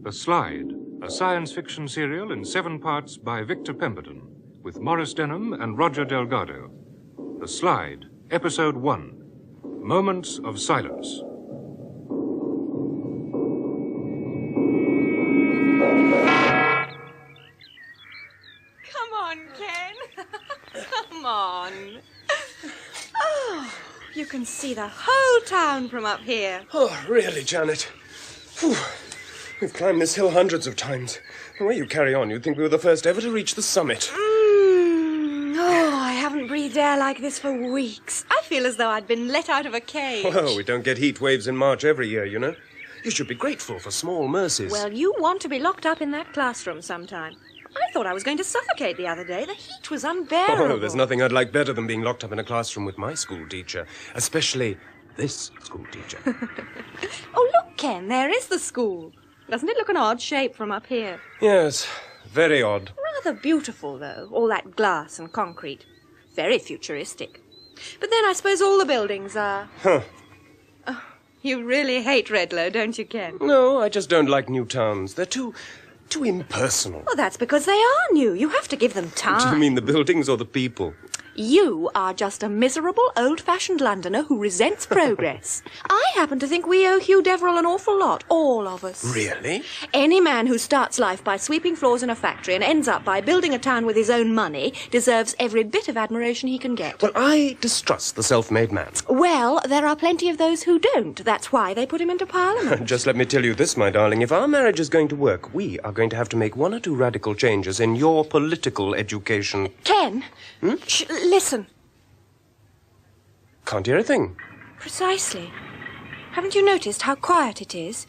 The Slide, a science fiction serial in 7 parts by Victor Pemberton, with Maurice Denham and Roger Delgado. The Slide, Episode 1, Moments of Silence. Come on, Ken. Come on. Oh, you can see the whole town from up here. Oh, really, Janet? Whew. We've climbed this hill hundreds of times. The way you carry on, you'd think we were the first ever to reach the summit. Oh, I haven't breathed air like this for weeks. I feel as though I'd been let out of a cage. Well, we don't get heat waves in March every year, you know. You should be grateful for small mercies. Well, you want to be locked up in that classroom sometime. I thought I was going to suffocate the other day. The heat was unbearable. Oh, there's nothing I'd like better than being locked up in a classroom with my school teacher, especially this school teacher. Oh, look, Ken, there is the school. Doesn't it look an odd shape from up here? Yes, very odd. Rather beautiful, though, all that glass and concrete. Very futuristic. But then I suppose all the buildings are. Huh. Oh, you really hate Redlow, don't you, Ken? No, I just don't like new towns. They're too impersonal. Well, that's because they are new. You have to give them time. Do you mean the buildings or the people? You are just a miserable, old-fashioned Londoner who resents progress. I happen to think we owe Hugh Deverill an awful lot, all of us. Really? Any man who starts life by sweeping floors in a factory and ends up by building a town with his own money deserves every bit of admiration he can get. Well, I distrust the self-made man. Well, there are plenty of those who don't. That's why they put him into Parliament. Just let me tell you this, my darling. If our marriage is going to work, we are going to have to make 1 or 2 radical changes in your political education. Ken, shh, listen. Can't hear a thing. Precisely. Haven't you noticed how quiet it is?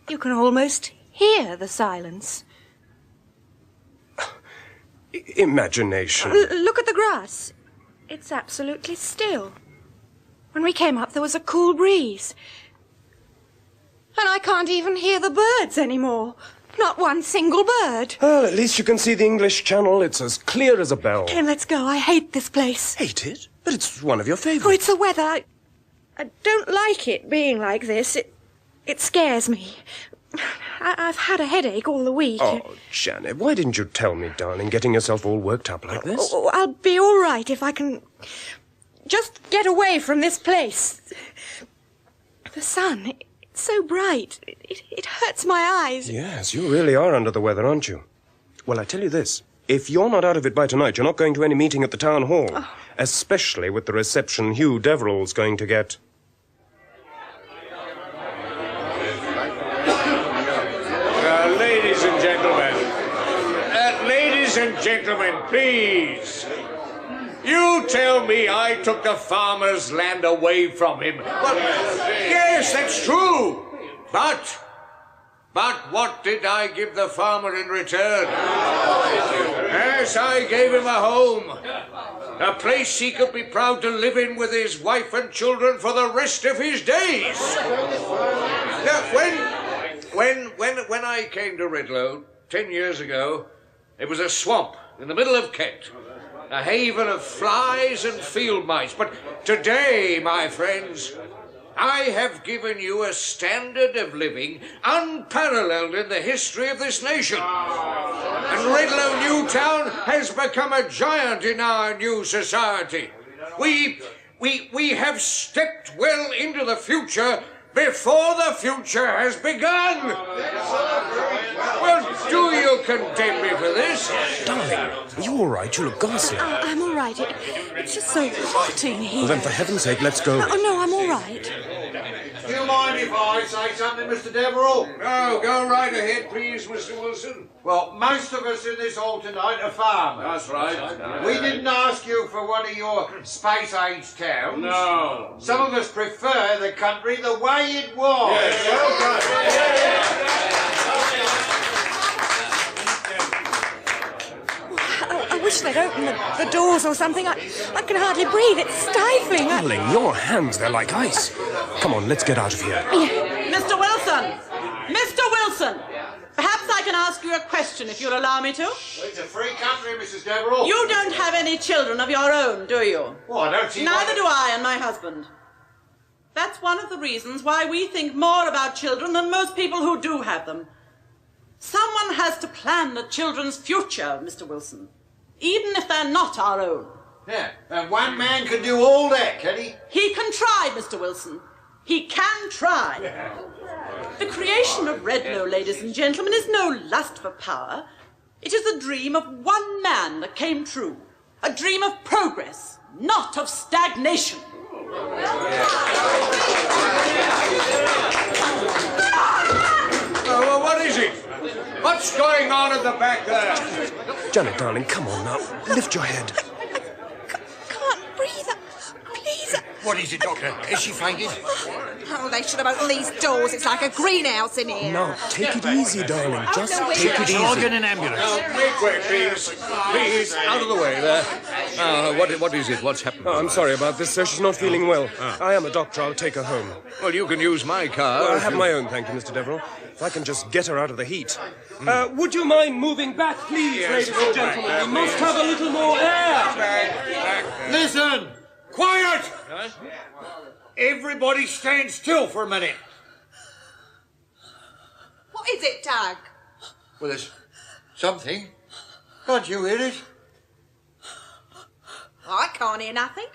You can almost hear the silence. Imagination. Look at the grass. It's absolutely still. When we came up, there was a cool breeze. And I can't even hear the birds anymore. Not one single bird. Well, at least you can see the English Channel. It's as clear as a bell. Ken, let's go. I hate this place. Hate it? But it's one of your favourites. Oh, it's the weather. I don't like it being like this. It scares me. I've had a headache all the week. Oh, Janet, why didn't you tell me, darling, getting yourself all worked up like this? Oh, I'll be all right if I can just get away from this place. The sun, it's so bright. It hurts my eyes. Yes, you really are under the weather, aren't you? Well, I tell you this. If you're not out of it by tonight, you're not going to any meeting at the town hall. Oh. Especially with the reception Hugh Deverill's going to get. Ladies and gentlemen, please. You tell me I took the farmer's land away from him. Well, yes, that's true. But what did I give the farmer in return? Yes, I gave him a home. A place he could be proud to live in with his wife and children for the rest of his days. Now, when I came to Redlow 10 years ago, it was a swamp in the middle of Kent, a haven of flies and field mice. But today, my friends, I have given you a standard of living unparalleled in the history of this nation. And Redlow New Town has become a giant in our new society. We have stepped well into the future before the future has begun. Well, do you condemn me for this? Darling, are you all right? You look ghastly. I'm all right. It's just so hot in here. Well, then, for heaven's sake, let's go. Oh, no, I'm all right. Do you mind if I say something, Mr. Deverill? No, go right ahead, please, Mr. Wilson. Well, most of us in this hall tonight are farmers. That's right. We didn't ask you for one of your space-age towns. No. Some of us prefer the country the way it was. Yes, I wish they'd open the doors or something. I can hardly breathe. It's stifling. Darling, your hands, they're like ice. Come on, let's get out of here. Mr. Wilson! Mr. Wilson! Perhaps I can ask you a question if you'll allow me to? It's a free country, Mrs. Deverill. You don't have any children of your own, do you? Well, I don't see Neither do I and my husband. That's one of the reasons why we think more about children than most people who do have them. Someone has to plan the children's future, Mr. Wilson, even if they're not our own. Yeah, and one man can do all that, can he? He can try, Mr. Wilson. He can try. The creation of Redlow, ladies and gentlemen, is no lust for power. It is the dream of one man that came true. A dream of progress, not of stagnation. Well, what is it? What's going on at the back there? Janet, darling, come on now. Lift your head. Can't breathe. Please. What is it, Doctor? Is she fainted? Oh, they should have opened these doors. It's like a greenhouse in here. No, take it easy, darling. Just take it I'll easy. get an ambulance. Make way, please. Please, out of the way there. What is it? What's happened? Oh, I'm sorry about this, sir. She's not feeling well. I am a doctor. I'll take her home. Well, you can use my car. I have my own, thank you, Mr. Deverill. If I can just get her out of the heat. Would you mind moving back, please, ladies and gentlemen? We must have a little more air. Back. Listen! Quiet! Everybody stand still for a minute. What is it, Doug? Well, there's something. Can't you hear it? I can't hear nothing.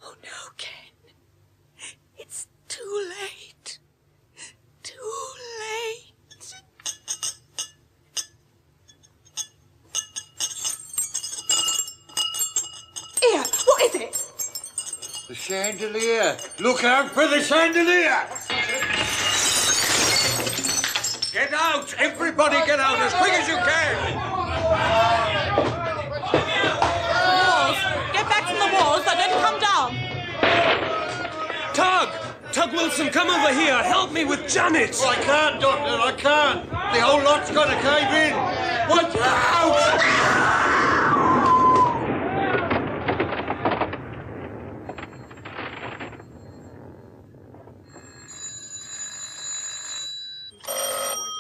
Oh, no, Ken. It's too late. Too late. Here, what is it? The chandelier. Look out for the chandelier! Get out! Everybody get out as quick as you can! Walls! Get back from the walls. They're going to come down. Tug Wilson, come over here. Help me with Janet. I can't, Doctor, I can't. The whole lot's got to cave in. Watch out!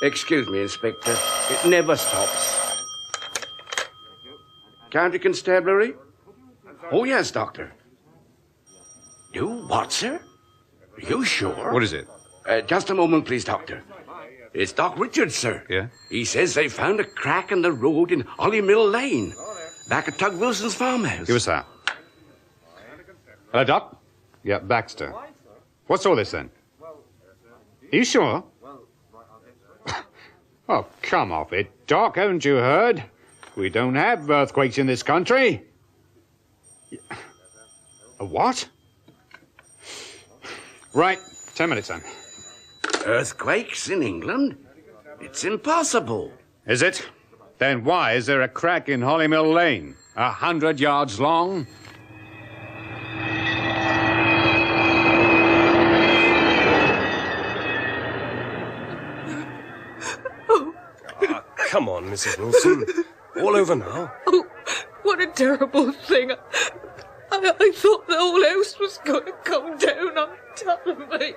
Excuse me, Inspector. It never stops. County Constabulary? Oh, yes, Doctor. You what, sir? Are you sure? What is it? Just a moment, please, Doctor. It's Doc Richards, sir. Yeah? He says they found a crack in the road in Holly Mill Lane, back at Tug Wilson's farmhouse. Give us that. Hello, Doc? Yeah, Baxter. What's all this, then? Are you sure? Oh, come off it, Doc. Haven't you heard? We don't have earthquakes in this country. A what? Right, 10 minutes, then. Earthquakes in England? It's impossible. Is it? Then why is there a crack in Holly Mill Lane? 100 yards long? Come on, Mrs. Wilson. All over now. Oh, what a terrible thing. I thought the whole house was going to come down on top of me.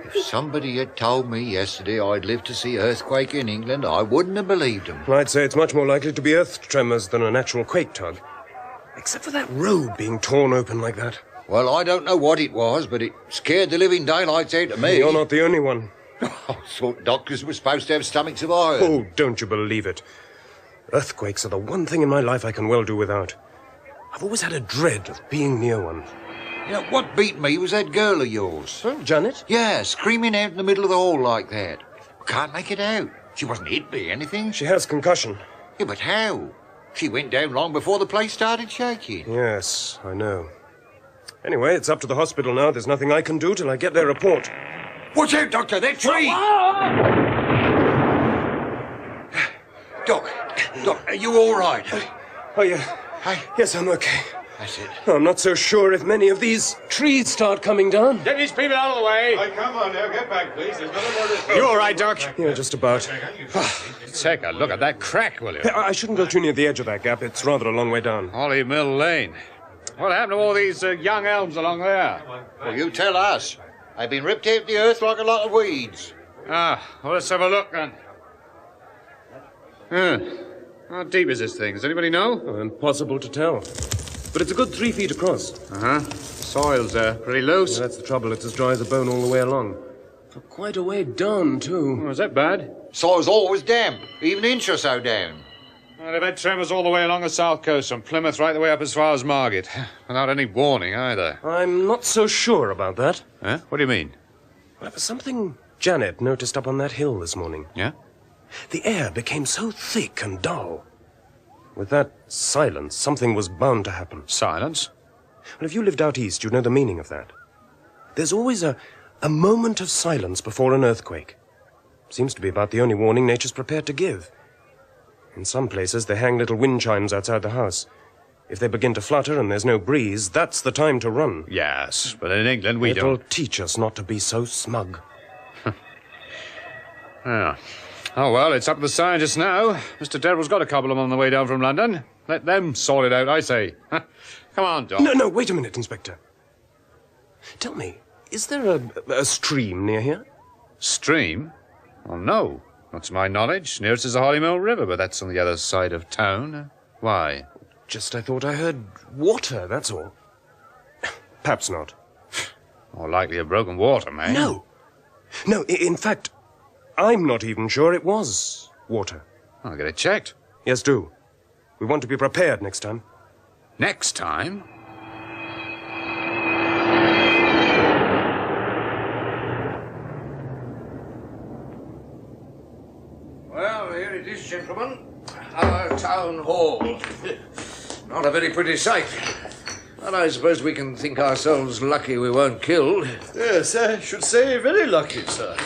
If somebody had told me yesterday I'd live to see earthquake in England, I wouldn't have believed them. I'd say it's much more likely to be earth tremors than an actual quake, Tug. Except for that road being torn open like that. Well, I don't know what it was, but it scared the living daylights out of me. You're not the only one. I thought doctors were supposed to have stomachs of iron. Oh, don't you believe it. Earthquakes are the one thing in my life I can well do without. I've always had a dread of being near one. You know, what beat me was that girl of yours. Oh, Janet? Yeah, screaming out in the middle of the hall like that. Can't make it out. She wasn't hit by anything. She has concussion. Yeah, but how? She went down long before the place started shaking. Yes, I know. Anyway, it's up to the hospital now. There's nothing I can do till I get their report. Watch out, Doctor, that tree! Doc, are you all right? Oh, yeah. Hey? Yes, I'm okay. That's it. I'm not so sure if many of these trees start coming down. Get these people out of the way. Hey, come on now, get back, please. There's nothing more to do. You all right, Doc? Yeah, just about. Take a look at that crack, will you? I shouldn't go too near the edge of that gap. It's rather a long way down. Holly Mill Lane. What happened to all these young elms along there? Well, you tell us. They've been ripped out of the earth like a lot of weeds. Well, let's have a look, then. How deep is this thing? Does anybody know? Oh, impossible to tell. but it's a good 3 feet across. Uh-huh. Soil's pretty loose. Yeah, that's the trouble. It's as dry as a bone all the way along. For quite a way down, too. Oh, is that bad? Soil's always damp, even an inch or so down. Well, they've had tremors all the way along the south coast, from Plymouth right the way up as far as Margate, without any warning either. I'm not so sure about that. Huh? What do you mean? Well, it was something Janet noticed up on that hill this morning. Yeah? The air became so thick and dull. With that silence, something was bound to happen. Silence? Well, if you lived out east, you'd know the meaning of that. There's always a moment of silence before an earthquake. Seems to be about the only warning nature's prepared to give. In some places, they hang little wind chimes outside the house. If they begin to flutter and there's no breeze, that's the time to run. Yes, but in England we It'll don't. teach us not to be so smug. Yeah. Oh, well, it's up to the scientists now. Mr. Deverill got a couple of them on the way down from London. Let them sort it out, I say. Come on, Doc. No, wait a minute, Inspector. Tell me, is there a stream near here? Stream? Oh, no. Not to my knowledge. Nearest is the Hollymill River, but that's on the other side of town. Why? Just I thought I heard water, that's all. Perhaps not. More likely a broken water, man. No, in fact, I'm not even sure it was water. I'll get it checked. Yes, do. We want to be prepared next time. Next time? Well, here it is, gentlemen. Our town hall. Not a very pretty sight. And I suppose we can think ourselves lucky we weren't killed. Yes, I should say very lucky, sir.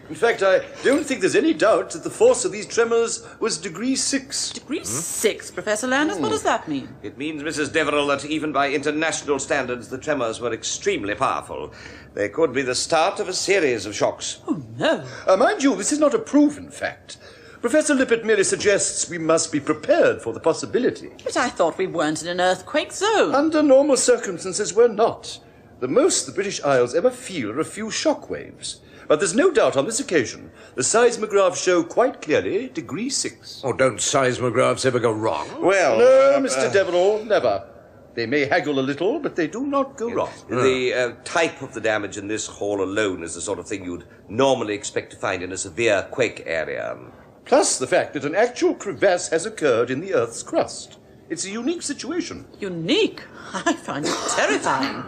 In fact, I don't think there's any doubt that the force of these tremors was degree 6. Degree 6, Professor Landis? What does that mean? It means, Mrs. Deverill, that even by international standards, the tremors were extremely powerful. They could be the start of a series of shocks. Oh, no. Mind you, this is not a proven fact. Professor Lippert merely suggests we must be prepared for the possibility. But I thought we weren't in an earthquake zone. Under normal circumstances, we're not. The most the British Isles ever feel are a few shock waves. But there's no doubt on this occasion, the seismographs show quite clearly degree 6. Oh, don't seismographs ever go wrong? Well... No, Mr. Deverill, never. They may haggle a little, but they do not go wrong. The type of the damage in this hall alone is the sort of thing you'd normally expect to find in a severe quake area. Plus the fact that an actual crevasse has occurred in the Earth's crust. It's a unique situation. Unique? I find it terrifying.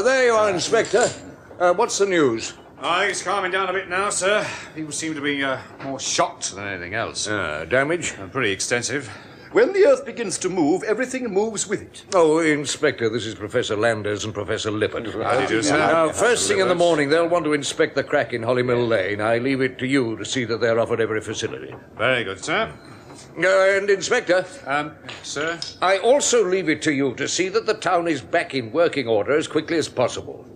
There you are, Inspector. What's the news? I think it's calming down a bit now, sir. People seem to be more shocked than anything else. Damage? Pretty extensive. When the Earth begins to move, everything moves with it. Oh, Inspector, this is Professor Landers and Professor Lippert. How do you do, sir? Now, first thing in the morning, they'll want to inspect the crack in Hollymill Lane. I leave it to you to see that they're offered every facility. Very good, sir. And, Inspector? Sir? I also leave it to you to see that the town is back in working order as quickly as possible.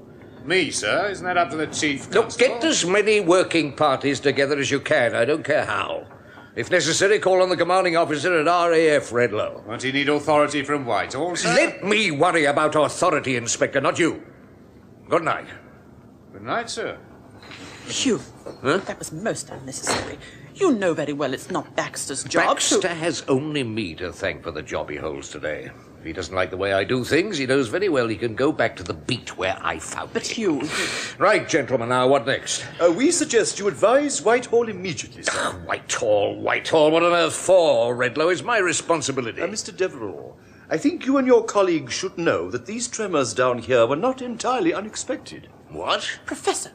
Me, sir? Isn't that up to the chief Look, constable? get as many working parties together as you can. I don't care how. If necessary, call on the commanding officer at RAF Redlow. Won't he need authority from Whitehall, sir? Let me worry about authority, Inspector, not you. Good night. Good night, sir. Hugh, that was most unnecessary. You know very well it's not Baxter's job. Baxter has only me to thank for the job he holds today. If he doesn't like the way I do things, he knows very well he can go back to the beat where I found But him. Hugh... Right, gentlemen, now what next? We suggest you advise Whitehall immediately, sir. Whitehall, what on earth for, Redlow? Is my responsibility. Mr. Deverill, I think you and your colleagues should know that these tremors down here were not entirely unexpected. What? Professor,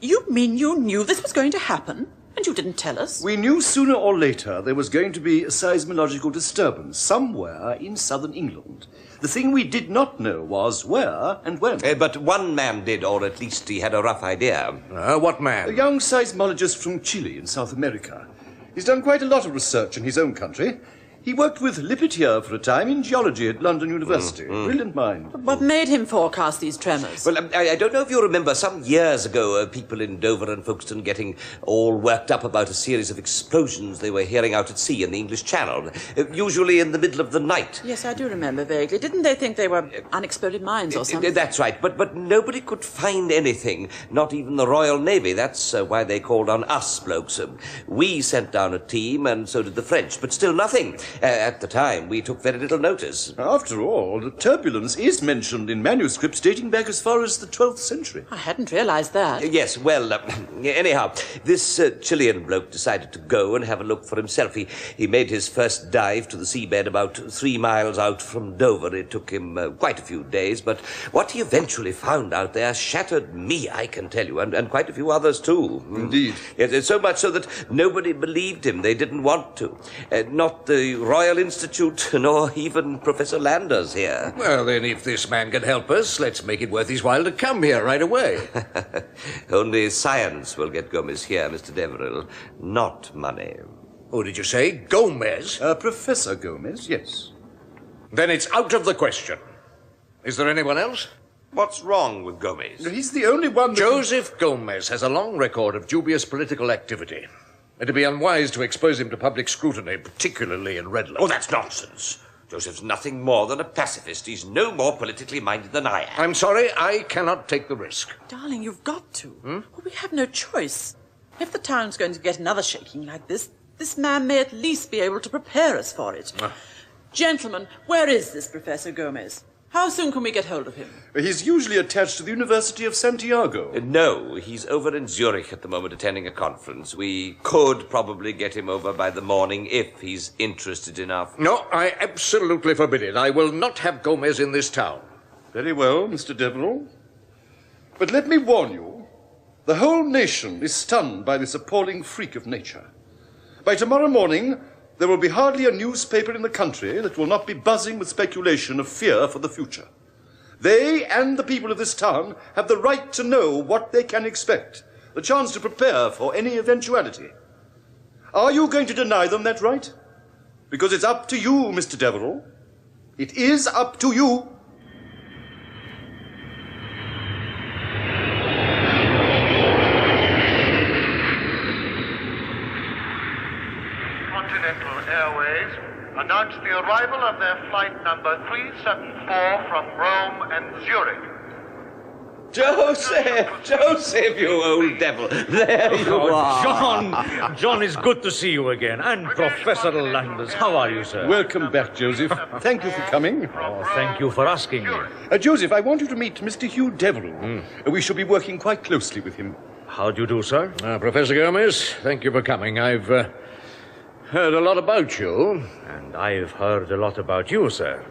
you mean you knew this was going to happen? And you didn't tell us? We knew sooner or later there was going to be a seismological disturbance somewhere in southern England. The thing we did not know was where and when. But one man did, or at least he had a rough idea. What man? A young seismologist from Chile in South America. He's done quite a lot of research in his own country. He worked with Lippert here for a time in geology at London University. Brilliant mind. What made him forecast these tremors? Well, I don't know if you remember, some years ago, people in Dover and Folkestone getting all worked up about a series of explosions they were hearing out at sea in the English Channel, usually in the middle of the night. Yes, I do remember vaguely. Didn't they think they were unexploded mines or something? That's right, but nobody could find anything, not even the Royal Navy. That's why they called on us blokes. We sent down a team, and so did the French, but still nothing. At the time, we took very little notice. After all, the turbulence is mentioned in manuscripts dating back as far as the 12th century. I hadn't realised that. Yes, well, anyhow, this Chilean bloke decided to go and have a look for himself. He made his first dive to the seabed about 3 miles out from Dover. It took him quite a few days, but what he eventually found out there shattered me, I can tell you, and quite a few others too. Indeed. Yes, so much so that nobody believed him. They didn't want to. Not the Royal Institute, nor even Professor Landers here. Well, then, if this man can help us, let's make it worth his while to come here right away. Only science will get Gomez here, Mr. Deverill, not money. Oh, did you say Gomez? Professor Gomez, yes. Then it's out of the question. Is there anyone else? What's wrong with Gomez? He's the only one that... Josef Gomez has a long record of dubious political activity. It'd be unwise to expose him to public scrutiny, particularly in Redlow. Oh, that's nonsense. Joseph's nothing more than a pacifist. He's no more politically minded than I am. I'm sorry, I cannot take the risk. Darling, you've got to. Well, we have no choice. If the town's going to get another shaking like this man may at least be able to prepare us for it. Gentlemen, where is this Professor Gomez? How soon can we get hold of him? He's usually attached to the University of Santiago. No, he's over in Zurich at the moment attending a conference. We could probably get him over by the morning if he's interested enough. No, I absolutely forbid it. I will not have Gomez in this town. Very well, Mr. Deverill. But let me warn you, the whole nation is stunned by this appalling freak of nature. By tomorrow morning, there will be hardly a newspaper in the country that will not be buzzing with speculation of fear for the future. They and the people of this town have the right to know what they can expect, the chance to prepare for any eventuality. Are you going to deny them that right? Because it's up to you, Mr. Deverill. It is up to you. Airways announced the arrival of their flight number 374 from Rome and Zurich. Joseph, you old devil. There you are. John, it's good to see you again. And Professor Landers, how are you, sir? Welcome back, Joseph. Thank you for coming. Oh, thank you for asking me. Joseph, I want you to meet Mr. Hugh Deverill. We shall be working quite closely with him. How do you do, sir? Professor Gomez, thank you for coming. I've heard a lot about you. And I've heard a lot about you, sir.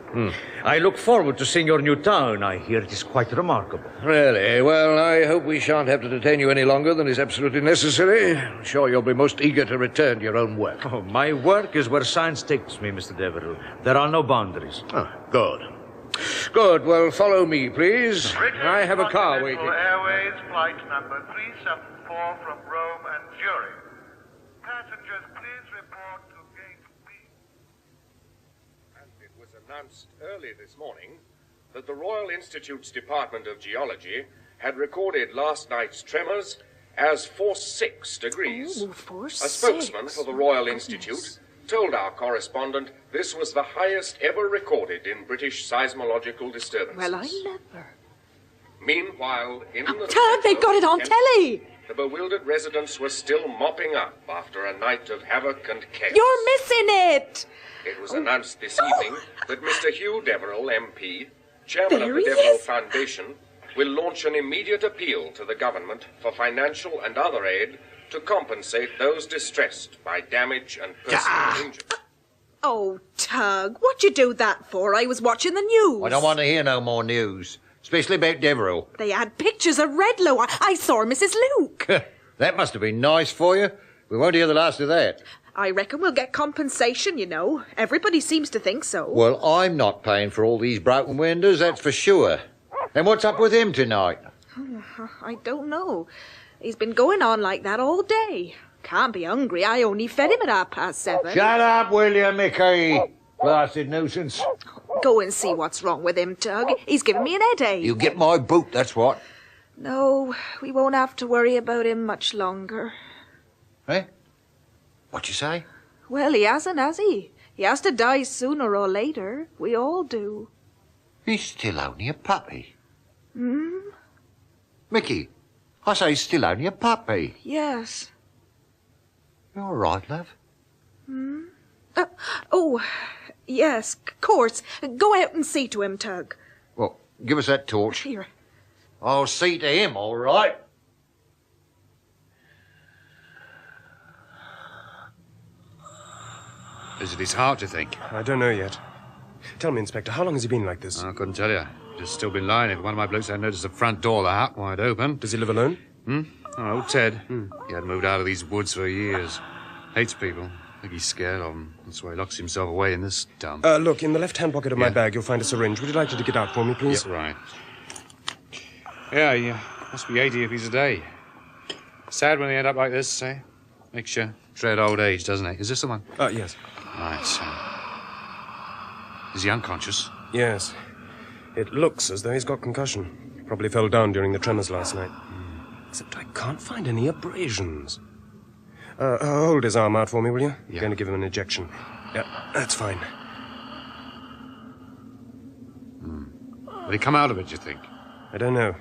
I look forward to seeing your new town. I hear it is quite remarkable. Really? Well, I hope we shan't have to detain you any longer than is absolutely necessary. I'm sure you'll be most eager to return to your own work. Oh, my work is where science takes me, Mr. Deverill. There are no boundaries. Oh, good. Good. Well, follow me, please. I have a car waiting. Airways flight number 374 from Rome and Zurich. Passengers, please report to gate B. And it was announced early this morning that the Royal Institute's Department of Geology had recorded last night's tremors as force 6 degrees. Force A spokesman for the Royal Institute told our correspondent this was the highest ever recorded in British seismological disturbances. Well, I never. Meanwhile, in the... Tug, they've got it on telly! The bewildered residents were still mopping up after a night of havoc and chaos. You're missing it! It was announced this evening that Mr. Hugh Deverill, MP, chairman There of the he Deverill is. Foundation, will launch an immediate appeal to the government for financial and other aid to compensate those distressed by damage and personal injury. Oh, Tug, what'd you do that for? I was watching the news. I don't want to hear no more news, especially about Deverill. They had pictures of Redlow. I saw Mrs. Luke. That must have been nice for you. We won't hear the last of that. I reckon we'll get compensation, you know. Everybody seems to think so. Well, I'm not paying for all these broken windows, that's for sure. And what's up with him tonight? I don't know. He's been going on like that all day. Can't be hungry. I only fed him at 7:30. Shut up, will you, Mickey? Blasted nuisance. Go and see what's wrong with him, Tug. He's giving me an headache. You get my boot, that's what. No, we won't have to worry about him much longer. Eh? What you say? Well, he hasn't, has he? He has to die sooner or later. We all do. He's still only a puppy. Mickey, I say he's still only a puppy. Yes. You all right, love? Oh, yes, of course. Go out and see to him, Tug. Well, give us that torch. Here. I'll see to him, all right. Is it his heart, do you think? I don't know yet. Tell me, Inspector, how long has he been like this? I couldn't tell you. Just still been lying. If one of my blokes had noticed the front door of the hut wide open. Does he live alone? Oh, old Ted. He hadn't moved out of these woods for years. Hates people. I think he's scared of them. That's why he locks himself away in this dump. Look, in the left-hand pocket of my bag, you'll find a syringe. Would you like to dig it out for me, please? Yeah, right. Yeah, he must be 80 if he's a day. Sad when they end up like this, eh? Makes you dread old age, doesn't it? Is this the one? Yes. Right, so... Is he unconscious? Yes. It looks as though he's got concussion. Probably fell down during the tremors last night. Except I can't find any abrasions. Hold his arm out for me, will you? Yeah. Going to give him an injection. Yeah, that's fine. Will he come out of it, do you think? I don't know.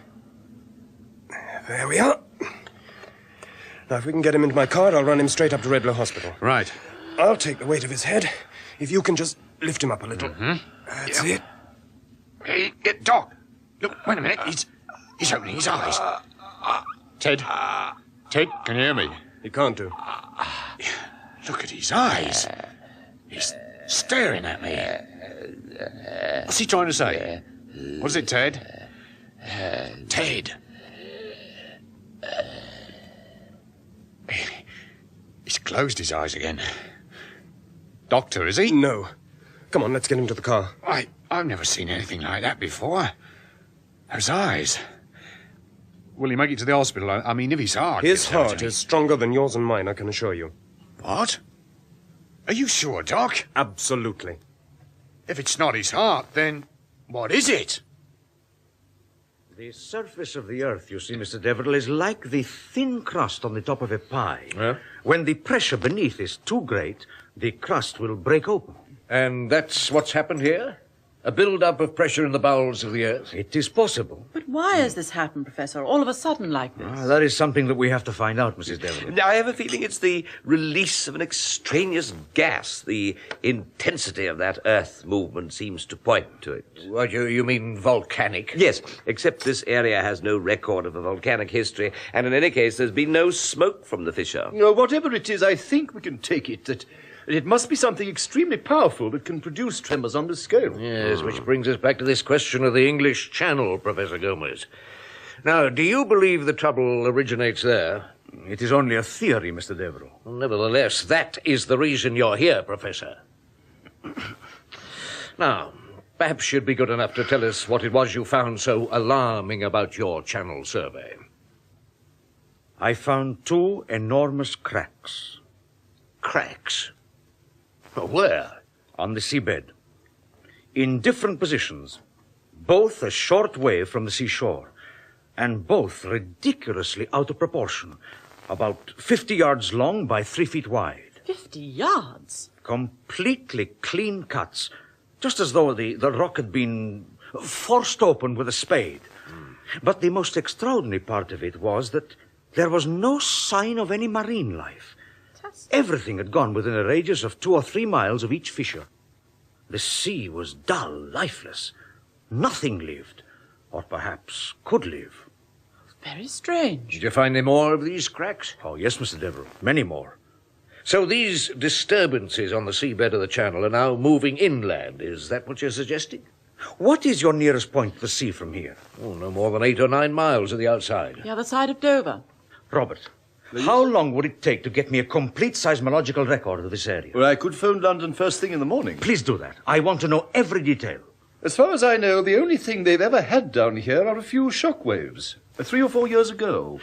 There we are. Now, if we can get him into my car, I'll run him straight up to Redlow Hospital. Right. I'll take the weight of his head. If you can just lift him up a little. That's it. Hey, Doc. Look, wait a minute. He's opening his eyes. Ted? Ted, can you hear me? He can't do. Look at his eyes. He's staring at me. What's he trying to say? What is it, Ted? Ted. He's closed his eyes again. Doctor, is he? No. Come on, let's get him to the car. I've never seen anything like that before. Those eyes. Will he make it to the hospital? I mean, if his heart... His heart is stronger than yours and mine, I can assure you. What? Are you sure, Doc? Absolutely. If it's not his heart, then what is it? The surface of the earth, you see, Mr. Deverill, is like the thin crust on the top of a pie. Yeah? When the pressure beneath is too great, the crust will break open. And that's what's happened here? A build-up of pressure in the bowels of the earth? It is possible. But why has this happened, Professor, all of a sudden like this? That is something that we have to find out, Mrs. Deverill. I have a feeling it's the release of an extraneous gas. The intensity of that earth movement seems to point to it. What, you mean volcanic? Yes, except this area has no record of a volcanic history, and in any case there's been no smoke from the fissure. Whatever it is, I think we can take it that it must be something extremely powerful that can produce tremors on this scale. Yes, which brings us back to this question of the English Channel, Professor Gomez. Now, do you believe the trouble originates there? It is only a theory, Mr. Deverill. Nevertheless, that is the reason you're here, Professor. Now, perhaps you'd be good enough to tell us what it was you found so alarming about your Channel survey. I found 2 enormous cracks. Cracks? Where? On the seabed. In different positions. Both a short way from the seashore. And both ridiculously out of proportion. About 50 yards long by 3 feet wide. 50 yards? Completely clean cuts. Just as though the rock had been forced open with a spade. But the most extraordinary part of it was that there was no sign of any marine life. Everything had gone within a radius of 2 or 3 miles of each fissure. The sea was dull, lifeless. Nothing lived, or perhaps could live. Very strange. Did you find any more of these cracks? Oh, yes, Mr. Deverill. Many more. So these disturbances on the seabed of the Channel are now moving inland. Is that what you're suggesting? What is your nearest point to the sea from here? Oh, no more than 8 or 9 miles to the outside. The other side of Dover. Robert, how long would it take to get me a complete seismological record of this area? Well, I could phone London first thing in the morning. Please do that. I want to know every detail. As far as I know, the only thing they've ever had down here are a few shock waves. 3 or 4 years ago.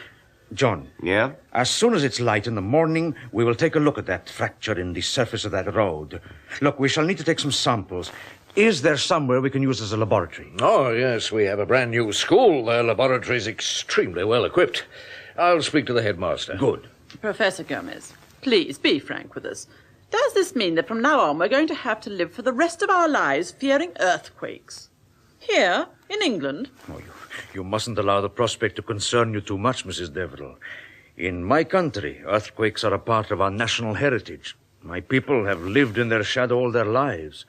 John. Yeah? As soon as it's light in the morning, we will take a look at that fracture in the surface of that road. Look, we shall need to take some samples. Is there somewhere we can use as a laboratory? Oh, yes, we have a brand new school. Their laboratory is extremely well equipped. I'll speak to the headmaster. Good. Professor Gomez, please be frank with us. Does this mean that from now on we're going to have to live for the rest of our lives fearing earthquakes? Here, in England? Oh, you mustn't allow the prospect to concern you too much, Mrs. Deverill. In my country, earthquakes are a part of our national heritage. My people have lived in their shadow all their lives,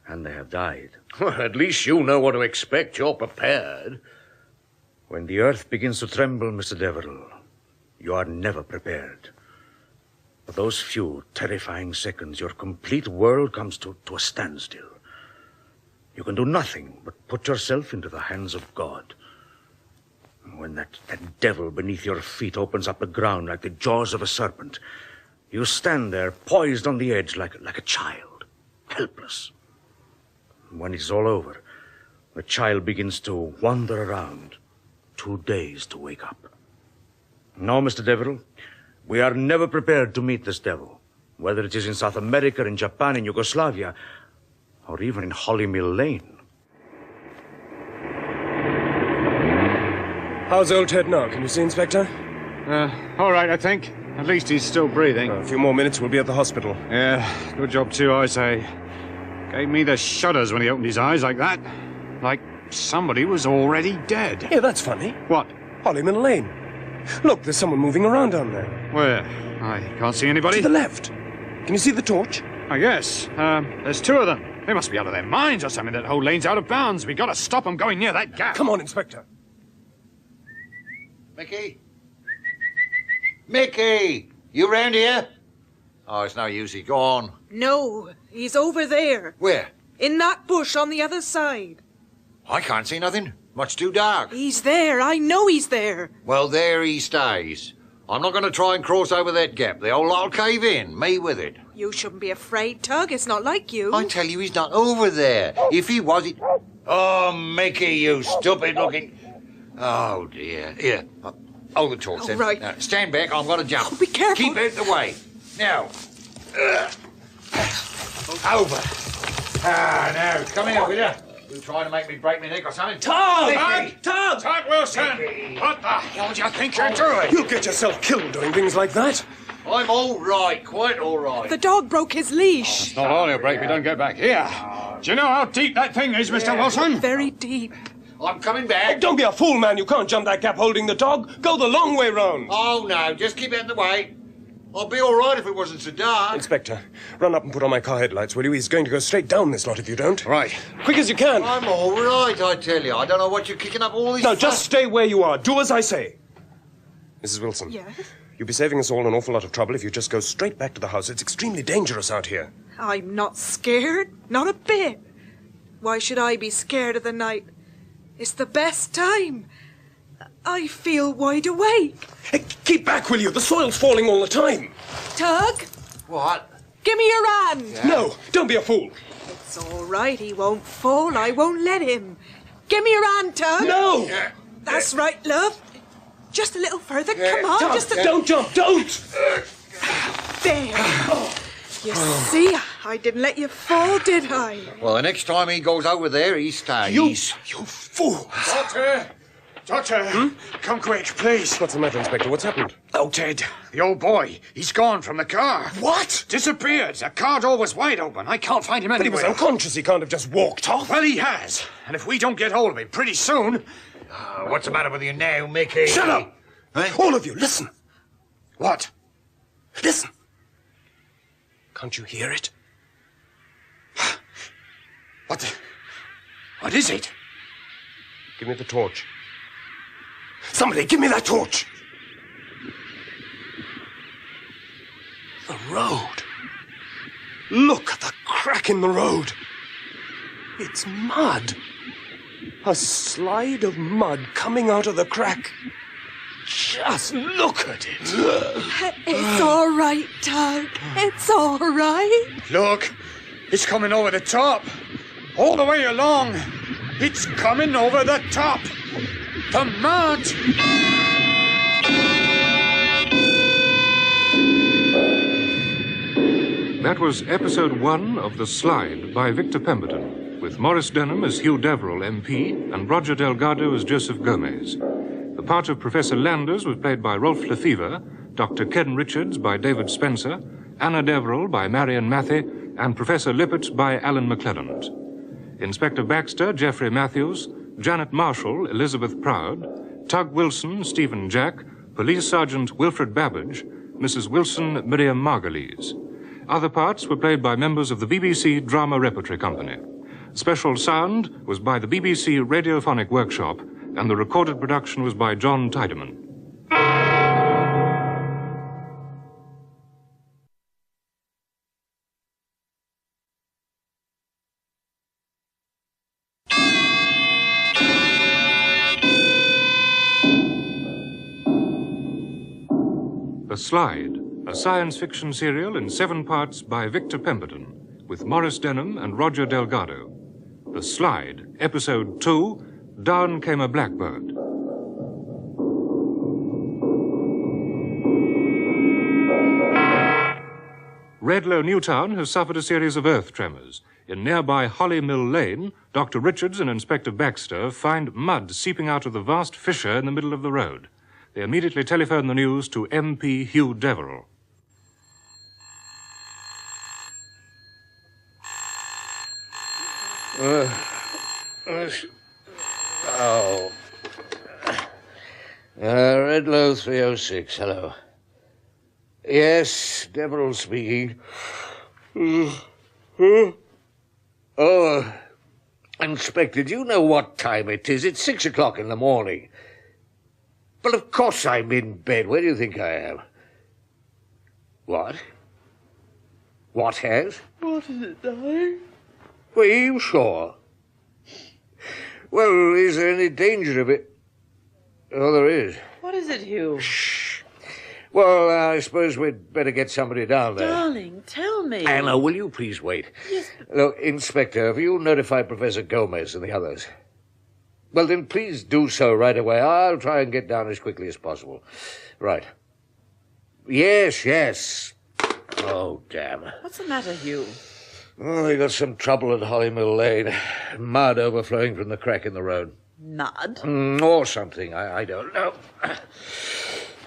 and they have died. Well, at least you know what to expect. You're prepared. When the earth begins to tremble, Mr. Deverill, you are never prepared. For those few terrifying seconds, your complete world comes to a standstill. You can do nothing but put yourself into the hands of God. When that devil beneath your feet opens up the ground like the jaws of a serpent, you stand there poised on the edge like a child, helpless. When it's all over, the child begins to wander around, too dazed to wake up. No, Mr. Deverill, we are never prepared to meet this devil, whether it is in South America, in Japan, in Yugoslavia, or even in Holly Mill Lane. How's old Ted now? Can you see, Inspector? All right, I think. At least he's still breathing. A few more minutes, we'll be at the hospital. Yeah, good job too, I say. Gave me the shudders when he opened his eyes like that. Like somebody was already dead. Yeah, that's funny. What? Hollyman Lane. Look, there's someone moving around down there. Where? I can't see anybody. To the left. Can you see the torch? I guess. There's two of them. They must be out of their minds or something. That whole lane's out of bounds. We gotta stop them going near that gap. Come on, Inspector. Mickey? Mickey! You round here? Oh, it's no use. He gone. No, he's over there. Where? In that bush on the other side. I can't see nothing. Much too dark. He's there. I know he's there. Well, there he stays. I'm not going to try and cross over that gap. The whole lot'll cave in, me with it. You shouldn't be afraid, Tug. It's not like you. I tell you, he's not over there. If he was, it... Oh, Mickey, you stupid-looking... Oh, dear. Here, hold the torch, then. Right. Now, stand back. I'm going to jump. Oh, be careful. Keep out the way. Now. Over. Now, come here, will you? You trying to make me break my neck or something? Tug! Tug Wilson! Mickey. What the hell do you think you're doing? You'll get yourself killed doing things like that. I'm all right, quite all right. The dog broke his leash. It's not all he'll break if we don't get back here. Do you know how deep that thing is, Mr. Wilson? Very deep. I'm coming back. Don't be a fool, man. You can't jump that gap holding the dog. Go the long way round. Oh, no, just keep out of the way. I'd be all right if it wasn't so dark. Inspector, run up and put on my car headlights, will you? He's going to go straight down this lot if you don't. Right. Quick as you can. I'm all right, I tell you. I don't know what you're kicking up all this No, fuss. just stay where you are. Do as I say. Mrs. Wilson. Yes? You'll be saving us all an awful lot of trouble if you just go straight back to the house. It's extremely dangerous out here. I'm not scared. Not a bit. Why should I be scared of the night? It's the best time. I feel wide awake. Hey, keep back, will you? The soil's falling all the time. Tug? What? Give me your hand. Yeah. No, don't be a fool. It's all right. He won't fall. I won't let him. Give me your hand, Tug. No! Yeah. That's right, love. Just a little further. Yeah. Come on. Tug, Just a... don't jump, don't! There. You see, I didn't let you fall, did I? Well, the next time he goes over there, he stays. You fool! Doctor, come quick, please. What's the matter, Inspector? What's happened? Oh, Ted, the old boy. He's gone from the car. What? Disappeared. The car door was wide open. I can't find him But he was anywhere. unconscious. He can't have just walked off. Well, he has. And if we don't get hold of him pretty soon... What's the matter with you now, Mickey? Shut up! Huh? All of you, listen. What? Listen. Can't you hear it? What is it? Give me the torch. Somebody, give me that torch! The road. Look at the crack in the road. It's mud. A slide of mud coming out of the crack. Just look at it. It's all right, Tug. It's all right. Look, it's coming over the top. All the way along. It's coming over the top. The mud. That was episode 1 of The Slide by Victor Pemberton, with Maurice Denham as Hugh Deverill, MP, and Roger Delgado as Josef Gomez. The part of Professor Landers was played by Rolf Lefevre, Dr. Ken Richards by David Spenser, Anna Deverill by Marion Mathie, and Professor Lippert by Alan McClelland. Inspector Baxter, Geoffrey Matthews, Janet Marshall, Elizabeth Proud, Tug Wilson, Stephen Jack, Police Sergeant Wilfred Babbage, Mrs. Wilson, Miriam Margolyes. Other parts were played by members of the BBC Drama Repertory Company. Special sound was by the BBC Radiophonic Workshop, and the recorded production was by John Tiedemann. The Slide, a science fiction serial in 7 parts by Victor Pemberton, with Maurice Denham and Roger Delgado. The Slide, Episode 2, Down Came a Blackbird. Redlow, Newtown, has suffered a series of earth tremors. In nearby Holly Mill Lane, Dr. Richards and Inspector Baxter find mud seeping out of the vast fissure in the middle of the road. They immediately telephone the news to MP Hugh Deverill. Redlow 306, hello. Yes, Deverill speaking. Oh, Inspector, do you know what time it is? It's 6 o'clock in the morning. Well, of course I'm in bed. Where do you think I am? What? What has? What is it, darling? Well, are you sure? Well, is there any danger of it? Oh, there is. What is it, Hugh? Shh. Well, I suppose we'd better get somebody down there. Darling, tell me. Anna, will you please wait? Yes, Look, Inspector, have you notified Professor Gomez and the others? Well, then please do so right away. I'll try and get down as quickly as possible. Right. Yes. Oh, damn. What's the matter, Hugh? Oh, they got some trouble at Holly Mill Lane. Mud overflowing from the crack in the road. Mud? Or something. I don't know.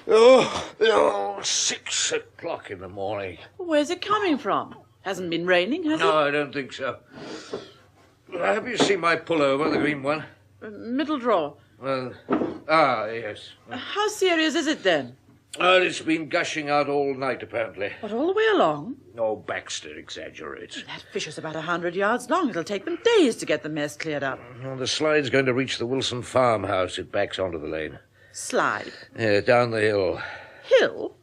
Oh, 6 o'clock in the morning. Where's it coming from? Hasn't been raining, has it? No, I don't think so. Have you seen my pullover, the green one? Middle drawer. Yes. How serious is it, then? It's been gushing out all night, apparently. But all the way along? Oh, Baxter exaggerates. That fissure's about 100 yards long. It'll take them days to get the mess cleared up. Well, the slide's going to reach the Wilson farmhouse. It backs onto the lane. Slide? Yeah, down the hill. Hill?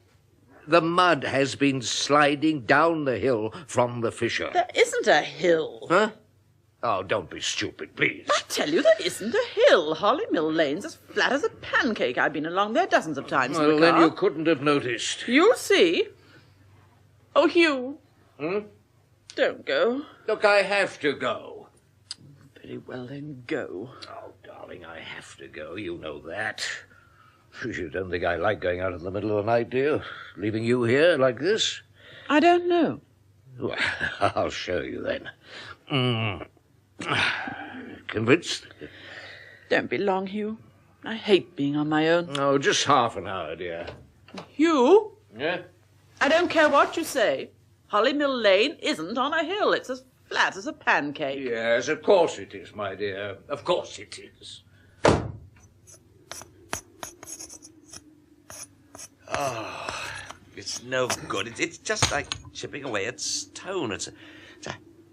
The mud has been sliding down the hill from the fissure. There isn't a hill. Huh? Oh, don't be stupid, please. I tell you, there isn't a hill. Holly Mill Lane's as flat as a pancake. I've been along there dozens of times in the car. Well, then you couldn't have noticed. You'll see. Oh, Hugh. Don't go. Look, I have to go. Very well, then go. Oh, darling, I have to go. You know that. You don't think I like going out in the middle of the night, do you? Leaving you here like this? I don't know. Well, I'll show you then. Convinced? Don't be long, Hugh. I hate being on my own. Oh, just half an hour, dear. Hugh? Yeah? I don't care what you say. Holly Mill Lane isn't on a hill. It's as flat as a pancake. Yes, of course it is, my dear. Of course it is. Oh, it's no good. It's just like chipping away at stone. It's a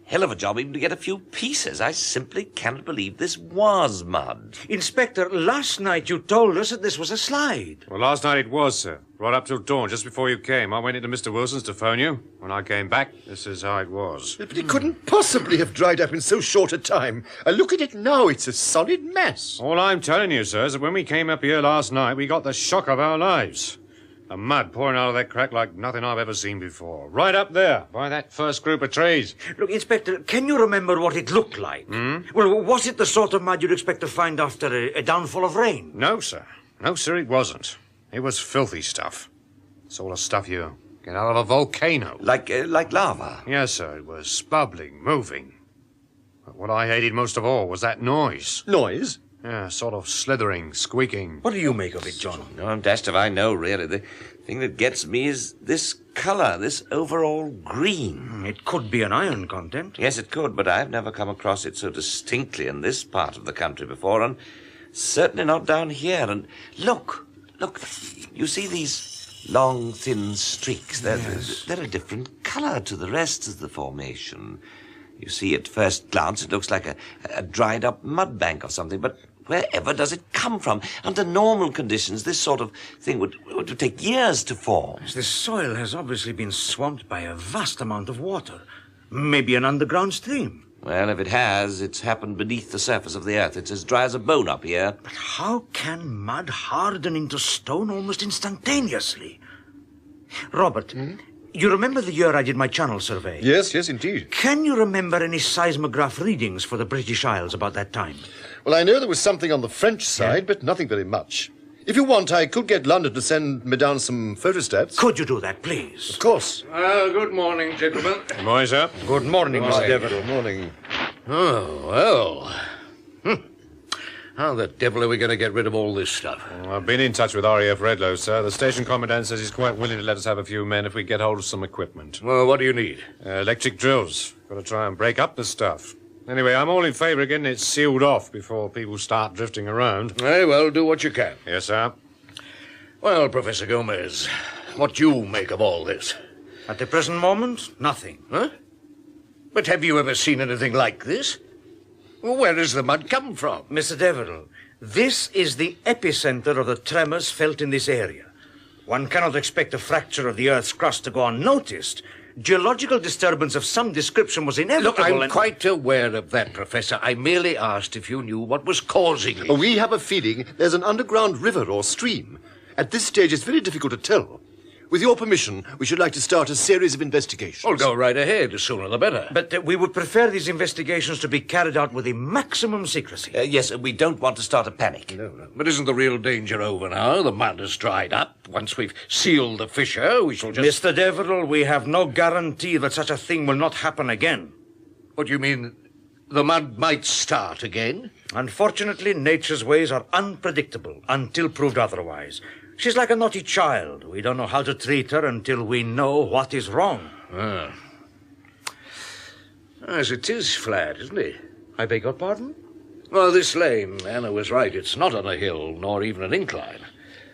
hell of a job even to get a few pieces. I simply cannot believe this was mud. Inspector, last night you told us that this was a slide. Well, last night it was, sir. Right up till dawn, just before you came. I went into Mr. Wilson's to phone you. When I came back, this is how it was. But it couldn't possibly have dried up in so short a time. Look at it now. It's a solid mess. All I'm telling you, sir, is that when we came up here last night, we got the shock of our lives. The mud pouring out of that crack like nothing I've ever seen before. Right up there, by that first group of trees. Look, Inspector, can you remember what it looked like? Well, was it the sort of mud you'd expect to find after a downfall of rain? No, sir. No, sir, it wasn't. It was filthy stuff. It's all the stuff you get out of a volcano. Like lava? Yes, sir. It was bubbling, moving. But what I hated most of all was that noise. Noise? Yeah, sort of slithering, squeaking. What do you make of it, John? No, I'm dashed if I know, really. The thing that gets me is this colour, this overall green. It could be an iron content. Yes, it could, but I've never come across it so distinctly in this part of the country before, and certainly not down here. And look, you see these Long, thin streaks. They're a different colour to the rest of the formation. You see, at first glance, it looks like a dried-up mud bank or something, but wherever does it come from? Under normal conditions, this sort of thing would take years to form. The soil has obviously been swamped by a vast amount of water. Maybe an underground stream. Well, if it has, it's happened beneath the surface of the earth. It's as dry as a bone up here. But how can mud harden into stone almost instantaneously? Robert, you remember the year I did my channel survey? Yes, indeed. Can you remember any seismograph readings for the British Isles about that time? Well, I know there was something on the French side, but nothing very much. If you want, I could get London to send me down some photostats. Could you do that, please? Of course. Well, good morning, gentlemen. Good morning, sir. Good morning, Mr. Deverill. Good morning. Oh, well. How the devil are we going to get rid of all this stuff? I've been in touch with RAF Redlow, sir. The station commandant says he's quite willing to let us have a few men if we get hold of some equipment. Well, what do you need? Electric drills. Got to try and break up the stuff. Anyway, I'm all in favour of getting it sealed off before people start drifting around. Very well, do what you can. Yes, sir. Well, Professor Gomez, what do you make of all this? At the present moment, nothing. Huh? But have you ever seen anything like this? Well, where does the mud come from? Mr. Deverill, this is the epicenter of the tremors felt in this area. One cannot expect a fracture of the Earth's crust to go unnoticed. Geological disturbance of some description was inevitable. Look, I'm quite aware of that, Professor. I merely asked if you knew what was causing it. We have a feeling there's an underground river or stream. At this stage, it's very difficult to tell. With your permission, we should like to start a series of investigations. Well, go right ahead. The sooner the better. But we would prefer these investigations to be carried out with the maximum secrecy. Yes, we don't want to start a panic. No. But isn't the real danger over now? The mud has dried up. Once we've sealed the fissure, we shall just... Mr. Deverill, we have no guarantee that such a thing will not happen again. What do you mean? The mud might start again? Unfortunately, nature's ways are unpredictable until proved otherwise. She's like a naughty child. We don't know how to treat her until we know what is wrong. As it is flat, isn't it? I beg your pardon? Well, this lane, Anna was right. It's not on a hill, nor even an incline.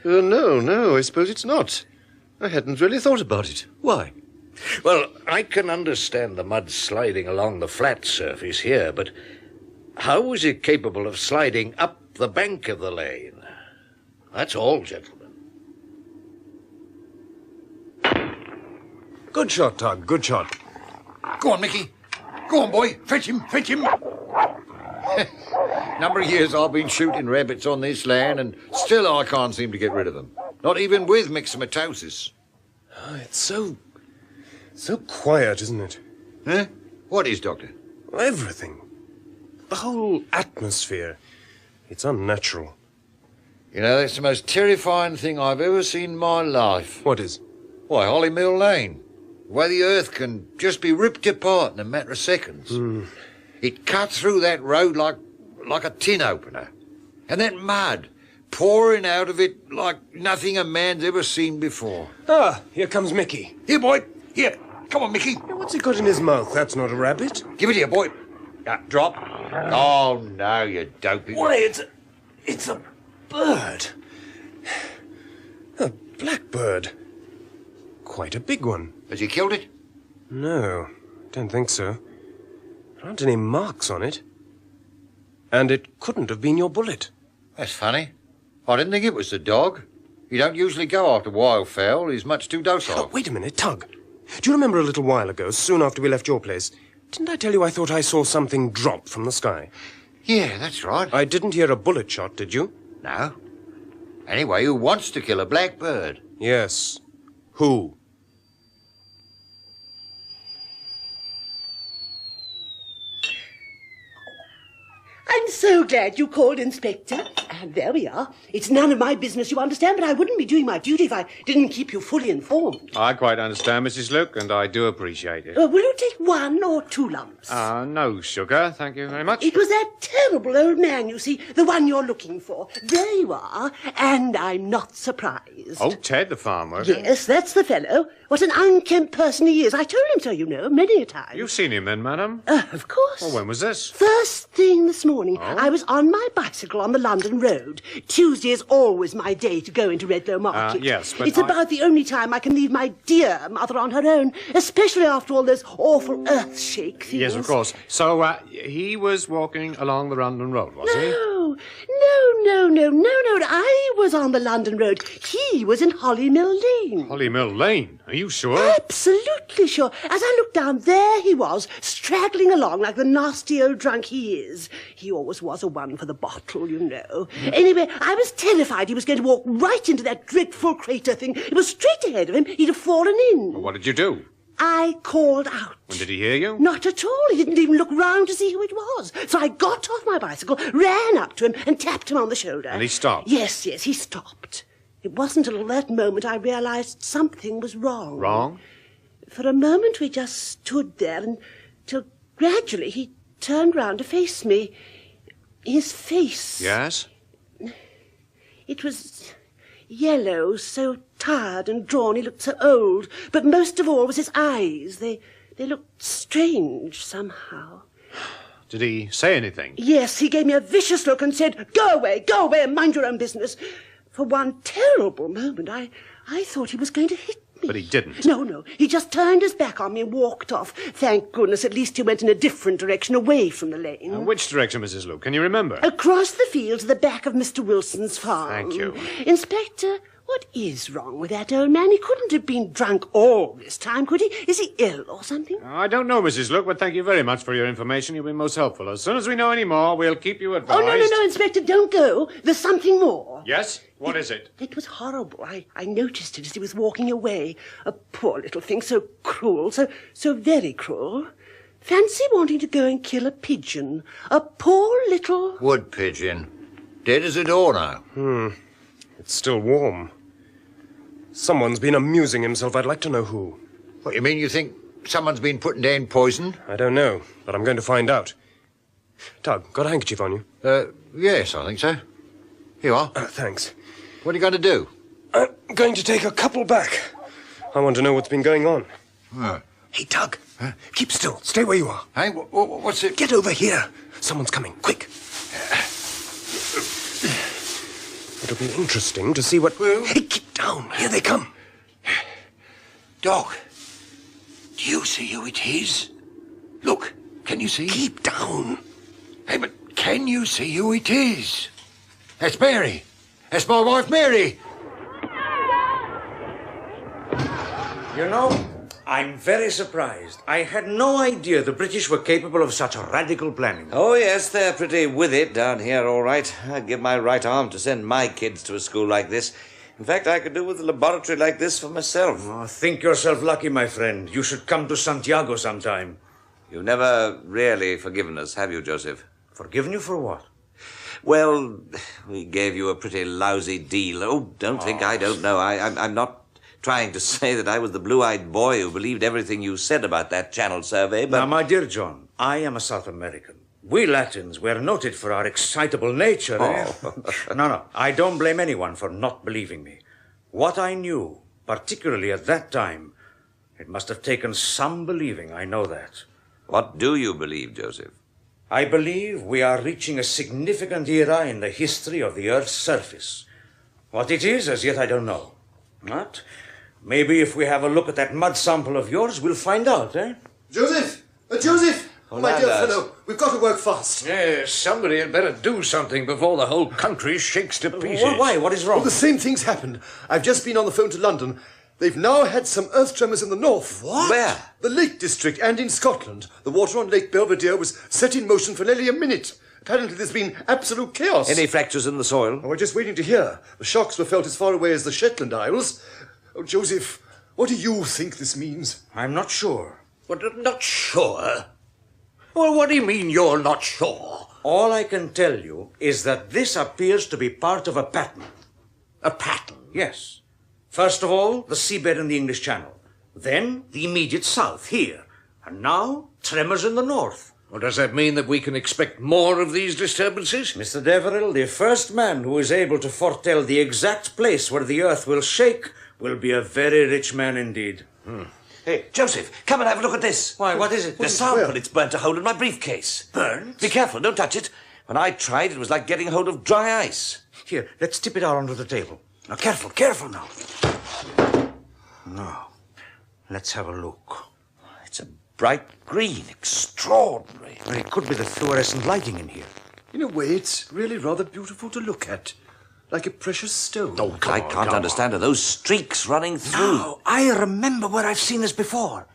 No, I suppose it's not. I hadn't really thought about it. Why? Well, I can understand the mud sliding along the flat surface here, but how was it capable of sliding up the bank of the lane? That's all, gentlemen. Good shot, Tug. Good shot. Go on, Mickey. Go on, boy. Fetch him. Number of years I've been shooting rabbits on this land, and still I can't seem to get rid of them. Not even with myxomatosis. Oh, it's so quiet, isn't it? Huh? What is, Doctor? Everything. The whole atmosphere. It's unnatural. You know, that's the most terrifying thing I've ever seen in my life. What is? Why, Holly Mill Lane. The way the earth can just be ripped apart in a matter of seconds. It cut through that road like a tin opener. And that mud pouring out of it like nothing a man's ever seen before. Ah, here comes Mickey. Here, boy. Here. Come on, Mickey. What's he got in his mouth? That's not a rabbit. Give it here, boy. Drop. Oh, no, you dopey. Why, it's a bird. A blackbird. Quite a big one. Has he killed it? No, don't think so. There aren't any marks on it. And it couldn't have been your bullet. That's funny. I didn't think it was the dog. He don't usually go after wildfowl. He's much too docile. Oh, wait a minute, Tug. Do you remember a little while ago, soon after we left your place, didn't I tell you I thought I saw something drop from the sky? Yeah, that's right. I didn't hear a bullet shot, did you? No. Anyway, who wants to kill a blackbird? Yes. Who? I'm so glad you called, Inspector. And there we are. It's none of my business, you understand, but I wouldn't be doing my duty if I didn't keep you fully informed. I quite understand, Mrs. Luke, and I do appreciate it. Will you take 1 or 2 lumps? No sugar, thank you very much. It was that terrible old man, you see, the one you're looking for. There you are, and I'm not surprised. Oh, Ted, the farm worker? Yes, that's the fellow. What an unkempt person he is. I told him so, you know, many a time. You've seen him then, madam? Of course. Well, when was this? First thing this morning. Oh? I was on my bicycle on the London road. Tuesday is always my day to go into Redlow Market. Yes, but it's about the only time I can leave my dear mother on her own, especially after all those awful earth-shake things. Yes, of course. So, he was walking along the London road, was he? No. I was on the London road. He was in Hollymill Lane. Hollymill Lane? Are you sure? Absolutely sure. As I looked down, there he was, straggling along like the nasty old drunk he is. He always was a one for the bottle, you know. Anyway, I was terrified he was going to walk right into that dreadful crater thing. It was straight ahead of him. He'd have fallen in. Well, what did you do? I called out. And did he hear you? Not at all. He didn't even look round to see who it was. So I got off my bicycle, ran up to him and tapped him on the shoulder. And he stopped? Yes, he stopped. It wasn't until that moment I realised something was wrong. Wrong? For a moment we just stood there until gradually he turned round to face me. His face... Yes? It was yellow, so tired and drawn, he looked so old. But most of all was his eyes. They looked strange somehow. Did he say anything? Yes, he gave me a vicious look and said, go away, and mind your own business. For one terrible moment, I thought he was going to hit me. But he didn't. No, he just turned his back on me and walked off. Thank goodness, at least he went in a different direction, away from the lane. Which direction, Mrs. Luke? Can you remember? Across the field to the back of Mr. Wilson's farm. Thank you. Inspector, what is wrong with that old man? He couldn't have been drunk all this time, could he? Is he ill or something? I don't know, Mrs. Luke, but thank you very much for your information. You've been most helpful. As soon as we know any more, we'll keep you advised. Oh, no, Inspector, don't go. There's something more. Yes? What is it? It was horrible. I noticed it as he was walking away. A poor little thing, so cruel, so very cruel. Fancy wanting to go and kill a pigeon. A poor little... Wood pigeon. Dead as a door now. It's still warm. Someone's been amusing himself. I'd like to know who. What, you mean you think someone's been putting down poison? I don't know, but I'm going to find out. Tug, got a handkerchief on you? Yes, I think so. Here you are. Thanks. What are you going to do? I'm going to take a couple back. I want to know what's been going on. Hey, Tug, keep still. Stay where you are. Hey, what's it? Get over here. Someone's coming. Quick. It'll be interesting to see what... Hey, keep down. Here they come. Doc, do you see who it is? Look, can you see? Keep down. Hey, but can you see who it is? That's Mary. That's my wife, Mary. You know, I'm very surprised. I had no idea the British were capable of such radical planning. Oh, yes, they're pretty with it down here, all right. I'd give my right arm to send my kids to a school like this. In fact, I could do with a laboratory like this for myself. Oh, think yourself lucky, my friend. You should come to Santiago sometime. You've never really forgiven us, have you, Joseph? Forgiven you for what? Well, we gave you a pretty lousy deal. Oh, don't think I don't know. I'm not trying to say that I was the blue-eyed boy who believed everything you said about that Channel survey, but... Now, my dear John, I am a South American. We Latins were noted for our excitable nature. No, I don't blame anyone for not believing me. What I knew, particularly at that time, it must have taken some believing, I know that. What do you believe, Joseph? I believe we are reaching a significant era in the history of the Earth's surface. What it is, as yet, I don't know. But maybe if we have a look at that mud sample of yours, we'll find out, eh? Joseph! Joseph! Oh, my dear fellow, we've got to work fast. Yes, somebody had better do something before the whole country shakes to pieces. Why? What is wrong? Well, the same thing's happened. I've just been on the phone to London. They've now had some earth tremors in the north. What? Where? The Lake District and in Scotland. The water on Lake Belvedere was set in motion for nearly a minute. Apparently there's been absolute chaos. Any fractures in the soil? Oh, we're just waiting to hear. The shocks were felt as far away as the Shetland Isles. Oh, Joseph, what do you think this means? I'm not sure. What, not sure? Well, what do you mean you're not sure? All I can tell you is that this appears to be part of a pattern. A pattern? Yes. First of all, the seabed in the English Channel. Then, the immediate south, here. And now, tremors in the north. Well, does that mean that we can expect more of these disturbances? Mr. Deverill, the first man who is able to foretell the exact place where the earth will shake will be a very rich man indeed. Hey, Joseph, come and have a look at this. Why, what is it? The sample. It's burnt a hole in my briefcase. Burnt? Be careful, don't touch it. When I tried, it was like getting hold of dry ice. Here, let's tip it out onto the table. Now, careful now. Now, let's have a look. It's a bright green, extraordinary. Well, it could be the fluorescent lighting in here. In a way, it's really rather beautiful to look at. Like a precious stone. Oh, I can't understand are those streaks running through. No, I remember where I've seen this before.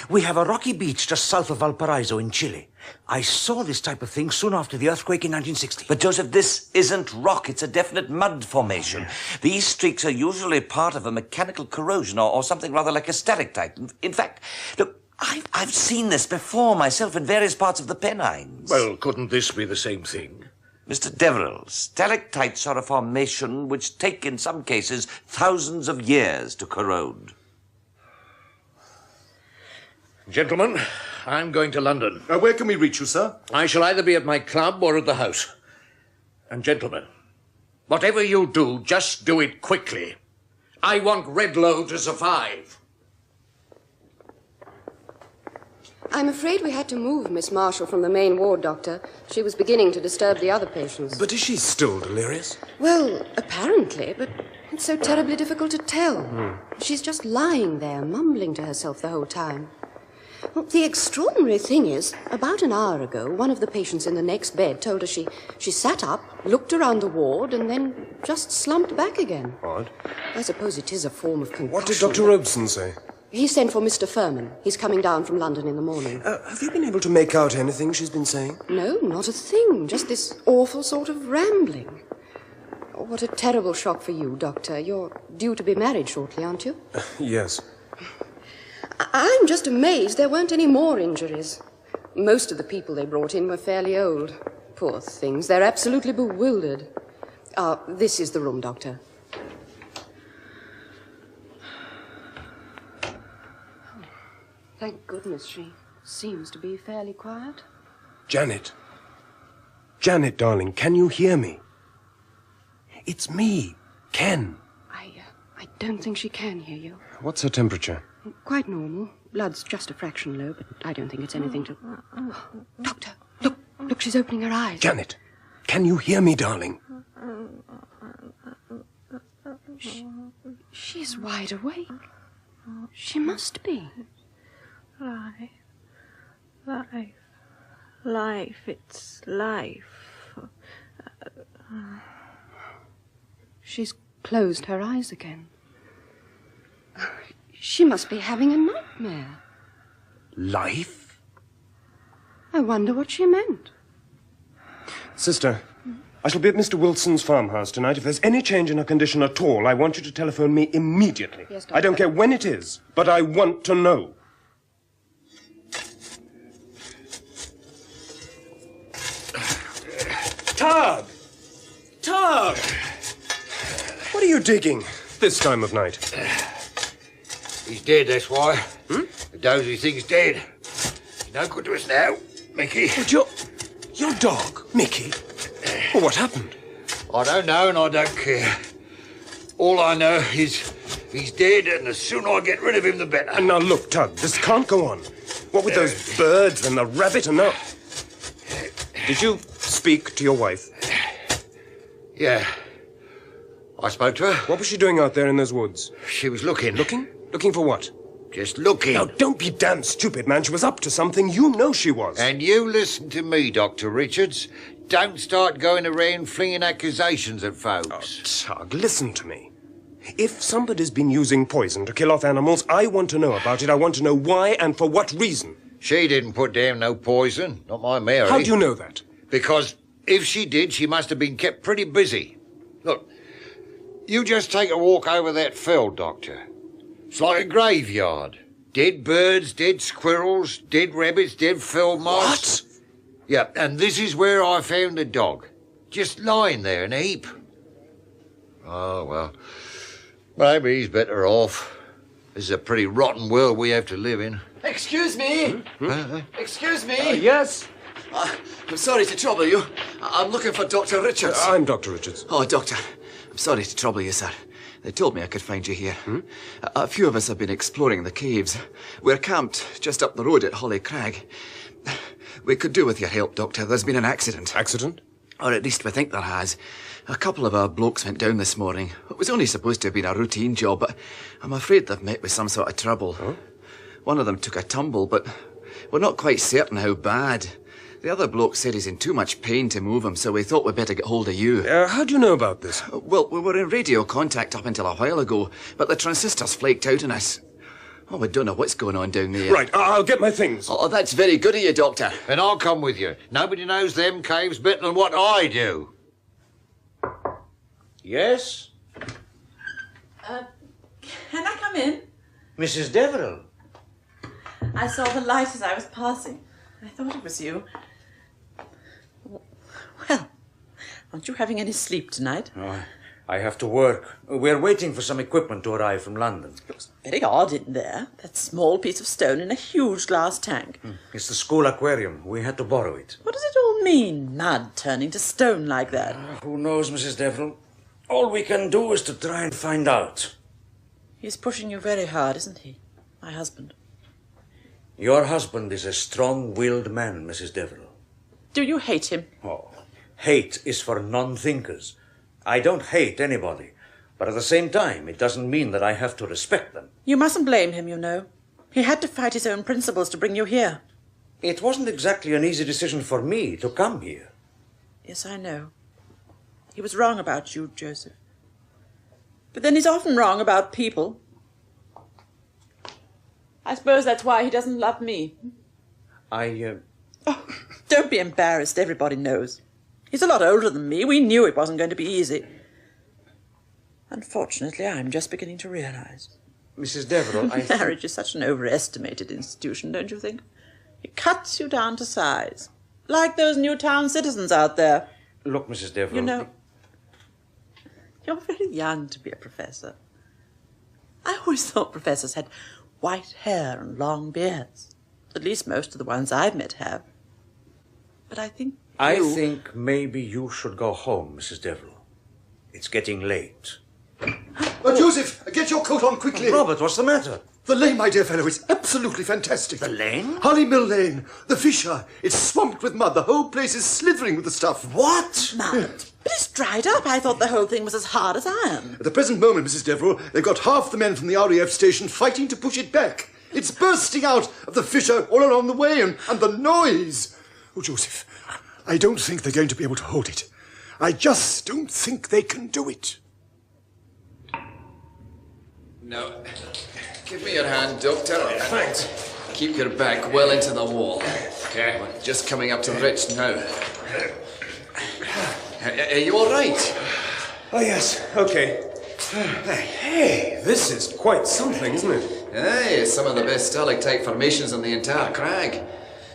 We have a rocky beach just south of Valparaiso in Chile. I saw this type of thing soon after the earthquake in 1960. But, Joseph, this isn't rock. It's a definite mud formation. These streaks are usually part of a mechanical corrosion or something rather like a stalactite. In fact, look, I've seen this before myself in various parts of the Pennines. Well, couldn't this be the same thing? Mr. Deverill, stalactites are a formation which take, in some cases, thousands of years to corrode. Gentlemen, I'm going to London. Where can we reach you, sir? I shall either be at my club or at the house. And gentlemen, whatever you do, just do it quickly. I want Redlow to survive. I'm afraid we had to move Miss Marshall from the main ward, Doctor. She was beginning to disturb the other patients. But is she still delirious? Well, apparently, but it's so terribly difficult to tell. She's just lying there, mumbling to herself the whole time. Well, the extraordinary thing is, about an hour ago, one of the patients in the next bed told her she sat up, looked around the ward, and then just slumped back again. Odd. I suppose it is a form of concussion. What did Dr. Robeson say? He sent for Mr. Furman. He's coming down from London in the morning. Have you been able to make out anything she's been saying? No, not a thing. Just this awful sort of rambling. Oh, what a terrible shock for you, Doctor. You're due to be married shortly, aren't you? Yes. I'm just amazed there weren't any more injuries. Most of the people they brought in were fairly old. Poor things. They're absolutely bewildered. This is the room, Doctor. Thank goodness she seems to be fairly quiet. Janet. Janet, darling, can you hear me? It's me, Ken. I don't think she can hear you. What's her temperature? Quite normal. Blood's just a fraction low, but I don't think it's anything to... Doctor, look, she's opening her eyes. Janet, can you hear me, darling? She's wide awake. She must be. Life, it's life. She's closed her eyes again. She must be having a nightmare. Life? I wonder what she meant. Sister, I shall be at Mr. Wilson's farmhouse tonight. If there's any change in her condition at all, I want you to telephone me immediately. Yes, Doctor. I don't care when it is, but I want to know. Tug! What are you digging this time of night? He's dead, that's why. The dozy thing's dead. He's no good to us now, Mickey. But your dog, Mickey? Well, what happened? I don't know and I don't care. All I know is he's dead, and the sooner I get rid of him, the better. And now look, Tug, this can't go on. What with those birds and the rabbit and now... Did you speak to your wife? Yeah. I spoke to her. What was she doing out there in those woods? She was looking. Looking? Looking for what? Just looking. Now, don't be damn stupid, man. She was up to something. You know she was. And you listen to me, Dr. Richards. Don't start going around flinging accusations at folks. Oh, Tug, listen to me. If somebody's been using poison to kill off animals, I want to know about it. I want to know why and for what reason. She didn't put down no poison. Not my Mary. How do you know that? Because if she did, she must have been kept pretty busy. Look, you just take a walk over that fell, Doctor. It's like a graveyard. Dead birds, dead squirrels, dead rabbits, dead field mice. What? Yeah, and this is where I found the dog. Just lying there in a heap. Oh, well, maybe he's better off. This is a pretty rotten world we have to live in. Excuse me! Excuse me! Yes? I'm sorry to trouble you. I'm looking for Dr. Richards. I'm Dr. Richards. Oh, Doctor. I'm sorry to trouble you, sir. They told me I could find you here. A few of us have been exploring the caves. We're camped just up the road at Holly Crag. We could do with your help, Doctor. There's been an accident. Accident? Or at least we think there has. A couple of our blokes went down this morning. It was only supposed to have been a routine job, but I'm afraid they've met with some sort of trouble. Huh? One of them took a tumble, but we're not quite certain how bad. The other bloke said he's in too much pain to move him, so we thought we'd better get hold of you. How do you know about this? Well, we were in radio contact up until a while ago, but the transistors flaked out on us. Oh, we don't know what's going on down there. Right, I'll get my things. Oh, that's very good of you, Doctor. And I'll come with you. Nobody knows them caves better than what I do. Yes? Can I come in? Mrs. Deverill? I saw the light as I was passing. I thought it was you. Well, aren't you having any sleep tonight? Oh, I have to work. We're waiting for some equipment to arrive from London. Looks very odd in there. That small piece of stone in a huge glass tank. It's the school aquarium. We had to borrow it. What does it all mean, mud turning to stone like that? Who knows, Mrs. Deverill? All we can do is to try and find out. He's pushing you very hard, isn't he? My husband. Your husband is a strong-willed man, Mrs. Deverill. Do you hate him? Oh, hate is for non-thinkers. I don't hate anybody, but at the same time, it doesn't mean that I have to respect them. You mustn't blame him, you know. He had to fight his own principles to bring you here. It wasn't exactly an easy decision for me to come here. Yes, I know. He was wrong about you, Joseph. But then he's often wrong about people. I suppose that's why he doesn't love me. Oh, don't be embarrassed. Everybody knows. He's a lot older than me. We knew it wasn't going to be easy. Unfortunately, I'm just beginning to realize. Mrs. Deverill, I Marriage is such an overestimated institution, don't you think? It cuts you down to size. Like those Newtown citizens out there. Look, Mrs. Deverill... You know, you're very young to be a professor. I always thought professors had white hair and long beards. At least most of the ones I've met have. But I think I think maybe you should go home, Mrs. Deverill. It's getting late. Joseph, get your coat on quickly. Robert, what's the matter? The lane, my dear fellow, is absolutely fantastic. The lane? Holly Mill Lane. The fissure. It's swamped with mud. The whole place is slithering with the stuff. What? Mud? But it's dried up. I thought the whole thing was as hard as iron. At the present moment, Mrs. Deverill, they've got half the men from the RAF station fighting to push it back. It's bursting out of the fissure all along the way, and the noise. Oh, Joseph, I don't think they're going to be able to hold it. I just don't think they can do it. Now, give me your hand, Doctor. Thanks. Keep your back well into the wall. Okay. We're just coming up to the ridge now. Are you all right? Oh, yes. Okay. Hey, this is quite something, isn't it? Aye, it's some of the best stalactite formations on the entire crag.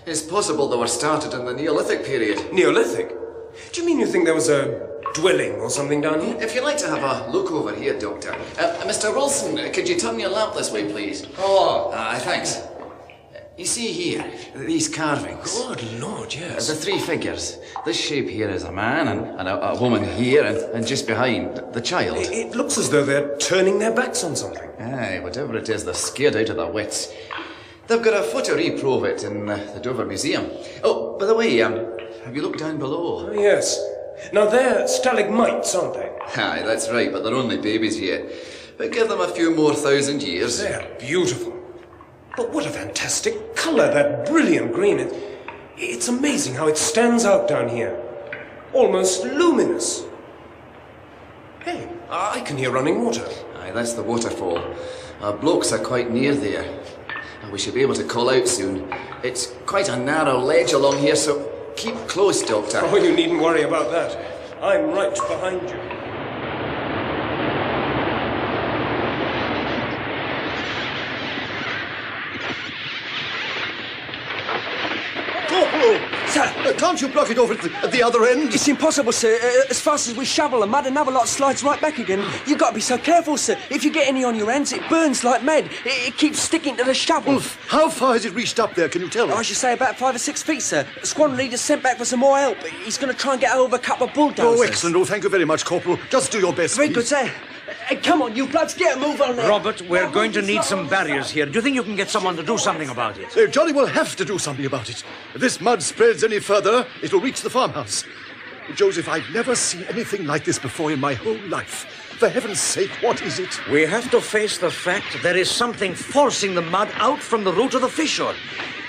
It's possible they were started in the Neolithic period. Neolithic? Do you mean you think there was a dwelling or something down here? If you'd like to have a look over here, Doctor. Mr. Wilson, could you turn your lamp this way, please? Oh, thanks. You see here, these carvings. Good Lord, yes. The three figures. This shape here is a man, and a woman here, and just behind, the child. It looks as though they're turning their backs on something. Aye, whatever it is, they're scared out of their wits. They've got a photo repro of it in the Dover Museum. Oh, by the way, have you looked down below? Oh, yes. Now, they're stalagmites, aren't they? Aye, that's right, but they're only babies yet. But give them a few more 1,000 years. They're beautiful. But what a fantastic colour, that brilliant green. It's amazing how it stands out down here. Almost luminous. Hey, I can hear running water. Aye, that's the waterfall. Our blokes are quite near there. And we should be able to call out soon. It's quite a narrow ledge along here, so keep close, Doctor. Oh, you needn't worry about that. I'm right behind you. Sir, can't you block it off at the other end? It's impossible, sir. As fast as we shovel the mud, another lot slides right back again. You've got to be so careful, sir. If you get any on your hands, it burns like mad. It keeps sticking to the shovel. Well, how far has it reached up there, can you tell me? I should say about 5 or 6 feet, sir. The squadron leader's sent back for some more help. He's going to try and get over a couple of bulldozers. Oh, excellent. Oh, thank you very much, Corporal. Just do your best, Very please. good, sir. Come on, you bloods, get a move on there. Robert, we're going to need some barriers here. Do you think you can get someone to do something about it? Johnny will have to do something about it. If this mud spreads any further, it will reach the farmhouse. Joseph, I've never seen anything like this before in my whole life. For heaven's sake, what is it? We have to face the fact there is something forcing the mud out from the root of the fissure.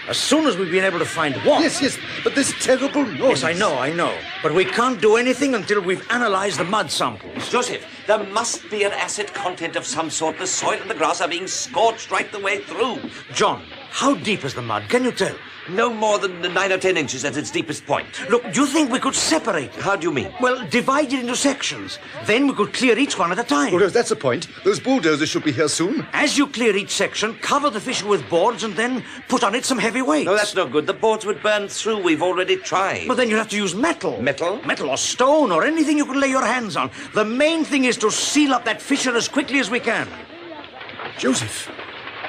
As soon as we've been able to find what... Yes, but this terrible noise... Yes, I know. But we can't do anything until we've analysed the mud samples. Joseph, there must be an acid content of some sort. The soil and the grass are being scorched right the way through. John, how deep is the mud? Can you tell? No more than 9 or 10 inches at its deepest point. Look, do you think we could separate it? How do you mean? Well, divide it into sections. Then we could clear each one at a time. Well, if that's the point, those bulldozers should be here soon. As you clear each section, cover the fissure with boards and then put on it some heavy weights. No, that's no good. The boards would burn through. We've already tried. But then you'll have to use metal. Metal? Metal or stone or anything you can lay your hands on. The main thing is to seal up that fissure as quickly as we can. Joseph,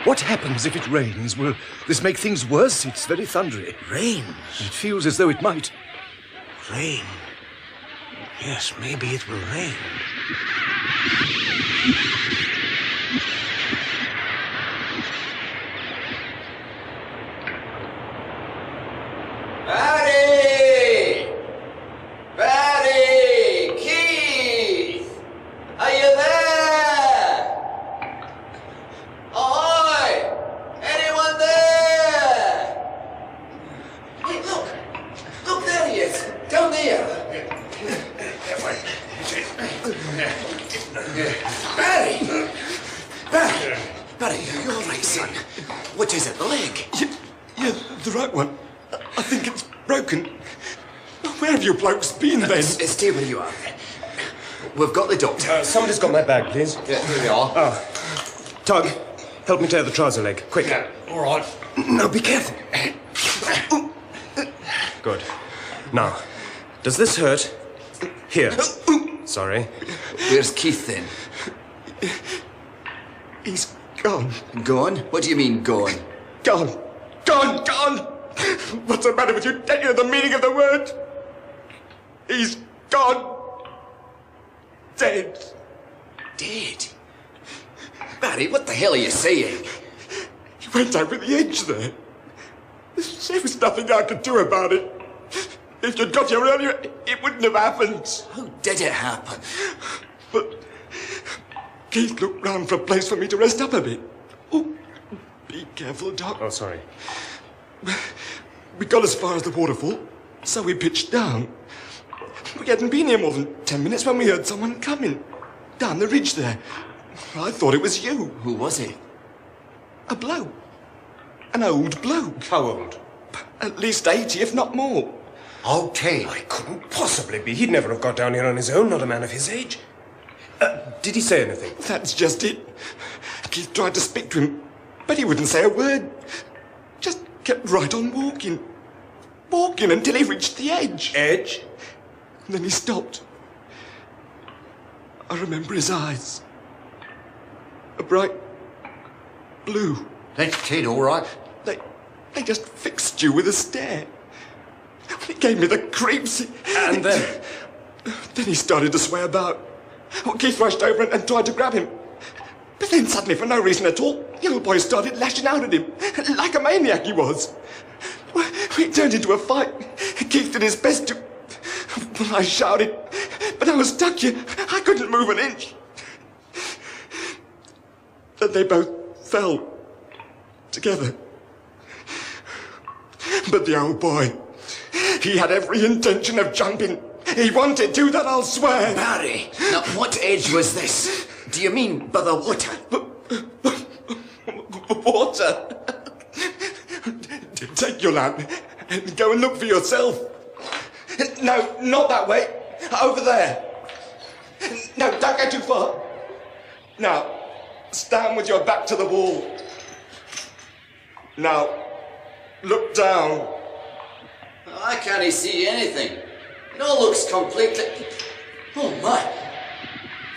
what happens if it rains? Will this make things worse? It's very thundery. Rains? It feels as though it might. Rain? Yes, maybe it will rain. Barry! Barry! Keith! Are you there? Ahoy! Anyone there? Hey, look! Look, there he is! Down there! Barry! Barry! Barry, are you all right, son? Which is it, the leg? Yeah, the right one. I think it's broken. Where have you blokes been, then? Stay where you are. We've got the doctor. Somebody's got my bag, please. Yeah, here we are. Tug, help me tear the trouser leg, quick. Yeah, all right. Now, be careful. Good. Now, does this hurt? Here. Sorry. Where's Keith, then? He's gone. Gone? What do you mean, gone? Gone. Gone, gone! What's the matter with you? Don't you know the meaning of the word? He's gone. Dead. Dead? Barry, what the hell are you saying? He went over the edge there. There was nothing I could do about it. If you'd got here earlier, it wouldn't have happened. How did it happen? But Keith looked round for a place for me to rest up a bit. Oh, be careful, Doc. Oh, sorry. We got as far as the waterfall, so we pitched down. We hadn't been here more than 10 minutes when we heard someone coming. Down the ridge there. I thought it was you. Who was he? A bloke. An old bloke. How old? At least 80, if not more. Okay. I couldn't possibly be. He'd never have got down here on his own, not a man of his age. Did he say anything? That's just it. Keith tried to speak to him, but he wouldn't say a word. Just kept right on walking. Walking until he reached the edge. Edge? And then he stopped. I remember his eyes. A bright blue. That's Ted, all right. They just fixed you with a stare. He gave me the creeps. And then? Then he started to sway about. Keith rushed over and tried to grab him. But then suddenly, for no reason at all, the old boy started lashing out at him. Like a maniac he was. We turned into a fight. Keith did his best to... Well, I shouted, but I was stuck here. I couldn't move an inch. Then they both fell together. But the old boy, he had every intention of jumping. He wanted to, that I'll swear. Barry, now what edge was this? Do you mean by the water? Water? Take your lamp and go and look for yourself. No, not that way. Over there. No, don't go too far. Now, stand with your back to the wall. Now, look down. I can't see anything. It all looks completely... Oh, my.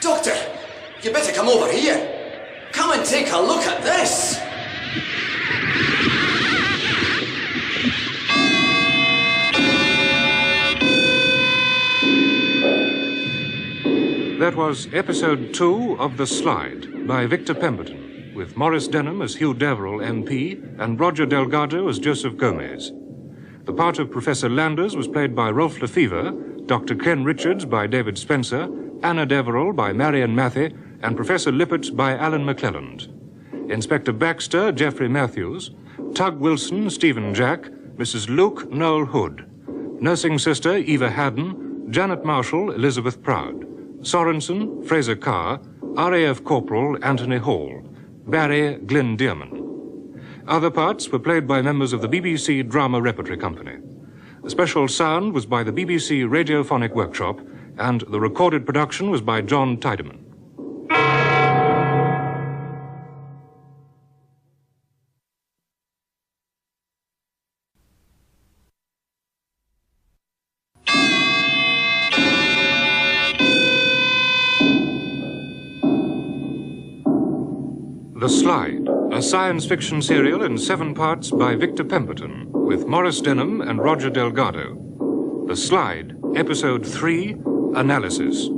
Doctor, you better come over here. Come and take a look at this. Their That was episode 2 of The Slide by Victor Pemberton, with Maurice Denham as Hugh Deverill, MP, and Roger Delgado as Josef Gomez. The part of Professor Landers was played by Rolf Lefevre, Dr. Ken Richards by David Spenser, Anna Deverill by Marion Mathie, and Professor Lippert by Alan McClelland. Inspector Baxter, Geoffrey Matthews, Tug Wilson, Stephen Jack, Mrs. Luke, Noel Hood, Nursing Sister, Eva Haddon, Janet Marshall, Elizabeth Proud, Sorensen, Fraser Carr, RAF Corporal, Anthony Hall, Barry, Glyn Dearman. Other parts were played by members of the BBC Drama Repertory Company. The special sound was by the BBC Radiophonic Workshop, and the recorded production was by John Tiedemann. The Slide, a science fiction serial in 7 parts by Victor Pemberton, with Maurice Denham and Roger Delgado. The Slide, Episode 3, Analysis.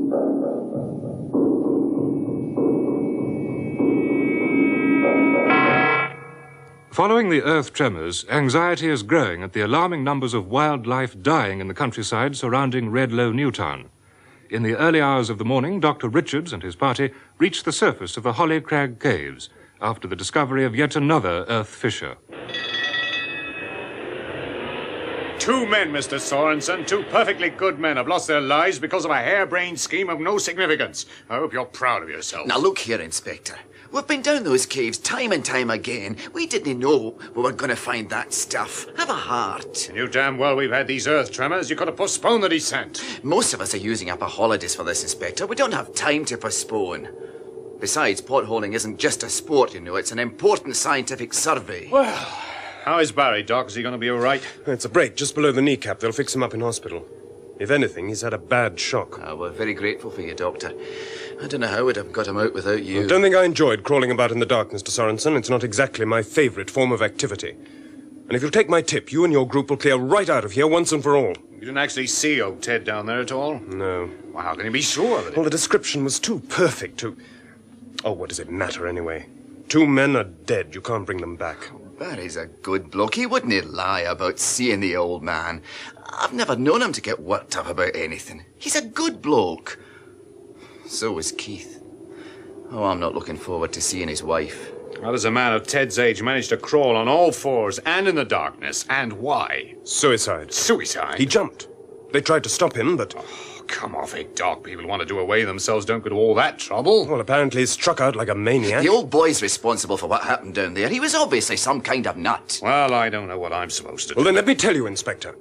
Following the earth tremors, anxiety is growing at the alarming numbers of wildlife dying in the countryside surrounding Redlow, Newtown. In the early hours of the morning, Dr. Richards and his party reached the surface of the Holly Crag Caves after the discovery of yet another earth fissure. 2 men, Mr. Sorensen, 2 perfectly good men have lost their lives because of a harebrained scheme of no significance. I hope you're proud of yourself. Now look here, Inspector. We've been down those caves time and time again. We didn't know we were going to find that stuff. Have a heart. And you damn well we've had these earth tremors. You could have postponed the descent. Most of us are using up our holidays for this, Inspector. We don't have time to postpone. Besides, potholing isn't just a sport, you know. It's an important scientific survey. Well, how is Barry, Doc? Is he going to be all right? It's a break just below the kneecap. They'll fix him up in hospital. If anything, he's had a bad shock. We're very grateful for you, Doctor. I don't know how we'd have got him out without you. I don't think I enjoyed crawling about in the dark, Mr. Sorensen. It's not exactly my favourite form of activity. And if you'll take my tip, you and your group will clear right out of here once and for all. You didn't actually see old Ted down there at all? No. Well, how can you be sure of it? Well, the description was too perfect to... Oh, what does it matter anyway? 2 men are dead. You can't bring them back. Barry's a good bloke. He wouldn't lie about seeing the old man. I've never known him to get worked up about anything. He's a good bloke. So was Keith. Oh, I'm not looking forward to seeing his wife. How does a man of Ted's age manage to crawl on all 4s and in the darkness? And why? Suicide. Suicide? He jumped. They tried to stop him, but... Oh, come off it, Doc. People who want to do away themselves don't go to all that trouble. Well, apparently he struck out like a maniac. The old boy's responsible for what happened down there. He was obviously some kind of nut. Well, I don't know what I'm supposed to do. Well, then let me tell you, Inspector.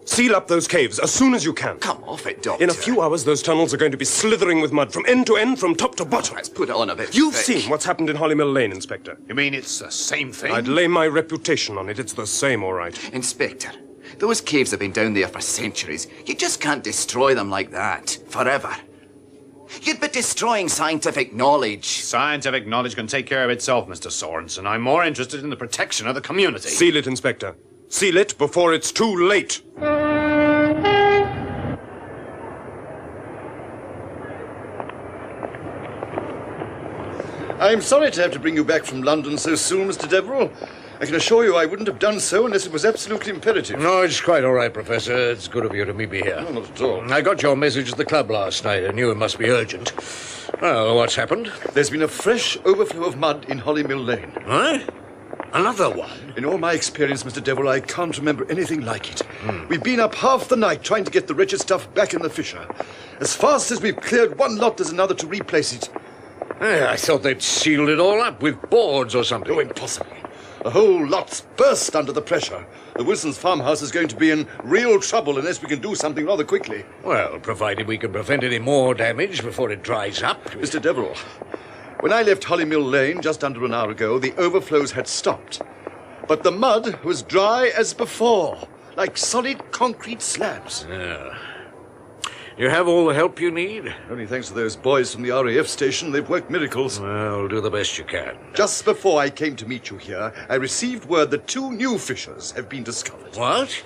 Seal up those caves as soon as you can. Come off it, Doctor. In a few hours, those tunnels are going to be slithering with mud from end to end, from top to bottom. Let's put it on a bit. You've seen what's happened in Hollymill Lane, Inspector. You mean it's the same thing? I'd lay my reputation on it. It's the same, all right. Inspector, those caves have been down there for centuries. You just can't destroy them like that. Forever. You'd be destroying scientific knowledge. Scientific knowledge can take care of itself, Mr. Sorensen. I'm more interested in the protection of the community. Seal it, Inspector. Seal it before it's too late. I'm sorry to have to bring you back from London so soon, Mr. Deverill. I can assure you I wouldn't have done so unless it was absolutely imperative. No, it's quite all right, Professor. It's good of you to meet me here. No, not at all. I got your message at the club last night. I knew it must be urgent. Well, what's happened? There's been a fresh overflow of mud in Hollymill Lane. Huh? Another one? In all my experience, Mr. Deverill, I can't remember anything like it. We've been up half the night trying to get the wretched stuff back in the fissure. As fast as we've cleared one lot, there's another to replace it. I thought they'd sealed it all up with boards or something. Oh, impossible. The whole lot's burst under the pressure. The Wilsons' farmhouse is going to be in real trouble unless we can do something rather quickly. Well, provided we can prevent any more damage before it dries up. Mr. Deverill, when I left Hollymill Lane just under an hour ago, the overflows had stopped. But the mud was dry as before, like solid concrete slabs. Yeah. You have all the help you need? Only thanks to those boys from the RAF station. They've worked miracles. Well, do the best you can. Just before I came to meet you here, I received word that 2 new fissures have been discovered. What?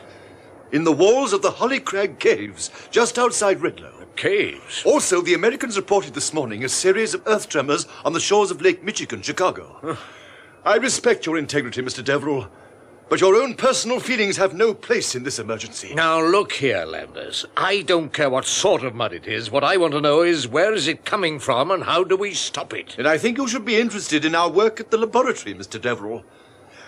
In the walls of the Holly Crag Caves, just outside Redlow. caves. Also, the Americans reported this morning a series of earth tremors on the shores of Lake Michigan, Chicago. I respect your integrity, Mr. Deverill, but your own personal feelings have no place in this emergency. Now, look here, Landers. I don't care what sort of mud it is. What I want to know is where is it coming from and how do we stop it? And I think you should be interested in our work at the laboratory, Mr. Deverill.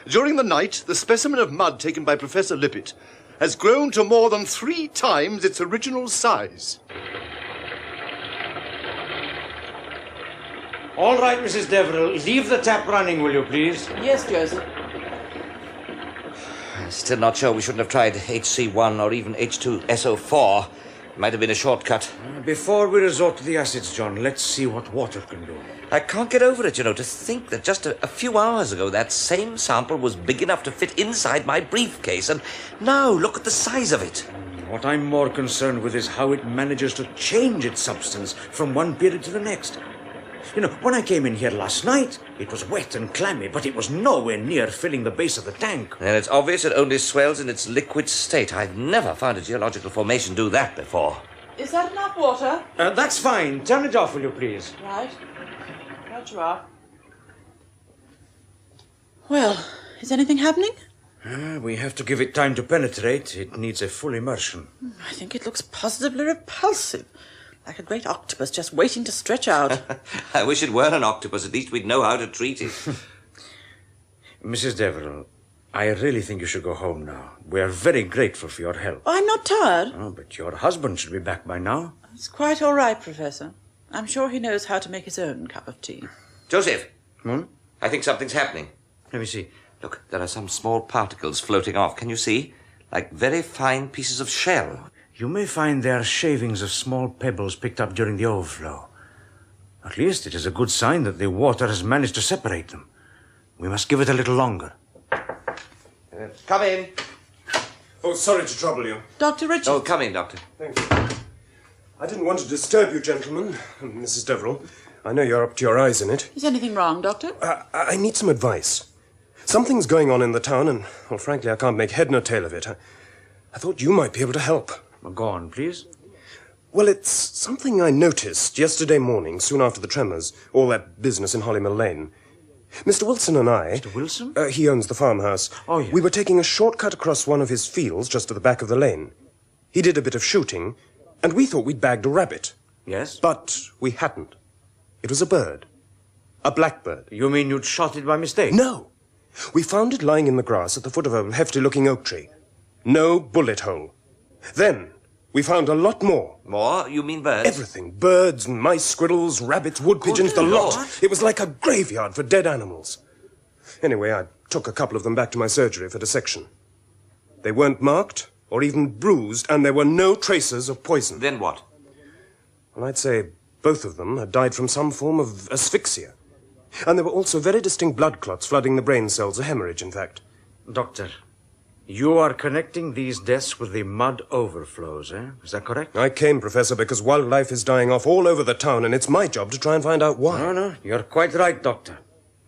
During the night, the specimen of mud taken by Professor Lippett has grown to more than 3 times its original size. All right, Mrs. Deverill, leave the tap running, will you, please? Yes, Joseph. Still not sure we shouldn't have tried HC1 or even H2SO4. Might have been a shortcut. Before we resort to the acids, John, let's see what water can do. I can't get over it, to think that just a few hours ago that same sample was big enough to fit inside my briefcase, and now look at the size of it. What I'm more concerned with is how it manages to change its substance from one period to the next. When I came in here last night, it was wet and clammy, but it was nowhere near filling the base of the tank. And it's obvious it only swells in its liquid state. I've never found a geological formation do that before. Is that enough water? That's fine. Turn it off, will you, please? Right. Right you are. Well, is anything happening? We have to give it time to penetrate. It needs a full immersion. I think it looks positively repulsive. Like a great octopus just waiting to stretch out. I wish it were an octopus. At least we'd know how to treat it. Mrs. Deverill, I really think you should go home now. We are very grateful for your help. I'm not tired. Oh, but your husband should be back by now. It's quite all right, Professor. I'm sure he knows how to make his own cup of tea. Joseph. I think something's happening. Let me see. Look, there are some small particles floating off. Can you see? Like very fine pieces of shell. You may find they are shavings of small pebbles picked up during the overflow. At least it is a good sign that the water has managed to separate them. We must give it a little longer. Come in. Oh, sorry to trouble you. Dr. Richard. Oh, come in, Doctor. Thank you. I didn't want to disturb you, gentlemen. Mrs. Deverill, I know you're up to your eyes in it. Is anything wrong, Doctor? I need some advice. Something's going on in the town, and, well, frankly, I can't make head nor tail of it. I thought you might be able to help. Go on, please. Well, it's something I noticed yesterday morning, soon after the tremors, all that business in Hollymill Lane. Mr. Wilson and I... Mr. Wilson? He owns the farmhouse. Oh, yes. We were taking a shortcut across one of his fields just to the back of the lane. He did a bit of shooting, and we thought we'd bagged a rabbit. Yes? But we hadn't. It was a bird. A blackbird. You mean you'd shot it by mistake? No. We found it lying in the grass at the foot of a hefty-looking oak tree. No bullet hole. Then we found a lot more. More? You mean birds? Everything. Birds, mice, squirrels, rabbits, wood pigeons, the lot. It was like a graveyard for dead animals. Anyway, I took a couple of them back to my surgery for dissection. They weren't marked or even bruised, and there were no traces of poison. Then what? Well, I'd say both of them had died from some form of asphyxia. And there were also very distinct blood clots flooding the brain cells, a hemorrhage, in fact. Doctor, you are connecting these deaths with the mud overflows, eh? Is that correct? I came, Professor, because wildlife is dying off all over the town, and it's my job to try and find out why. No, you're quite right, Doctor.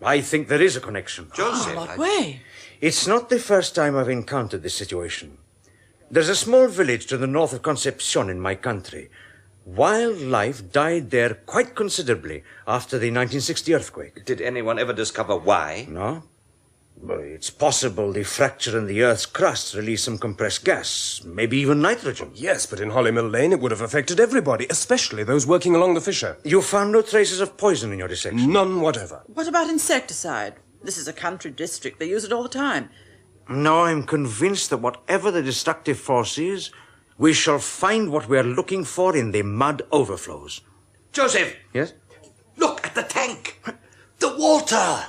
I think there is a connection. Joseph, What way? It's not the first time I've encountered this situation. There's a small village to the north of Concepcion in my country. Wildlife died there quite considerably after the 1960 earthquake. Did anyone ever discover why? No. But it's possible the fracture in the Earth's crust released some compressed gas, maybe even nitrogen. Yes, but in Hollymill Lane it would have affected everybody, especially those working along the fissure. You found no traces of poison in your dissection? None whatever. What about insecticide? This is a country district. They use it all the time. No, I'm convinced that whatever the destructive force is, we shall find what we are looking for in the mud overflows. Joseph! Yes? Look at the tank! The water!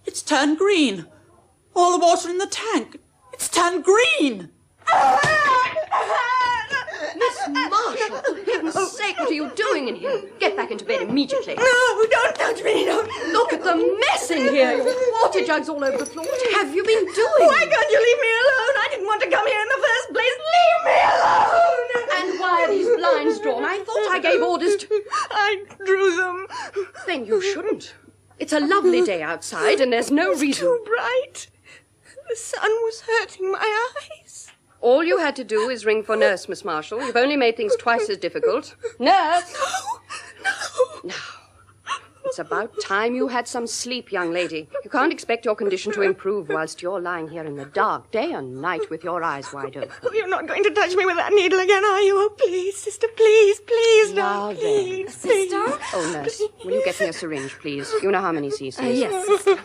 It's turned green. All the water in the tank. It's turned green. Miss Marshall, for heaven's sake, what are you doing in here? Get back into bed immediately. No, don't touch me. No. Look at the mess in here. Your water jugs all over the floor. What have you been doing? Why can't you leave me alone? I didn't want to come here in the first place. Leave me alone. And why are these blinds drawn? I thought I gave orders to... I drew them. Then you shouldn't. It's a lovely day outside, and there's no reason... Too bright. The sun was hurting my eyes. All you had to do is ring for Nurse, Miss Marshall. You've only made things twice as difficult. Nurse! No. It's about time you had some sleep, young lady. You can't expect your condition to improve whilst you're lying here in the dark, day and night, with your eyes wide open. Oh, you're not going to touch me with that needle again, are you? Oh, please, sister, please, Now don't, please, then. please. Oh, nurse, will you get me a syringe, please? You know how many cc's? Yes, sister.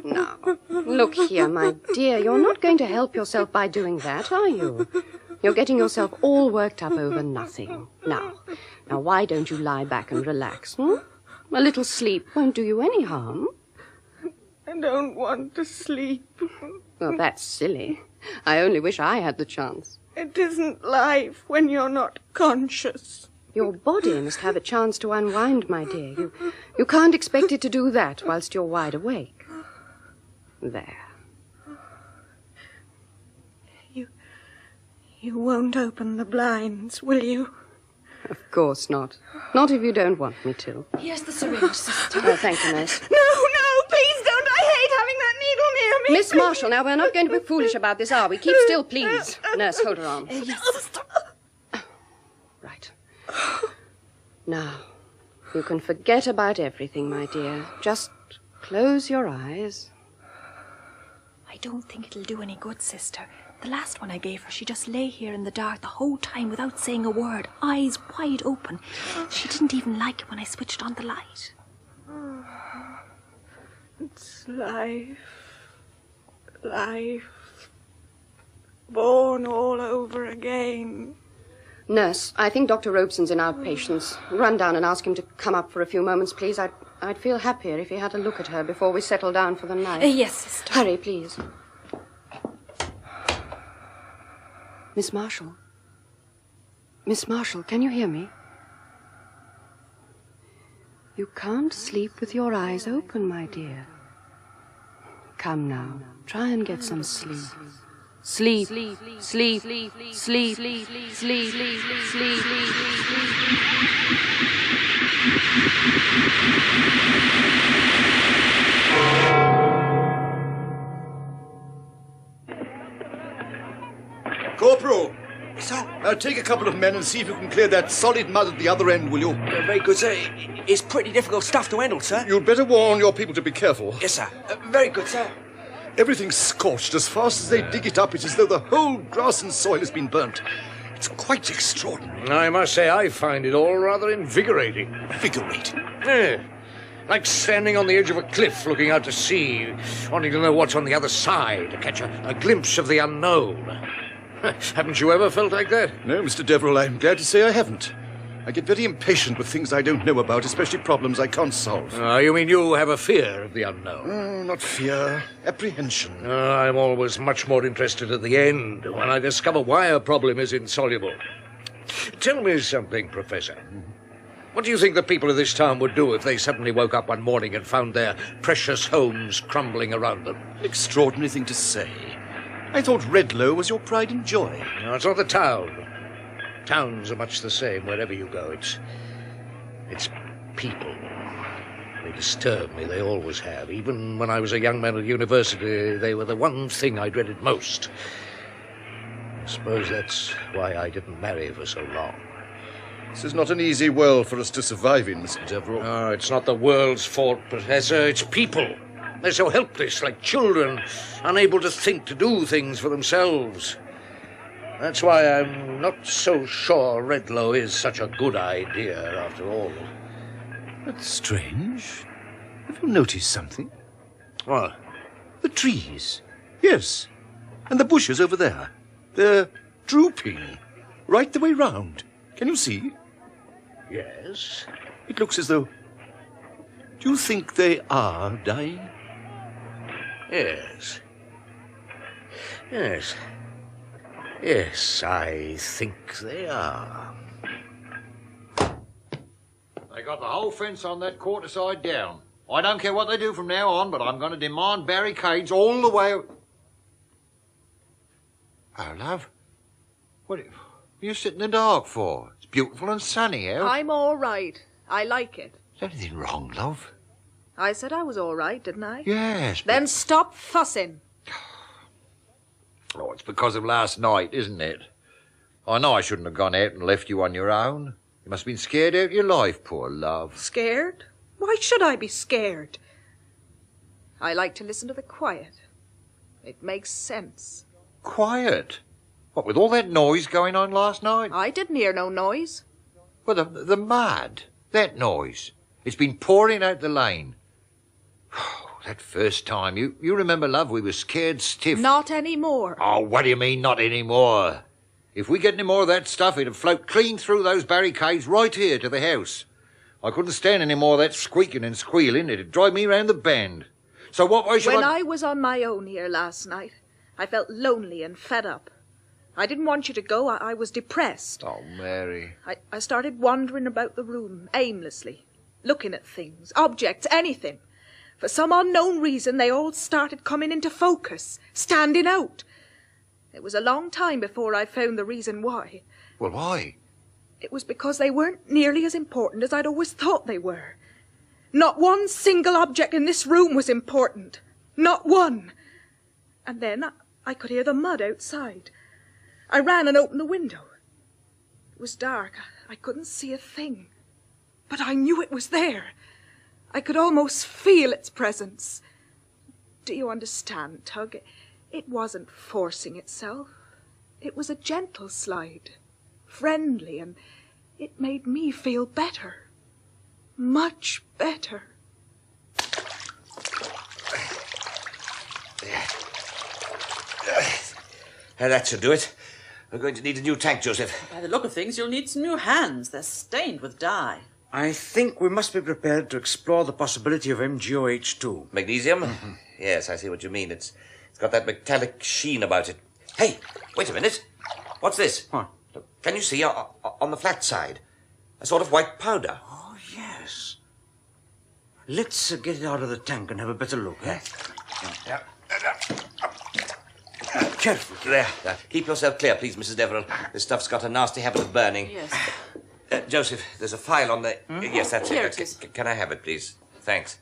Now, look here, my dear. You're not going to help yourself by doing that, are you? You're getting yourself all worked up over nothing. Now, why don't you lie back and relax, A little sleep won't do you any harm. I don't want to sleep. Well, that's silly. I only wish I had the chance. It isn't life when you're not conscious. Your body must have a chance to unwind, my dear. You can't expect it to do that whilst you're wide awake. There. You won't open the blinds, will you? Of course not. Not if you don't want me to. Here's the syringe, sister. Oh, thank you, nurse. No, please don't. I hate having that needle near me. Miss Marshall, now we're not going to be foolish about this, are we? Keep still, please. Nurse, hold her arm. Yes, sister. Right. Now, you can forget about everything, my dear. Just close your eyes. I don't think it'll do any good, sister. The last one I gave her, she just lay here in the dark the whole time without saying a word, eyes wide open. She didn't even like it when I switched on the light. It's life. Born all over again. Nurse, I think Dr. Robeson's in outpatients. Run down and ask him to come up for a few moments, please. I'd feel happier if he had a look at her before we settle down for the night. Yes, sister. Hurry, please. Miss Marshall? Miss Marshall, can you hear me? You can't sleep with your eyes open, my dear. Come now, try and get some sleep. Sleep, sleep, sleep, sleep, sleep, sleep, sleep, sleep. Corporal! Sir? Now take a couple of men and see if you can clear that solid mud at the other end, will you? Very good, sir. It's pretty difficult stuff to handle, sir. You'd better warn your people to be careful. Yes, sir. Very good, sir. Everything's scorched. As fast as they dig it up, it's as though the whole grass and soil has been burnt. It's quite extraordinary. I must say I find it all rather invigorating. Invigorating? Yeah. Like standing on the edge of a cliff looking out to sea, wanting to know what's on the other side, to catch a glimpse of the unknown. Haven't you ever felt like that? No, Mr. Deverill, I'm glad to say I haven't. I get very impatient with things I don't know about, especially problems I can't solve. You mean you have a fear of the unknown? Not fear, apprehension. I'm always much more interested at the end, when I discover why a problem is insoluble. Tell me something, Professor. What do you think the people of this town would do if they suddenly woke up one morning and found their precious homes crumbling around them? An extraordinary thing to say. I thought Redlow was your pride and joy. No, it's not the town. Towns are much the same wherever you go. It's people. They disturb me. They always have. Even when I was a young man at university, they were the one thing I dreaded most. I suppose that's why I didn't marry for so long. This is not an easy world for us to survive in, Mr. Deverill. No, it's not the world's fault, Professor. It's people. They're so helpless, like children, unable to think, to do things for themselves. That's why I'm not so sure Redlow is such a good idea, after all. That's strange. Have you noticed something? What? The trees. Yes. And the bushes over there. They're drooping. Right the way round. Can you see? Yes. It looks as though... Do you think they are dying? Yes. Yes. Yes, I think they are. They got the whole fence on that quarter side down. I don't care what they do from now on, but I'm going to demand barricades all the way... Oh, love. What are you sitting in the dark for? It's beautiful and sunny out. I'm all right. I like it. Is anything wrong, love? I said I was all right, didn't I? Yes. Then stop fussing. Oh, it's because of last night, isn't it? I know I shouldn't have gone out and left you on your own. You must have been scared out of your life, poor love. Scared? Why should I be scared? I like to listen to the quiet. It makes sense. Quiet? What, with all that noise going on last night? I didn't hear no noise. Well, the mud. That noise. It's been pouring out the lane. That first time, you remember, love, we were scared stiff. Not anymore. Oh, what do you mean, not anymore? If we get any more of that stuff, it'd float clean through those barricades right here to the house. I couldn't stand any more of that squeaking and squealing. It'd drive me round the bend. So what way should When I was on my own here last night, I felt lonely and fed up. I didn't want you to go. I was depressed. Oh, Mary. I started wandering about the room aimlessly, looking at things, objects, anything. For some unknown reason, they all started coming into focus, standing out. It was a long time before I found the reason why. Well, why? It was because they weren't nearly as important as I'd always thought they were. Not one single object in this room was important. Not one. And then I could hear the mud outside. I ran and opened the window. It was dark. I couldn't see a thing. But I knew it was there. I could almost feel its presence. Do you understand, Tug? It wasn't forcing itself. It was a gentle slide, friendly, and it made me feel better. Much better. That should do it. We're going to need a new tank, Joseph. By the look of things, you'll need some new hands. They're stained with dye. I think we must be prepared to explore the possibility of MgOH2. Magnesium? Mm-hmm. Yes, I see what you mean. It's got that metallic sheen about it. Hey, wait a minute. What's this? What? Can you see on the flat side? A sort of white powder. Oh, yes. Let's get it out of the tank and have a better look, eh? Yeah. Careful. There. Keep yourself clear, please, Mrs. Deverill. This stuff's got a nasty habit of burning. Yes. Joseph, there's a file on the... Yes, that's Here it. it is. Can I have it, please? Thanks.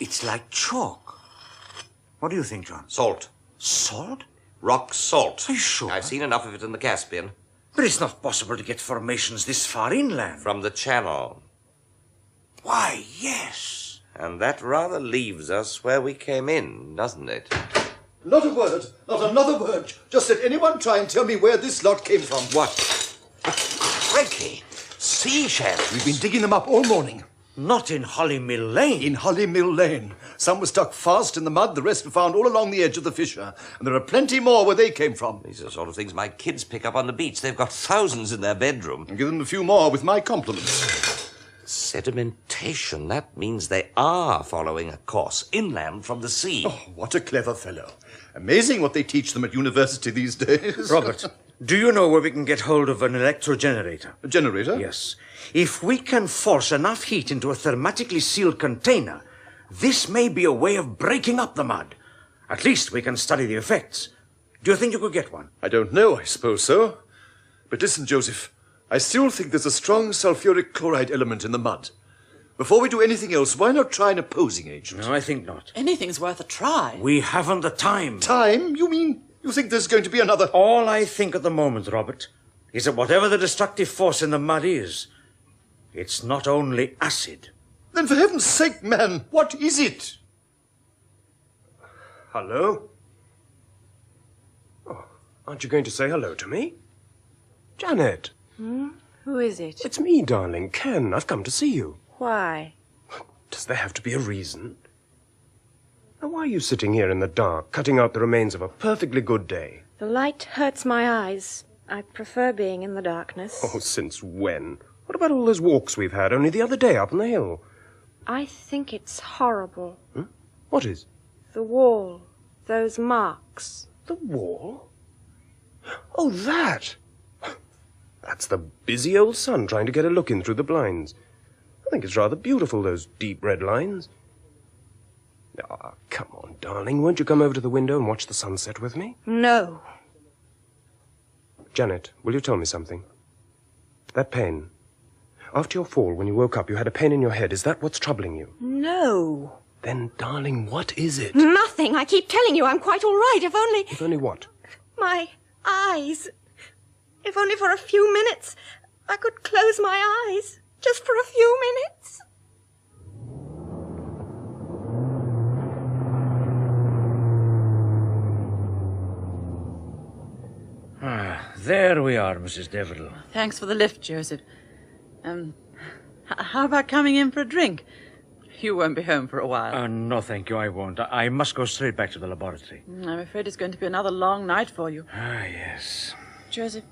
It's like chalk. What do you think, John? Salt. Salt? Rock salt. Are you sure? I've seen enough of it in the Caspian. But it's not possible to get formations this far inland. From the channel. Why, yes. And that rather leaves us where we came in, doesn't it? Not a word, not another word. Just let anyone try and tell me where this lot came from. What? Crikey! Seashells! We've been digging them up all morning. Not in Hollymill Lane. In Hollymill Lane. Some were stuck fast in the mud, the rest were found all along the edge of the fissure. And there are plenty more where they came from. These are the sort of things my kids pick up on the beach. They've got thousands in their bedroom. And give them a few more with my compliments. Sedimentation. That means they are following a course inland from the sea. Oh, what a clever fellow. Amazing what they teach them at university these days. Robert, do you know where we can get hold of an electrogenerator? A generator? Yes. If we can force enough heat into a thermatically sealed container, this may be a way of breaking up the mud. At least we can study the effects. Do you think you could get one? I don't know, I suppose so. But listen, Joseph, I still think there's a strong sulfuric chloride element in the mud. Before we do anything else, why not try an opposing agent? No, I think not. Anything's worth a try. We haven't the time. Time? You mean you think there's going to be another... All I think at the moment, Robert, is that whatever the destructive force in the mud is, it's not only acid. Then for heaven's sake, man, what is it? Hello? Oh, aren't you going to say hello to me? Janet. Who is it? It's me, darling, Ken. I've come to see you. Why? Does there have to be a reason? Now, why are you sitting here in the dark, cutting out the remains of a perfectly good day? The light hurts my eyes. I prefer being in the darkness. Oh, since when? What about all those walks we've had only the other day up on the hill? I think it's horrible. What is? The wall. Those marks. The wall? Oh, that! That's the busy old sun trying to get a look in through the blinds. I think it's rather beautiful, those deep red lines. Ah, come on, darling. Won't you come over to the window and watch the sunset with me? No. Janet, will you tell me something? That pain. After your fall, when you woke up, you had a pain in your head. Is that what's troubling you? No. Then, darling, what is it? Nothing. I keep telling you I'm quite all right. If only... If only what? My eyes. If only for a few minutes I could close my eyes. Just for a few minutes. There we are, Mrs. Deverill. Thanks for the lift, Joseph. How about coming in for a drink? You won't be home for a while. No, thank you, I won't. I must go straight back to the laboratory. I'm afraid it's going to be another long night for you. Yes. Joseph,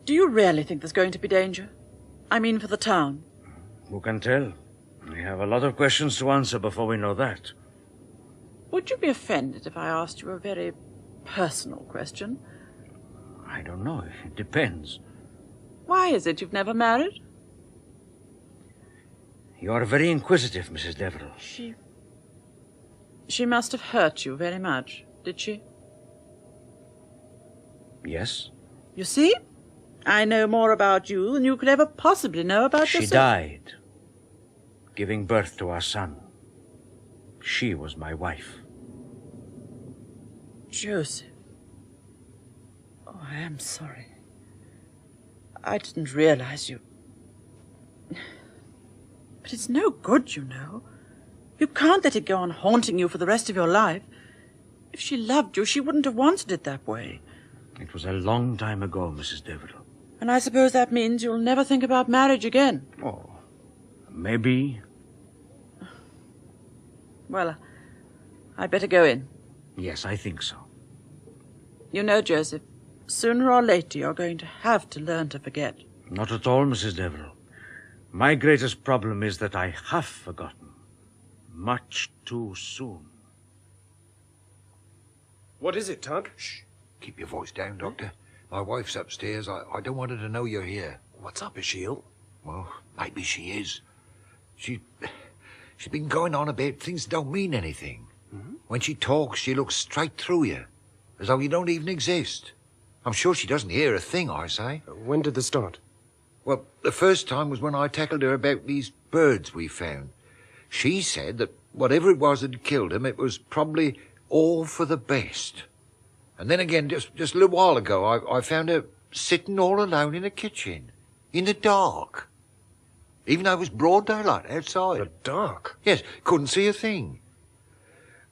do you really think there's going to be danger? I mean for the town. Who can tell? We have a lot of questions to answer before we know that. Would you be offended if I asked you a very personal question? I don't know. It depends. Why is it you've never married? You are very inquisitive, Mrs. Deverill. She must have hurt you very much, did she? Yes. You see? I know more about you than you could ever possibly know about She yourself. died, giving birth to our son. She was my wife. Joseph. Oh, I am sorry. I didn't realize you... But it's no good, you know. You can't let it go on haunting you for the rest of your life. If she loved you, she wouldn't have wanted it that way. It was a long time ago, Mrs. Deverill. And I suppose that means you'll never think about marriage again. Oh, maybe. Well, I'd better go in. Yes, I think so. You know, Joseph, sooner or later you're going to have to learn to forget. Not at all, Mrs. Deverill. My greatest problem is that I have forgotten. Much too soon. What is it, Tug? Shh. Keep your voice down, Doctor. My wife's upstairs. I don't want her to know you're here. What's up? Is she ill? Well, maybe she is. She's been going on about things that don't mean anything. Mm-hmm. When she talks, she looks straight through you, as though you don't even exist. I'm sure she doesn't hear a thing I say. When did this start? Well, the first time was when I tackled her about these birds we found. She said that whatever it was that killed them, it was probably all for the best. And then again, just a little while ago, I found her sitting all alone in the kitchen, in the dark. Even though it was broad daylight outside. The dark? Yes, couldn't see a thing.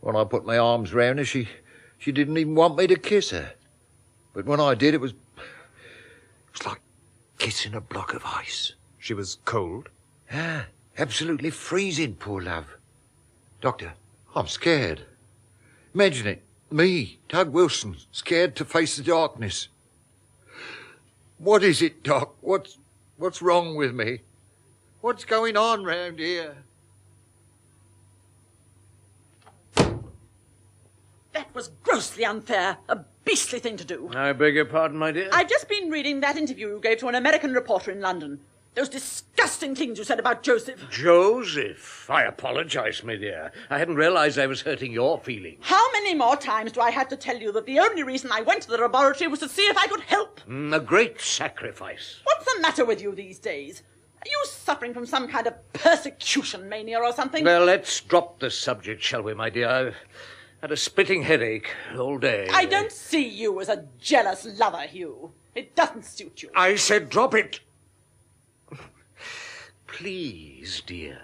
When I put my arms round her, she didn't even want me to kiss her. But when I did, it was like kissing a block of ice. She was cold? Ah, absolutely freezing, poor love. Doctor, I'm scared. Imagine it. Me, Tug Wilson, scared to face the darkness. What is it, Doc? What's wrong with me? What's going on round here? That was grossly unfair. A beastly thing to do. I beg your pardon, my dear? I've just been reading that interview you gave to an American reporter in London. Those disgusting things you said about Joseph. Joseph? I apologize, my dear. I hadn't realized I was hurting your feelings. How many more times do I have to tell you that the only reason I went to the laboratory was to see if I could help? A great sacrifice. What's the matter with you these days? Are you suffering from some kind of persecution mania or something? Well, let's drop the subject, shall we, my dear? I've had a splitting headache all day. I don't see you as a jealous lover, Hugh. It doesn't suit you. I said drop it. Please, dear.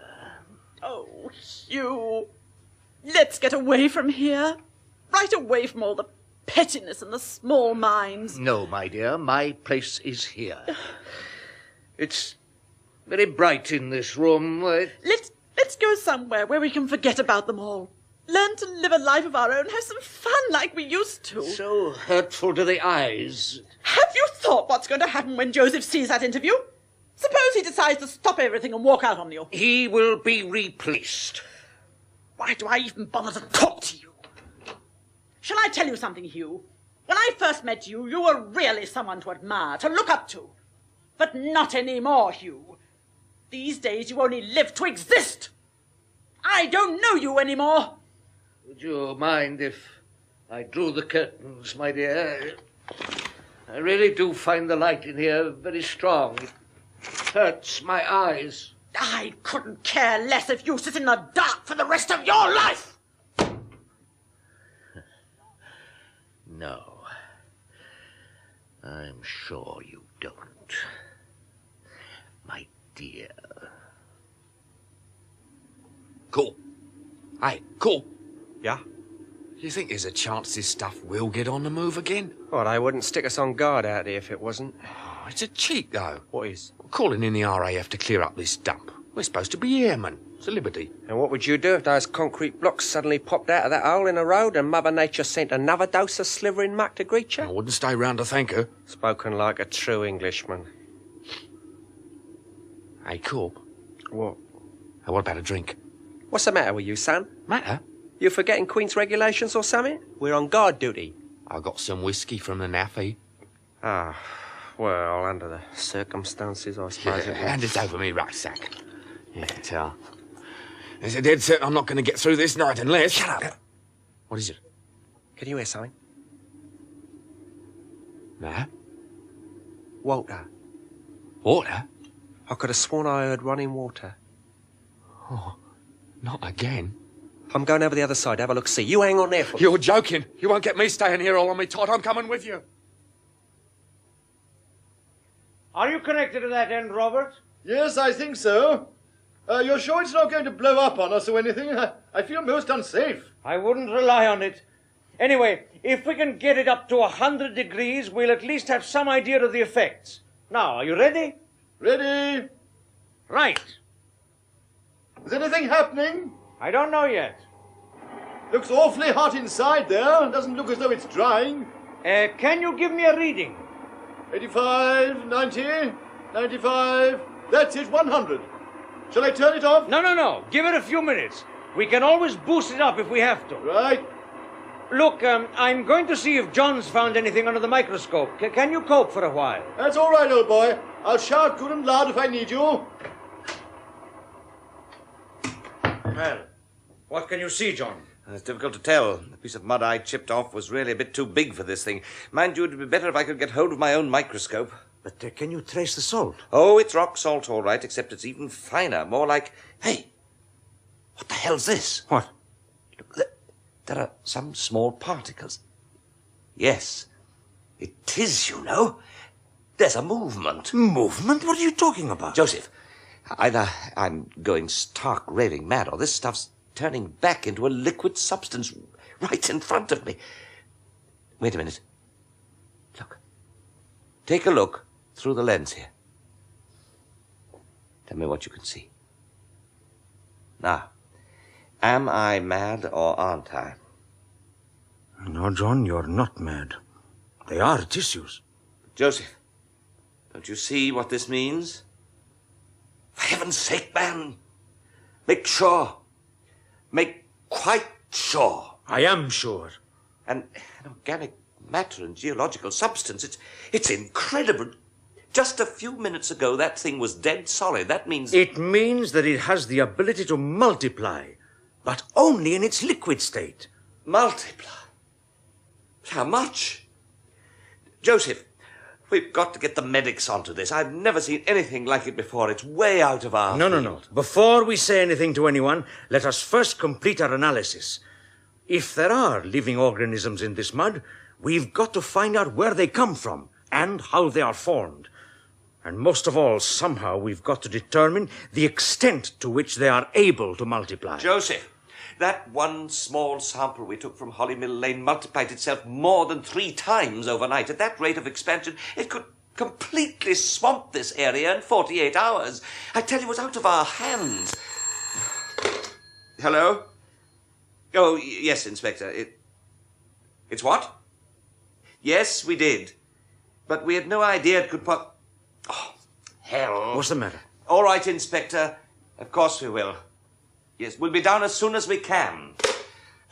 Oh, Hugh. Let's get away from here. Right away from all the pettiness and the small minds. No, my dear, my place is here. It's very bright in this room. Let's go somewhere where we can forget about them all. Learn to live a life of our own, have some fun like we used to. So hurtful to the eyes. Have you thought what's going to happen when Joseph sees that interview? Suppose he decides to stop everything and walk out on you. He will be replaced. Why do I even bother to talk to you? Shall I tell you something, Hugh? When I first met you, you were really someone to admire, to look up to. But not anymore, Hugh. These days you only live to exist. I don't know you anymore. Would you mind if I drew the curtains, my dear? I really do find the light in here very strong. It hurts my eyes. I couldn't care less if you sit in the dark for the rest of your life. No. I'm sure you don't. My dear. Cool. Hey, cool. Yeah? You think there's a chance this stuff will get on the move again? Well, they wouldn't stick us on guard out here if it wasn't. Oh, it's a cheat, though. What is? Calling in the RAF to clear up this dump. We're supposed to be airmen. It's a liberty. And what would you do if those concrete blocks suddenly popped out of that hole in the road and Mother Nature sent another dose of slivering muck to greet you? I wouldn't stay round to thank her. Spoken like a true Englishman. Hey, Corp. What? What about a drink? What's the matter with you, son? Matter? You forgetting Queen's regulations or something? We're on guard duty. I got some whiskey from the Mathie. Ah, well, under the circumstances, I suppose it was. Hand it over me rucksack. You can tell. Is it dead certain I'm not going to get through this night unless... Shut up! What is it? Can you hear something? No. Water. Water? I could have sworn I heard running water. Oh, not again. I'm going over the other side. Have a look, see. You hang on there for... You're joking. You won't get me staying here all on me Todd. I'm coming with you. Are you connected to that end, Robert? Yes, I think so. You're sure it's not going to blow up on us or anything? I feel most unsafe. I wouldn't rely on it. Anyway, if we can get it up to 100 degrees, we'll at least have some idea of the effects. Now, are you ready? Ready. Right. Is anything happening? I don't know yet. Looks awfully hot inside there. Doesn't look as though it's drying. Can you give me a reading? 85, 90, 95. That's it, 100. Shall I turn it off? No. Give it a few minutes. We can always boost it up if we have to. Right. Look, I'm going to see if John's found anything under the microscope. Can you cope for a while? That's all right, old boy. I'll shout good and loud if I need you. Well, what can you see, John? It's difficult to tell. The piece of mud I chipped off was really a bit too big for this thing. Mind you, it would be better if I could get hold of my own microscope. But can you trace the salt? Oh, it's rock salt, all right, except it's even finer. More like... Hey, what the hell's this? What? Look, there are some small particles. Yes, it is, you know. There's a movement. Movement? What are you talking about? Joseph, either I'm going stark raving mad or this stuff's turning back into a liquid substance right in front of me. Wait a minute. Look. Take a look through the lens here. Tell me what you can see. Now, am I mad or aren't I? No, John, you're not mad. They are tissues. Joseph, don't you see what this means? For heaven's sake, man, make sure. Make quite sure. I am sure. An organic matter and geological substance. It's incredible. Just a few minutes ago, that thing was dead solid. That means... It means that it has the ability to multiply, but only in its liquid state. Multiply? How much? Joseph, we've got to get the medics onto this. I've never seen anything like it before. It's way out of our field. No. Before we say anything to anyone, let us first complete our analysis. If there are living organisms in this mud, we've got to find out where they come from and how they are formed. And most of all, somehow we've got to determine the extent to which they are able to multiply. Joseph, that one small sample we took from Hollymill Lane multiplied itself more than 3 times overnight. At that rate of expansion, it could completely swamp this area in 48 hours. I tell you, it was out of our hands. Hello? Oh, yes, Inspector. It's what? Yes, we did. But we had no idea it could pop... Oh, hell. What's the matter? All right, Inspector. Of course we will. Yes, we'll be down as soon as we can.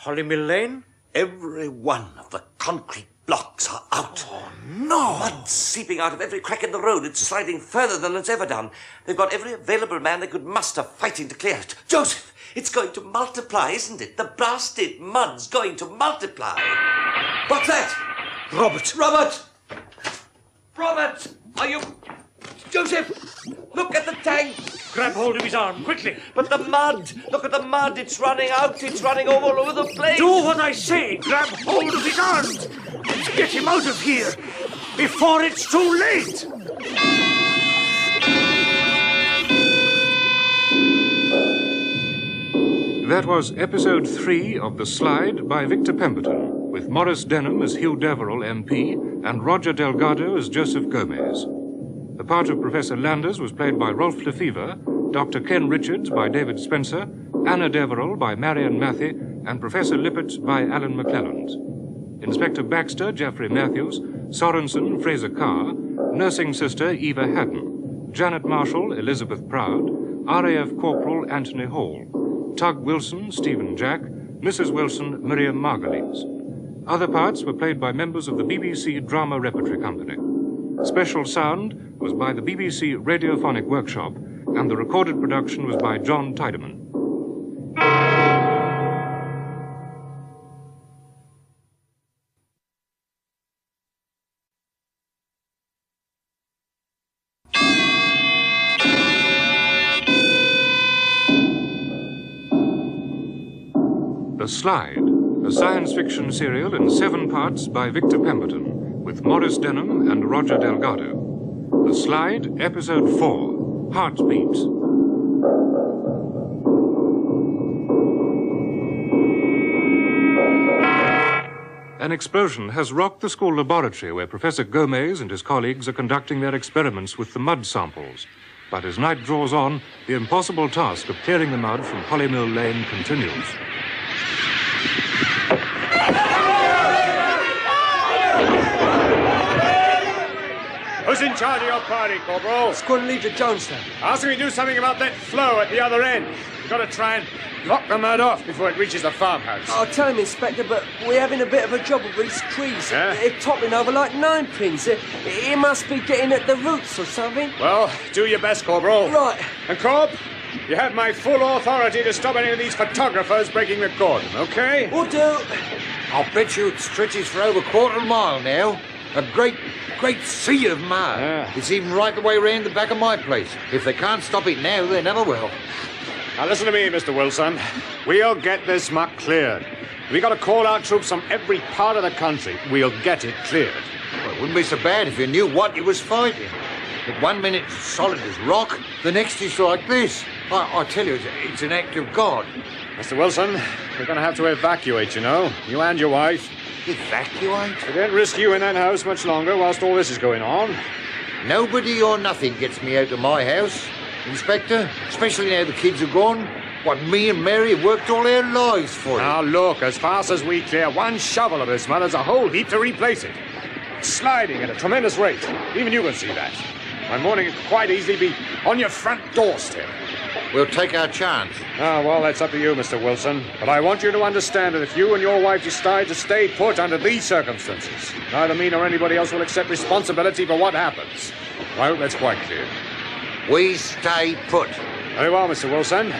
Hollymill Lane? Every one of the concrete blocks are out. Oh, no! Mud seeping out of every crack in the road. It's sliding further than it's ever done. They've got every available man they could muster fighting to clear it. Joseph, it's going to multiply, isn't it? The blasted mud's going to multiply. What's that? Robert! Robert, are you... Joseph, look at the tank. Grab hold of his arm, quickly. But the mud! Look at the mud! It's running out! It's running all over the place! Do what I say! Grab hold of his arms! Get him out of here before it's too late! That was episode 3 of The Slide by Victor Pemberton, with Maurice Denham as Hugh Deverill, MP, and Roger Delgado as Josef Gomez. The part of Professor Landers was played by Rolf Lefevre, Dr. Ken Richards by David Spenser, Anna Deverill by Marion Mathie, and Professor Lippert by Alan McClelland. Inspector Baxter, Geoffrey Matthews, Sorensen, Fraser Carr, Nursing Sister, Eva Haddon, Janet Marshall, Elizabeth Proud, RAF Corporal, Anthony Hall, Tug Wilson, Stephen Jack, Mrs. Wilson, Miriam Margolyes. Other parts were played by members of the BBC Drama Repertory Company. Special sound was by the BBC Radiophonic Workshop, and the recorded production was by John Tiedemann. The Slide, a science fiction serial in 7 parts by Victor Pemberton, with Maurice Denham and Roger Delgado. The Slide, Episode 4, Heartbeat. An explosion has rocked the school laboratory where Professor Gomez and his colleagues are conducting their experiments with the mud samples. But as night draws on, the impossible task of clearing the mud from Hollymill Lane continues. Who's in charge of your party, Corporal? Squadron Leader Johnstown. Ask him to do something about that flow at the other end. We've got to try and knock the mud off before it reaches the farmhouse. I'll tell him, Inspector, but we're having a bit of a job with these trees. Yeah? They're toppling over like 9 pins. It must be getting at the roots or something. Well, do your best, Corporal. Right. And, Corp, you have my full authority to stop any of these photographers breaking the cordon, okay? Will do. I'll bet you it stretches for over a quarter of a mile now. A great sea of mud. Yeah. It's even right the way round the back of my place. If they can't stop it now, they never will. Now listen to me, Mr. Wilson. We'll get this muck cleared. We got to call out troops from every part of the country. We'll get it cleared. Well, it wouldn't be so bad if you knew what you was fighting. At 1 minute it's solid as rock, the next is like this. I tell you, it's an act of God. Mr. Wilson, we're going to have to evacuate, you know. You and your wife. Evacuate? We can't risk you in that house much longer whilst all this is going on. Nobody or nothing gets me out of my house, Inspector, especially now the kids are gone. What me and Mary have worked all our lives for. Now look, as fast as we clear 1 shovel of this mud, there's a whole heap to replace it. It's sliding at a tremendous rate. Even you can see that. By morning it could quite easily be on your front doorstep. We'll take our chance. Ah, well, that's up to you, Mr. Wilson. But I want you to understand that if you and your wife decide to stay put under these circumstances, neither me nor anybody else will accept responsibility for what happens. I hope that's quite clear. We stay put. Very well, Mr. Wilson.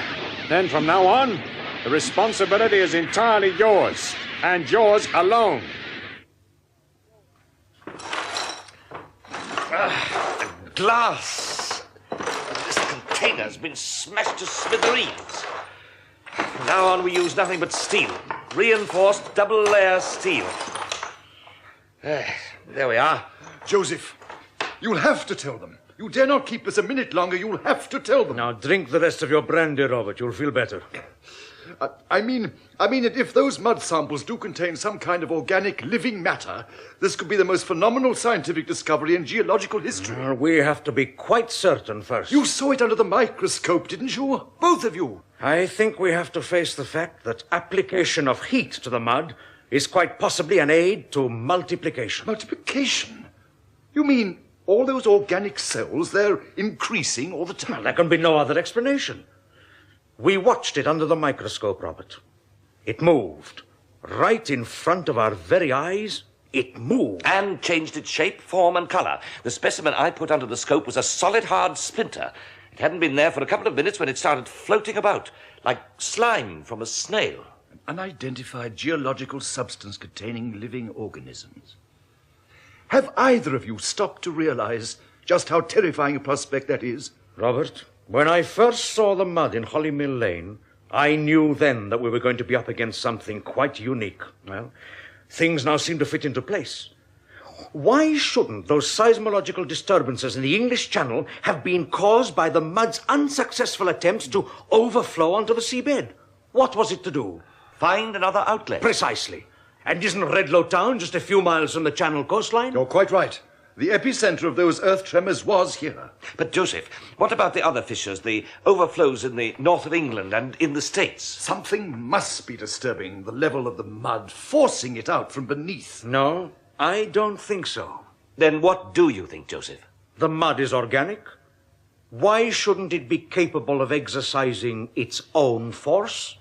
Then from now on, the responsibility is entirely yours, and yours alone. The glass. This container's been smashed to smithereens. From now on, we use nothing but steel. Reinforced double-layer steel. There we are. Joseph, you'll have to tell them. You dare not keep us a minute longer. You'll have to tell them. Now drink the rest of your brandy, Robert. You'll feel better. I mean that if those mud samples do contain some kind of organic living matter, this could be the most phenomenal scientific discovery in geological history. We have to be quite certain first. You saw it under the microscope, didn't you? Both of you. I think we have to face the fact that application of heat to the mud is quite possibly an aid to multiplication. Multiplication? You mean all those organic cells, they're increasing all the time? Well, there can be no other explanation. We watched it under the microscope, Robert. It moved. Right in front of our very eyes, it moved. And changed its shape, form, and colour. The specimen I put under the scope was a solid, hard splinter. It hadn't been there for a couple of minutes when it started floating about, like slime from a snail. An unidentified geological substance containing living organisms. Have either of you stopped to realize just how terrifying a prospect that is? Robert, When I first saw the mud in Hollymill Lane, I knew then that we were going to be up against something quite unique. Well, things now seem to fit into place. Why shouldn't those seismological disturbances in the English Channel have been caused by the mud's unsuccessful attempts to overflow onto the seabed? What was it to do? Find another outlet. Precisely. And isn't Redlow town just a few miles from the Channel coastline? You're quite right. The epicenter of those earth tremors was here. But, Joseph, what about the other fissures, the overflows in the north of England and in the States? Something must be disturbing the level of the mud, forcing it out from beneath. No, I don't think so. Then what do you think, Joseph? The mud is organic. Why shouldn't it be capable of exercising its own force?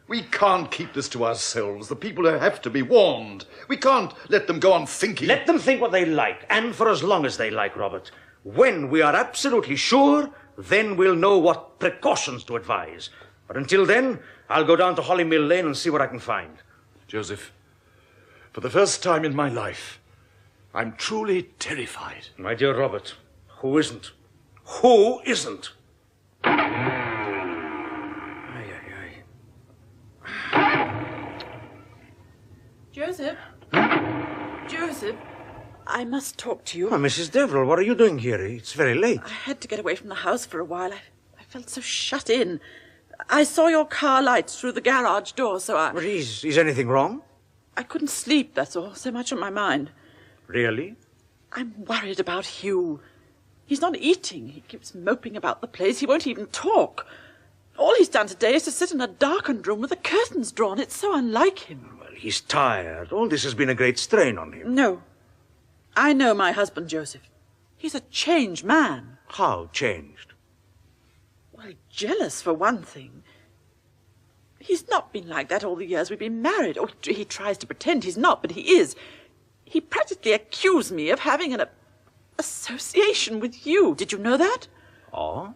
We can't keep this to ourselves. The people have to be warned. We can't let them go on thinking. Let them think what they like, and for as long as they like, Robert. When we are absolutely sure, then we'll know what precautions to advise. But until then, I'll go down to Hollymill Lane and see what I can find. Joseph, for the first time in my life, I'm truly terrified. My dear Robert, who isn't? Who isn't? Joseph? Joseph, I must talk to you. Oh, Mrs. Deverill, what are you doing here? It's very late. I had to get away from the house for a while. I felt so shut in. I saw your car lights through the garage door, so I... Is anything wrong? I couldn't sleep, that's all. So much on my mind. Really? I'm worried about Hugh. He's not eating. He keeps moping about the place. He won't even talk. All he's done today is to sit in a darkened room with the curtains drawn. It's so unlike him. Well, he's tired. All this has been a great strain on him. No. I know my husband, Joseph. He's a changed man. How changed? Well, jealous, for one thing. He's not been like that all the years we've been married. Oh, he tries to pretend he's not, but he is. He practically accused me of having an association with you. Did you know that? Oh?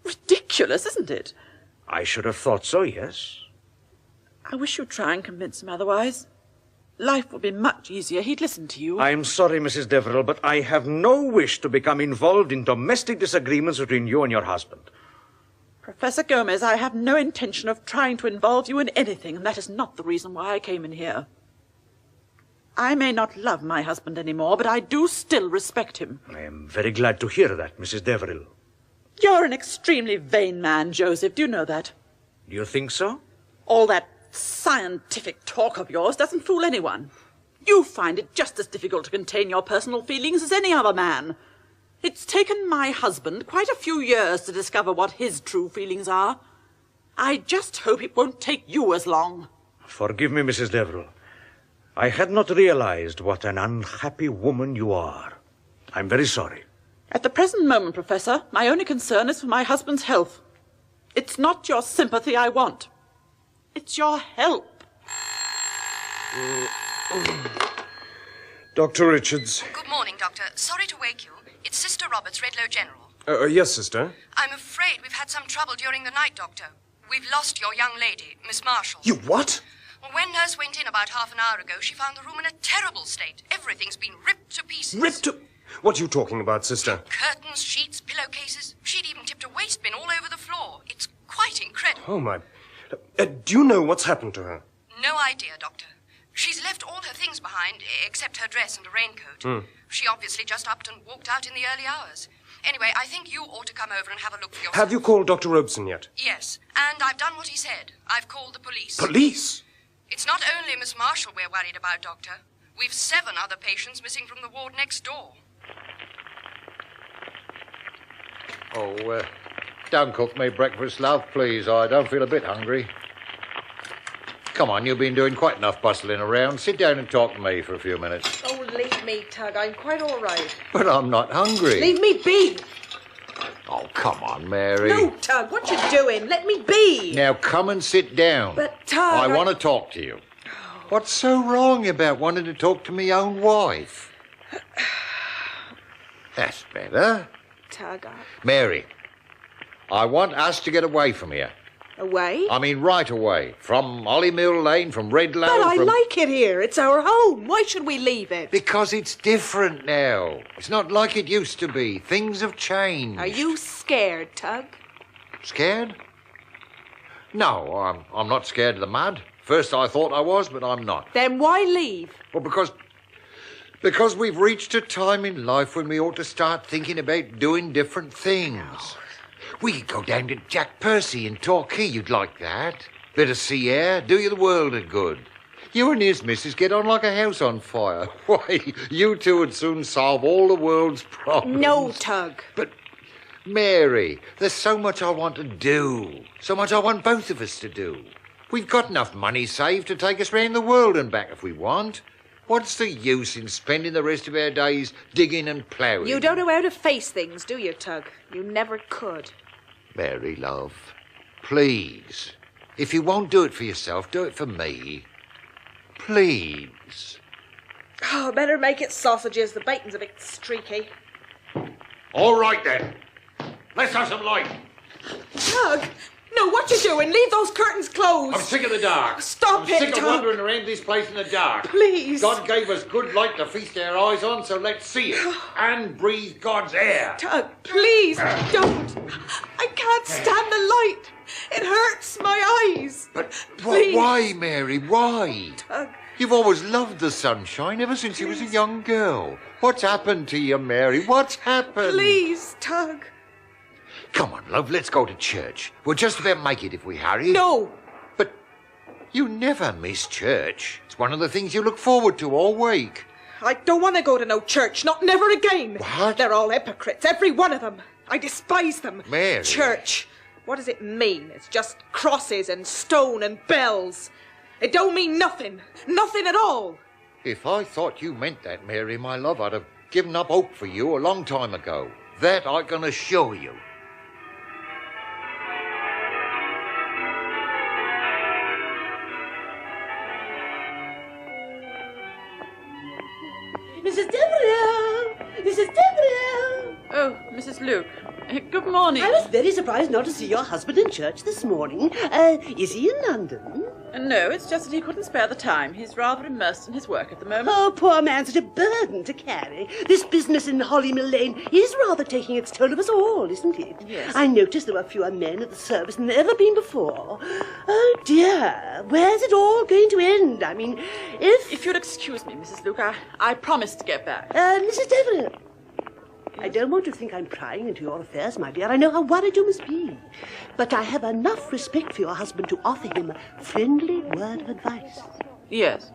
Ridiculous, isn't it? I should have thought so, yes. I wish you'd try and convince him otherwise. Life would be much easier. He'd listen to you. I'm sorry, Mrs. Deverill, but I have no wish to become involved in domestic disagreements between you and your husband. Professor Gomez, I have no intention of trying to involve you in anything, and that is not the reason why I came in here. I may not love my husband anymore, but I do still respect him. I am very glad to hear that, Mrs. Deverill. You're an extremely vain man, Joseph. Do you know that? Do you think so? All that scientific talk of yours doesn't fool anyone. You find it just as difficult to contain your personal feelings as any other man. It's taken my husband quite a few years to discover what his true feelings are. I just hope it won't take you as long. Forgive me, Mrs. Deverill. I had not realized what an unhappy woman you are. I'm very sorry. At the present moment, Professor, my only concern is for my husband's health. It's not your sympathy I want. It's your help. Dr. Richards. Good morning, Doctor. Sorry to wake you. It's Sister Roberts, Redlow General. Yes, sister. I'm afraid we've had some trouble during the night, Doctor. We've lost your young lady, Miss Marshall. You what? Well, when Nurse went in about half an hour ago, she found the room in a terrible state. Everything's been ripped to pieces. Ripped to... What are you talking about, sister? Curtains, sheets, pillowcases. She'd even tipped a waste bin all over the floor. It's quite incredible. Oh, my... do you know what's happened to her? No idea, Doctor. She's left all her things behind, except her dress and a raincoat. She obviously just upped and walked out in the early hours. Anyway, I think you ought to come over and have a look for yourself. Have you called Dr. Robeson yet? Yes, and I've done what he said. I've called the police. Police? It's not only Miss Marshall we're worried about, Doctor. We've 7 other patients missing from the ward next door. Oh, don't cook me breakfast, love, please. I don't feel a bit hungry. Come on, you've been doing quite enough bustling around. Sit down and talk to me for a few minutes. Oh, leave me, Tug. I'm quite all right. But I'm not hungry. Leave me be. Oh, come on, Mary. No, Tug, what you doing? Let me be. Now come and sit down. But, Tug, I want to talk to you. What's so wrong about wanting to talk to me own wife? That's better. Tug, Mary, I want us to get away from here. Away? I mean right away. From Hollymill Lane, from Redlow, But I from... like it here. It's our home. Why should we leave it? Because it's different now. It's not like it used to be. Things have changed. Are you scared, Tug? Scared? No, I'm not scared of the mud. First I thought I was, but I'm not. Then why leave? Well, because we've reached a time in life when we ought to start thinking about doing different things. We could go down to Jack Percy in Torquay. You'd like that. Bit of sea air, do you the world a good. You and his missus get on like a house on fire. Why, you two would soon solve all the world's problems. No, Tug. But, Mary, there's so much I want to do. So much I want both of us to do. We've got enough money saved to take us round the world and back if we want. What's the use in spending the rest of our days digging and ploughing? You don't know how to face things, do you, Tug? You never could. Mary, love, please. If you won't do it for yourself, do it for me. Please. Oh, better make it sausages. The bacon's a bit streaky. All right, then. Let's have some light. Tug! No, what you doing? Leave those curtains closed. I'm sick of the dark. Stop I'm it, sick of Tug. wandering around this place in the dark. Please. God gave us good light to feast our eyes on, so let's see it. And breathe God's air. Tug, please, don't. I can't stand the light. It hurts my eyes. But Please. why, Mary, why? Tug. You've always loved the sunshine ever since you was a young girl. What's happened to you, Mary? What's happened? Please, Tug. Come on, love, let's go to church. We'll just about make it if we hurry. No. But you never miss church. It's one of the things you look forward to all week. I don't want to go to no church, not never again. What? They're all hypocrites, every one of them. I despise them. Mary. Church. What does it mean? It's just crosses and stone and bells. It don't mean nothing. Nothing at all. If I thought you meant that, Mary, my love, I'd have given up hope for you a long time ago. That I can assure you. Mrs. Deverill! Mrs. Deverill! Oh, Mrs. Luke. Good morning. I was very surprised not to see your husband in church this morning. Is he in London? No, it's just that he couldn't spare the time. He's rather immersed in his work at the moment. Oh, poor man, such a burden to carry. This business in Hollymill Lane is rather taking its toll of us all, isn't it? Yes. I noticed there were fewer men at the service than there ever been before. Oh, dear. Where's it all going to end? I mean, If you'll excuse me, Mrs. Luke, I promised to get back. Mrs. Deverill. I don't want to think I'm prying into your affairs, my dear. I know how worried you must be. But I have enough respect for your husband to offer him a friendly word of advice. Yes.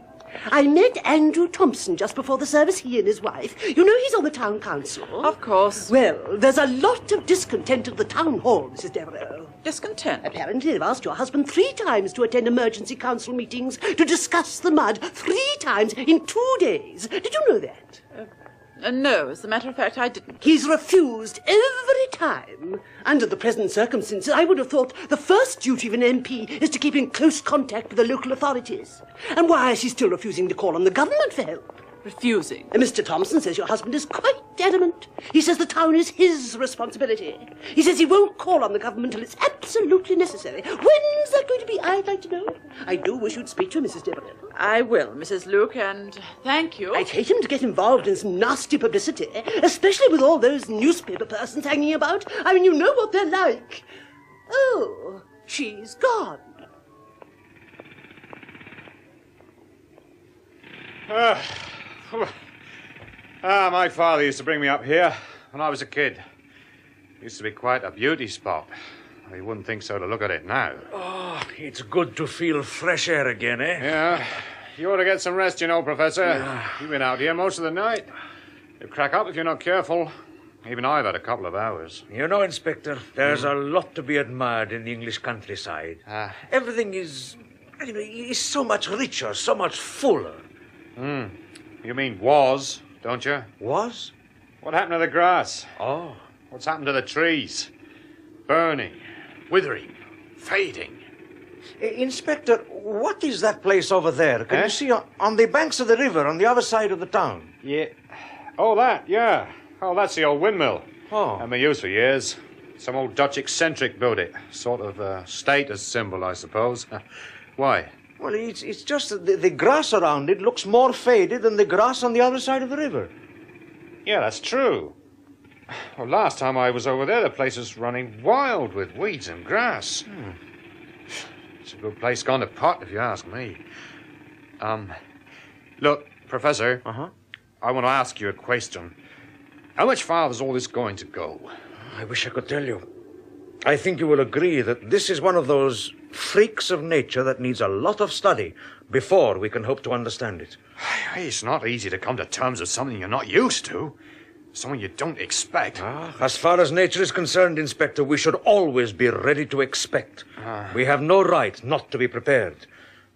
I met Andrew Thompson just before the service, he and his wife. You know he's on the town council. Of course. Well, there's a lot of discontent at the town hall, Mrs. Deverill. Discontent? Apparently they've asked your husband 3 times to attend emergency council meetings to discuss the mud. 3 times in 2 days. Did you know that? No, as a matter of fact, I didn't. He's refused every time. Under the present circumstances, I would have thought the first duty of an MP is to keep in close contact with the local authorities. And why is he still refusing to call on the government for help? Refusing? Mr. Thompson says your husband is quite adamant. He says the town is his responsibility. He says he won't call on the government till it's absolutely necessary. When's that going to be, I'd like to know? I do wish you'd speak to him, Mrs. Deverill. I will, Mrs. Luke, and thank you. I'd hate him to get involved in some nasty publicity, especially with all those newspaper persons hanging about. I mean, you know what they're like. Oh, she's gone. My father used to bring me up here when I was a kid. It used to be quite a beauty spot. You wouldn't think so to look at it now. Oh, it's good to feel fresh air again, eh? Yeah. You ought to get some rest, you know, Professor. Yeah. You've been out here most of the night. You'll crack up if you're not careful. Even I've had a couple of hours. You know, Inspector, there's a lot to be admired in the English countryside. Everything is so much richer, so much fuller. You mean was, don't you? Was? What happened to the grass? Oh. What's happened to the trees? Burning, withering, fading. Inspector, what is that place over there? Can you see on the banks of the river on the other side of the town? Yeah. Oh, that, yeah. Oh, that's the old windmill. Oh. Had my use for years. Some old Dutch eccentric built it. Sort of a status symbol, I suppose. Why? Well, it's just that the grass around it looks more faded than the grass on the other side of the river. Yeah, that's true. Well, last time I was over there, the place was running wild with weeds and grass. It's a good place gone to pot, if you ask me. Look, Professor. I want to ask you a question. How much farther is all this going to go? I wish I could tell you. I think you will agree that this is one of those freaks of nature that needs a lot of study before we can hope to understand it. It's not easy to come to terms with something you're not used to. Something you don't expect. As far as nature is concerned, Inspector, we should always be ready to expect. We have no right not to be prepared.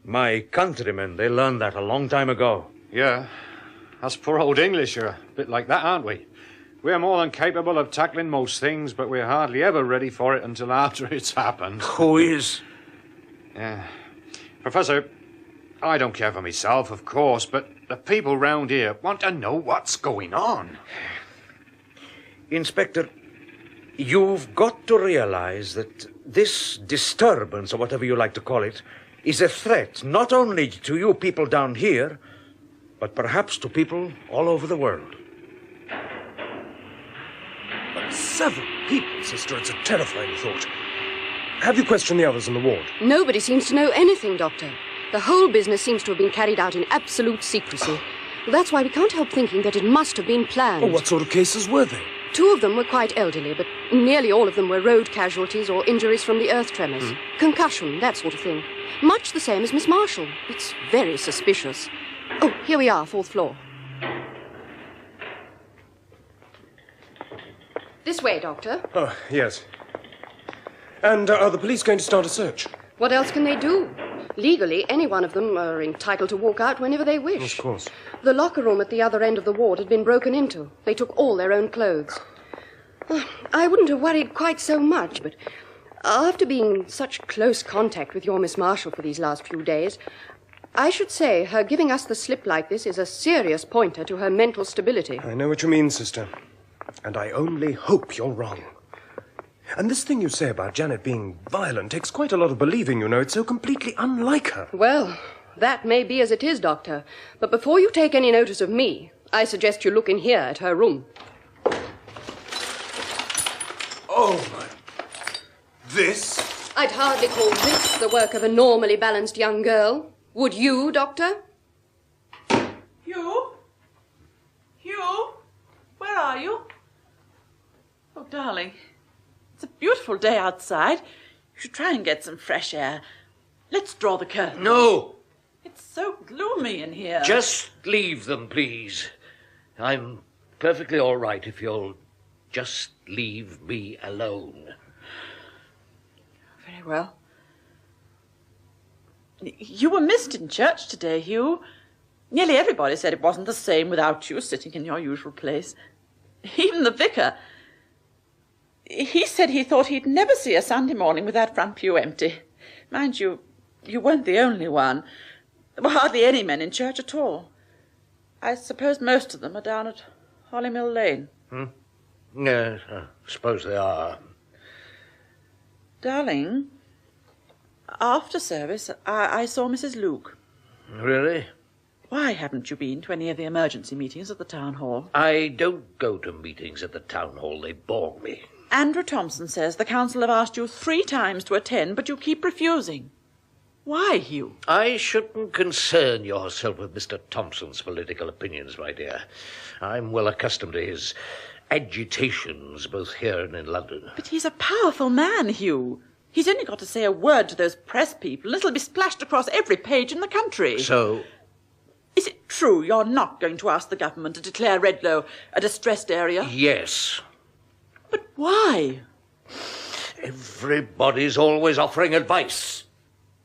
My countrymen, they learned that a long time ago. Yeah. Us poor old English are a bit like that, aren't we? We're more than capable of tackling most things, but we're hardly ever ready for it until after it's happened. Who is? Yeah. Professor, I don't care for myself, of course, but the people round here want to know what's going on. Inspector, you've got to realize that this disturbance, or whatever you like to call it, is a threat not only to you people down here, but perhaps to people all over the world. But 7 people, sister, it's a terrifying thought. Have you questioned the others in the ward? Nobody seems to know anything, Doctor. The whole business seems to have been carried out in absolute secrecy. That's why we can't help thinking that it must have been planned. Oh, what sort of cases were they? 2 of them were quite elderly, but nearly all of them were road casualties or injuries from the earth tremors. Concussion, that sort of thing. Much the same as Miss Marshall. It's very suspicious. Oh, here we are, 4th floor. This way, Doctor. Oh, yes. And are the police going to start a search? What else can they do? Legally, any one of them are entitled to walk out whenever they wish. Of course. The locker room at the other end of the ward had been broken into. They took all their own clothes. I wouldn't have worried quite so much, but after being in such close contact with your Miss Marshall for these last few days, I should say her giving us the slip like this is a serious pointer to her mental stability. I know what you mean, sister. And I only hope you're wrong. And this thing you say about Janet being violent takes quite a lot of believing, you know. It's so completely unlike her. Well, that may be as it is, Doctor. But before you take any notice of me, I suggest you look in here at her room. Oh, my... This? I'd hardly call this the work of a normally balanced young girl. Would you, Doctor? Hugh? Hugh? Where are you? Oh, darling. It's a beautiful day outside. You should try and get some fresh air. Let's draw the curtain. No! It's so gloomy in here. Just leave them, please. I'm perfectly all right if you'll just leave me alone. Very well. You were missed in church today, Hugh. Nearly everybody said it wasn't the same without you sitting in your usual place. Even the vicar. He said he thought he'd never see a Sunday morning with that front pew empty. Mind you, you weren't the only one. There were hardly any men in church at all. I suppose most of them are down at Hollymill Lane. Yes, I suppose they are. Darling, after service, I saw Mrs. Luke. Really? Why haven't you been to any of the emergency meetings at the town hall? I don't go to meetings at the town hall. They bore me. Andrew Thompson says the council have asked you 3 times to attend, but you keep refusing. Why, Hugh? I shouldn't concern yourself with Mr. Thompson's political opinions, my dear. I'm well accustomed to his agitations, both here and in London. But he's a powerful man, Hugh. He's only got to say a word to those press people, and it'll be splashed across every page in the country. So? Is it true you're not going to ask the government to declare Redlow a distressed area? Yes. But why? Everybody's always offering advice.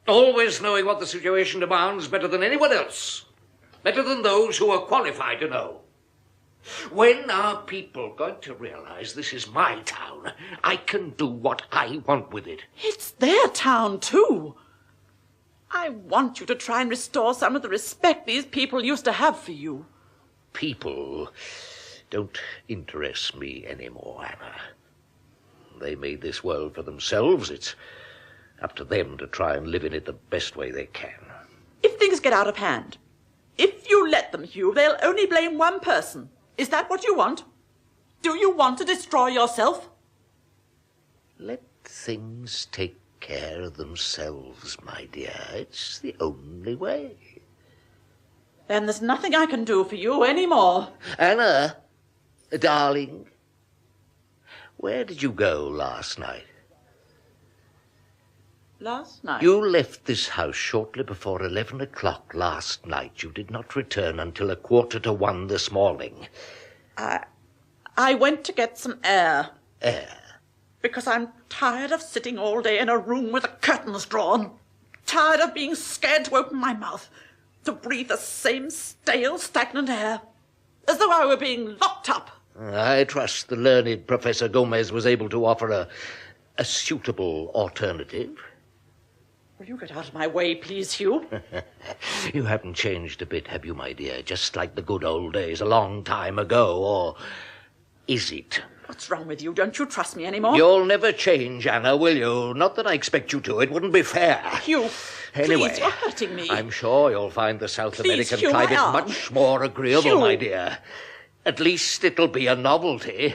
Always knowing what the situation demands better than anyone else. Better than those who are qualified to know. When are people going to realize this is my town? I can do what I want with it. It's their town, too. I want you to try and restore some of the respect these people used to have for you. People don't interest me anymore, Anna. They made this world for themselves. It's up to them to try and live in it the best way they can. If things get out of hand, if you let them, Hugh, they'll only blame one person. Is that what you want? Do you want to destroy yourself? Let things take care of themselves, my dear. It's the only way. Then there's nothing I can do for you anymore. Anna, darling, where did you go last night? Last night? You left this house shortly before 11 o'clock last night. You did not return until 1:45 this morning. I went to get some air. Air? Because I'm tired of sitting all day in a room with the curtains drawn. Tired of being scared to open my mouth, to breathe the same stale, stagnant air, as though I were being locked up. I trust the learned Professor Gomez was able to offer a suitable alternative. Will you get out of my way, please, Hugh? You haven't changed a bit, have you, my dear? Just like the good old days a long time ago, or is it? What's wrong with you? Don't you trust me anymore? You'll never change, Anna, will you? Not that I expect you to. It wouldn't be fair. Hugh, anyway, please, you're hurting me. I'm sure you'll find the South Please, American Hugh, climate my arm. much more agreeable, Hugh. my dear. At least it'll be a novelty.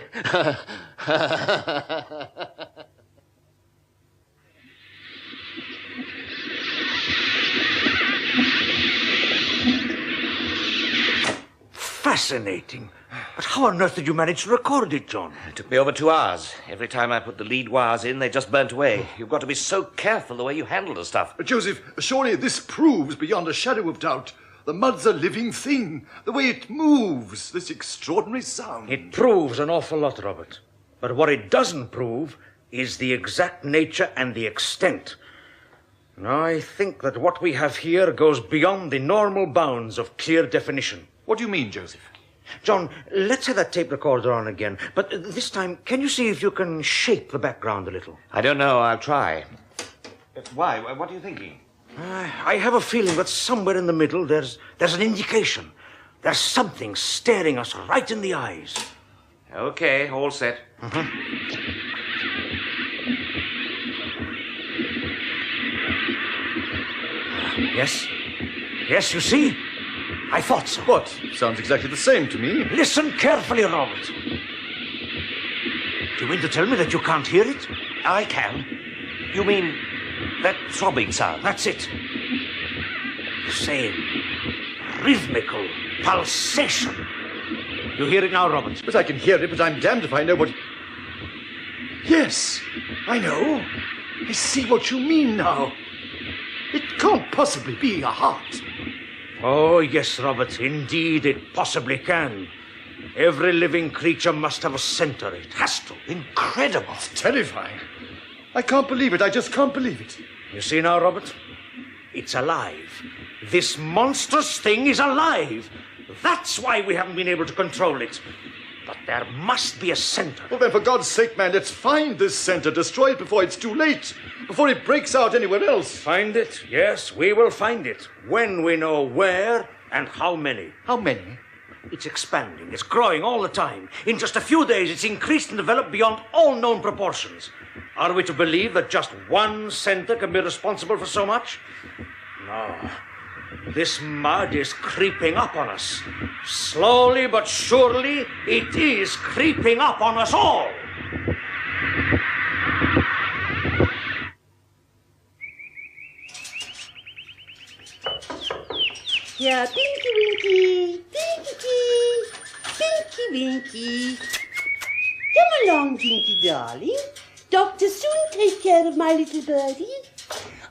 Fascinating. But how on earth did you manage to record it, John? It took me over 2 hours. Every time I put the lead wires in, they just burnt away. You've got to be so careful the way you handle the stuff. Joseph, surely this proves beyond a shadow of doubt the mud's a living thing. The way it moves, this extraordinary sound. It proves an awful lot, Robert. But what it doesn't prove is the exact nature and the extent. Now, I think that what we have here goes beyond the normal bounds of clear definition. What do you mean, Joseph? John, let's have that tape recorder on again. But this time, can you see if you can shape the background a little? I don't know. I'll try. Why? What are you thinking? I have a feeling that somewhere in the middle there's an indication. There's something staring us right in the eyes. Okay, all set. Yes? Yes, you see? I thought so. What? Sounds exactly the same to me. Listen carefully, Robert. Do you mean to tell me that you can't hear it? I can. You mean that throbbing sound? That's it. The same rhythmical pulsation. You hear it now, Robert? But I can hear it, but I'm damned if I know what... Yes, I know. I see what you mean now. It can't possibly be a heart. Oh, yes, Robert. Indeed, it possibly can. Every living creature must have a center. It has to. Incredible. It's terrifying. I can't believe it. I just can't believe it. You see now, Robert? It's alive. This monstrous thing is alive. That's why we haven't been able to control it. But there must be a center. Well, then, for God's sake, man, let's find this center. Destroy it before it's too late. Before it breaks out anywhere else. Find it? Yes, we will find it. When we know where and how many. How many? It's expanding. It's growing all the time. In just a few days, it's increased and developed beyond all known proportions. Are we to believe that just one center can be responsible for so much? No. This mud is creeping up on us. Slowly but surely, it is creeping up on us all. Yeah, Pinky Winky, Pinky, Pinky Winky. Come along, Pinky darling. Doctor soon take care of my little birdie.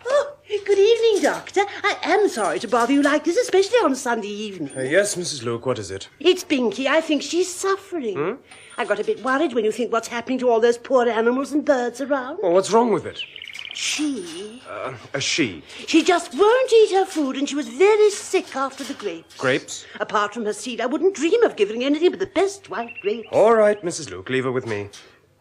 Oh, good evening, Doctor. I am sorry to bother you like this, especially on a Sunday evening. Yes, Mrs. Luke, what is it? It's Pinky. I think she's suffering. I got a bit worried when you think what's happening to all those poor animals and birds around. Well, what's wrong with it? She? A she. She just won't eat her food, and she was very sick after the grapes. Grapes? Apart from her seed, I wouldn't dream of giving her anything but the best white grapes. All right, Mrs. Luke, leave her with me.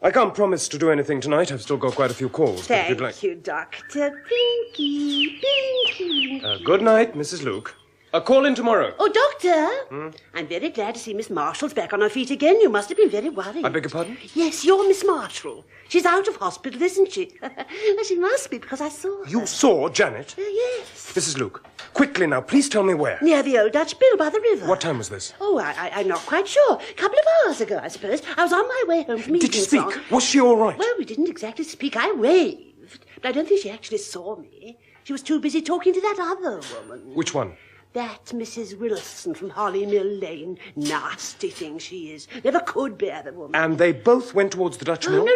I can't promise to do anything tonight. I've still got quite a few calls. But if you'd like... Thank you, Doctor. Pinky, Pinky. Good night, Mrs. Luke. Call in tomorrow. Oh, Doctor! I'm very glad to see Miss Marshall's back on her feet again. You must have been very worried. I beg your pardon? Yes, you're Miss Marshall. She's out of hospital, isn't she? Well, she must be, because I saw her. You saw Janet? Yes. Mrs. Luke, quickly now, please tell me where. Near the old Dutch Mill by the river. What time was this? Oh, I'm not quite sure. A couple of hours ago, I suppose. I was on my way home from Did you evening speak? song. Was she all right? Well, we didn't exactly speak. I waved. But I don't think she actually saw me. She was too busy talking to that other woman. Which one? That Mrs. Wilson from Holly Mill Lane. Nasty thing she is. Never could bear the woman. And they both went towards the Dutch Mill? No.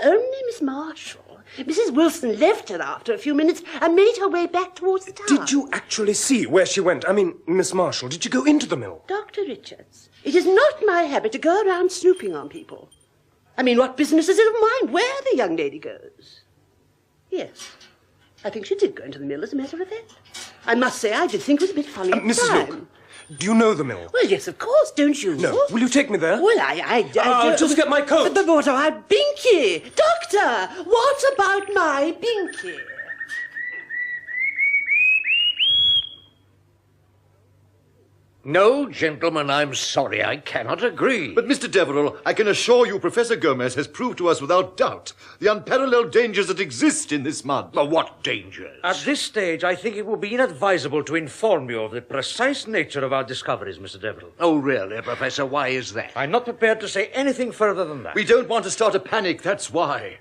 Only Miss Marshall. Mrs. Wilson left her after a few minutes and made her way back towards the town. Did you actually see where she went? I mean, Miss Marshall, did you go into the mill? Dr. Richards, it is not my habit to go around snooping on people. I mean, what business is it of mine where the young lady goes? Yes, I think she did go into the mill, as a matter of fact. I must say, I did think it was a bit funny at the Mrs. time. Luke, do you know the mill? Well, yes, of course, don't you? No. Will you take me there? Well, I I'll just get my coat. But what about Binky? Doctor, what about my Binky? No, gentlemen, I'm sorry. I cannot agree. But, Mr. Deverill, I can assure you Professor Gomez has proved to us without doubt the unparalleled dangers that exist in this mud. But what dangers? At this stage, I think it would be inadvisable to inform you of the precise nature of our discoveries, Mr. Deverill. Oh, really, Professor? Why is that? I'm not prepared to say anything further than that. We don't want to start a panic, that's why.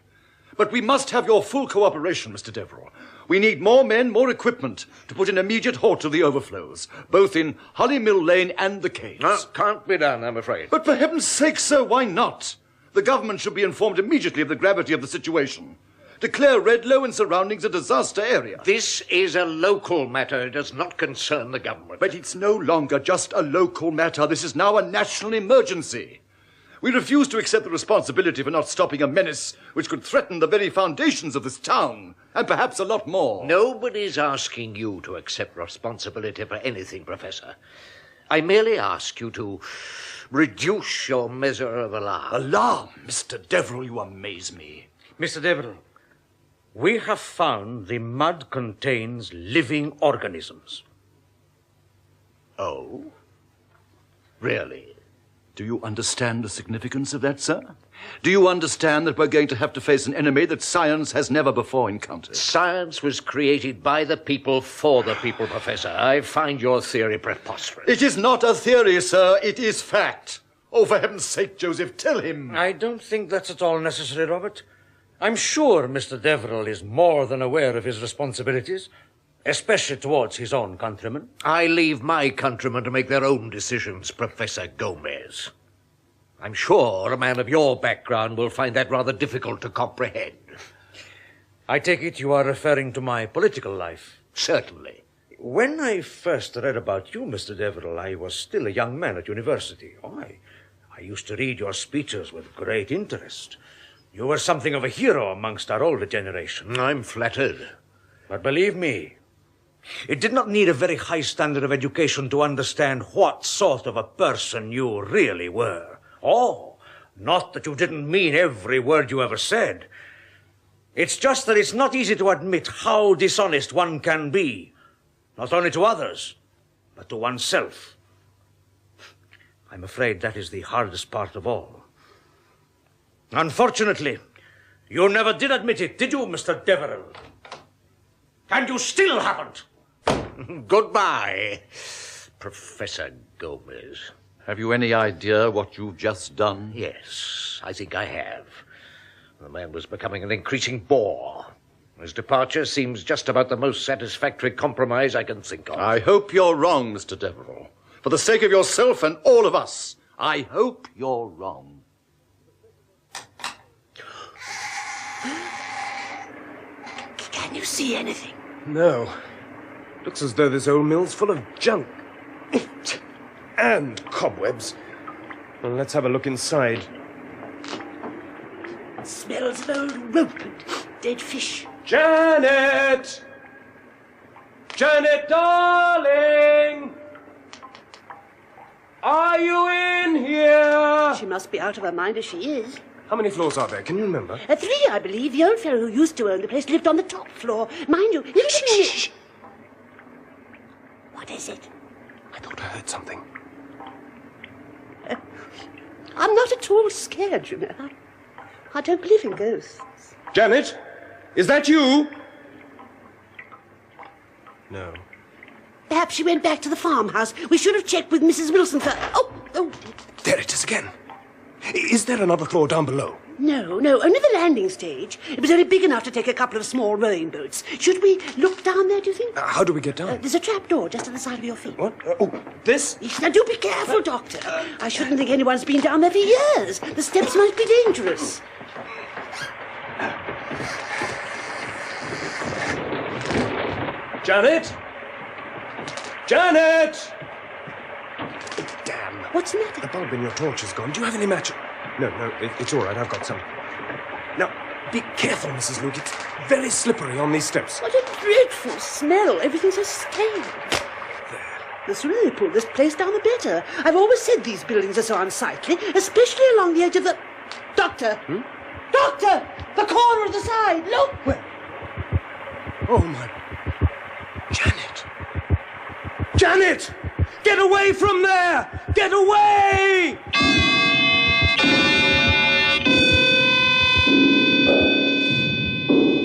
But we must have your full cooperation, Mr. Deverill. We need more men, more equipment to put an immediate halt to the overflows, both in Holly Mill Lane and the caves. No, can't be done, I'm afraid. But for heaven's sake, sir, why not? The government should be informed immediately of the gravity of the situation. Declare Redlow and surroundings a disaster area. This is a local matter. It does not concern the government. But it's no longer just a local matter. This is now a national emergency. We refuse to accept the responsibility for not stopping a menace which could threaten the very foundations of this town, and perhaps a lot more. Nobody's asking you to accept responsibility for anything, Professor. I merely ask you to reduce your measure of alarm. Alarm? Mr. Deverill, you amaze me. Mr. Deverill, we have found the mud contains living organisms. Oh? Really? Do you understand the significance of that, sir? Do you understand that we're going to have to face an enemy that science has never before encountered? Science was created by the people for the people, Professor. I find your theory preposterous. It is not a theory, sir. It is fact. Oh, for heaven's sake, Joseph, tell him. I don't think that's at all necessary, Robert. I'm sure Mr. Deverill is more than aware of his responsibilities, especially towards his own countrymen. I leave my countrymen to make their own decisions, Professor Gomez. I'm sure a man of your background will find that rather difficult to comprehend. I take it you are referring to my political life? Certainly. When I first read about you, Mr. Deverill, I was still a young man at university. I used to read your speeches with great interest. You were something of a hero amongst our older generation. I'm flattered. But believe me, it did not need a very high standard of education to understand what sort of a person you really were. Oh, not that you didn't mean every word you ever said. It's just that it's not easy to admit how dishonest one can be, not only to others, but to oneself. I'm afraid that is the hardest part of all. Unfortunately, you never did admit it, did you, Mr. Deverill? And you still haven't. Goodbye, Professor Gomez. Have you any idea what you've just done? Yes, I think I have. The man was becoming an increasing bore. His departure seems just about the most satisfactory compromise I can think of. I hope you're wrong, Mr. Deverill. For the sake of yourself and all of us, I hope you're wrong. Can you see anything? No. Looks as though this old mill's full of junk. And cobwebs. Well, let's have a look inside. It smells of old rope and dead fish. Janet! Janet, darling! Are you in here? She must be out of her mind as she is. How many floors are there? Can you remember? 3, I believe. The old fellow who used to own the place lived on the top floor. Mind you... Shh. What is it? I thought I heard something. I'm not at all scared, you know. I don't believe in ghosts. Janet, is that you? No. Perhaps she went back to the farmhouse. We should have checked with Mrs. Wilson first. Oh! There it is again. Is there another floor down below? No, only the landing stage. It was only big enough to take a couple of small rowing boats. Should we look down there, do you think? How do we get down? There's a trap door just at the side of your feet. What? This? Yes, now do be careful, Doctor. I shouldn't think anyone's been down there for years. The steps might be dangerous. Janet! Janet! Damn. What's the matter? The bulb in your torch is gone. Do you have any matches? No, it's all right. I've got some. Now, be careful, Mrs. Luke. It's very slippery on these steps. What a dreadful smell. Everything's so stained. The sooner they pull this place down, the better. I've always said these buildings are so unsightly, especially along the edge of the... Doctor! Doctor! The corner of the side! Look! Where? Oh, my... Janet! Janet! Get away from there! Get away!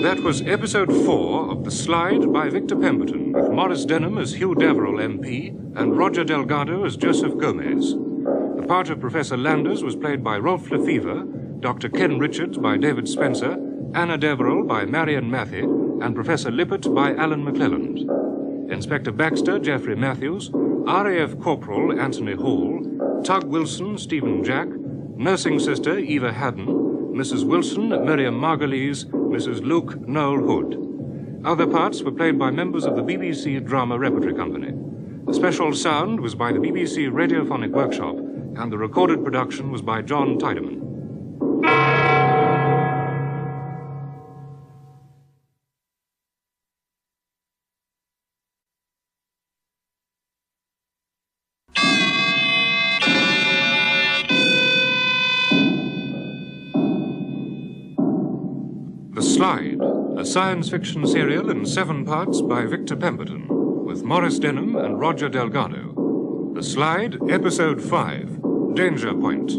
That was episode 4 of The Slide by Victor Pemberton, with Maurice Denham as Hugh Deverill, MP, and Roger Delgado as Josef Gomez. The part of Professor Landers was played by Rolf Lefevre, Dr. Ken Richards by David Spenser, Anna Deverill by Marion Mathie, and Professor Lippert by Alan McClelland. Inspector Baxter, Geoffrey Matthews, RAF Corporal Anthony Hall, Tug Wilson, Stephen Jack, Nursing Sister Eva Haddon, Mrs. Wilson, Miriam Margolyes, Mrs. Luke, Noel Hood. Other parts were played by members of the BBC Drama Repertory Company. The special sound was by the BBC Radiophonic Workshop, and the recorded production was by John Tiedemann. The Slide, a science fiction serial in 7 parts by Victor Pemberton, with Maurice Denham and Roger Delgado. The Slide, Episode 5, Danger Point.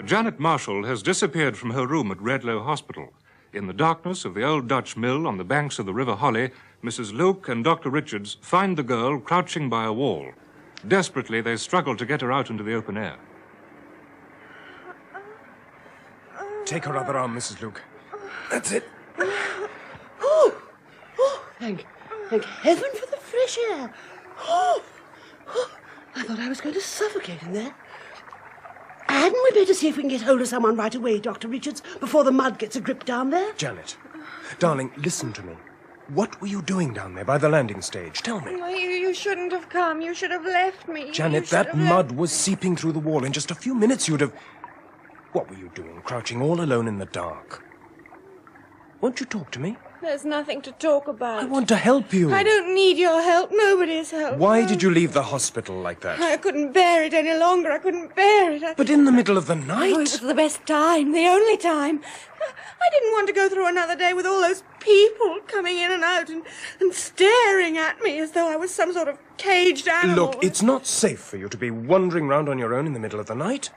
Janet Marshall has disappeared from her room at Redlow Hospital. In the darkness of the old Dutch mill on the banks of the River Holly, Mrs. Luke and Dr. Richards find the girl crouching by a wall. Desperately, they struggle to get her out into the open air. Take her other arm, Mrs. Luke. That's it. Thank heaven for the fresh air. I thought I was going to suffocate in there. Hadn't we better see if we can get hold of someone right away, Dr. Richards, before the mud gets a grip down there? Janet, darling, listen to me. What were you doing down there by the landing stage? Tell me. Well, you shouldn't have come. You should have left me. Janet, that mud was seeping through the wall. In just a few minutes you'd have... What were you doing, crouching all alone in the dark? Won't you talk to me? There's nothing to talk about. I want to help you. I don't need your help. Nobody's help. Why did you leave the hospital like that? I couldn't bear it any longer. I couldn't bear it. But in the middle of the night? Oh, it was the best time, the only time. I didn't want to go through another day with all those people coming in and out and staring at me as though I was some sort of caged animal. Look, it's not safe for you to be wandering round on your own in the middle of the night.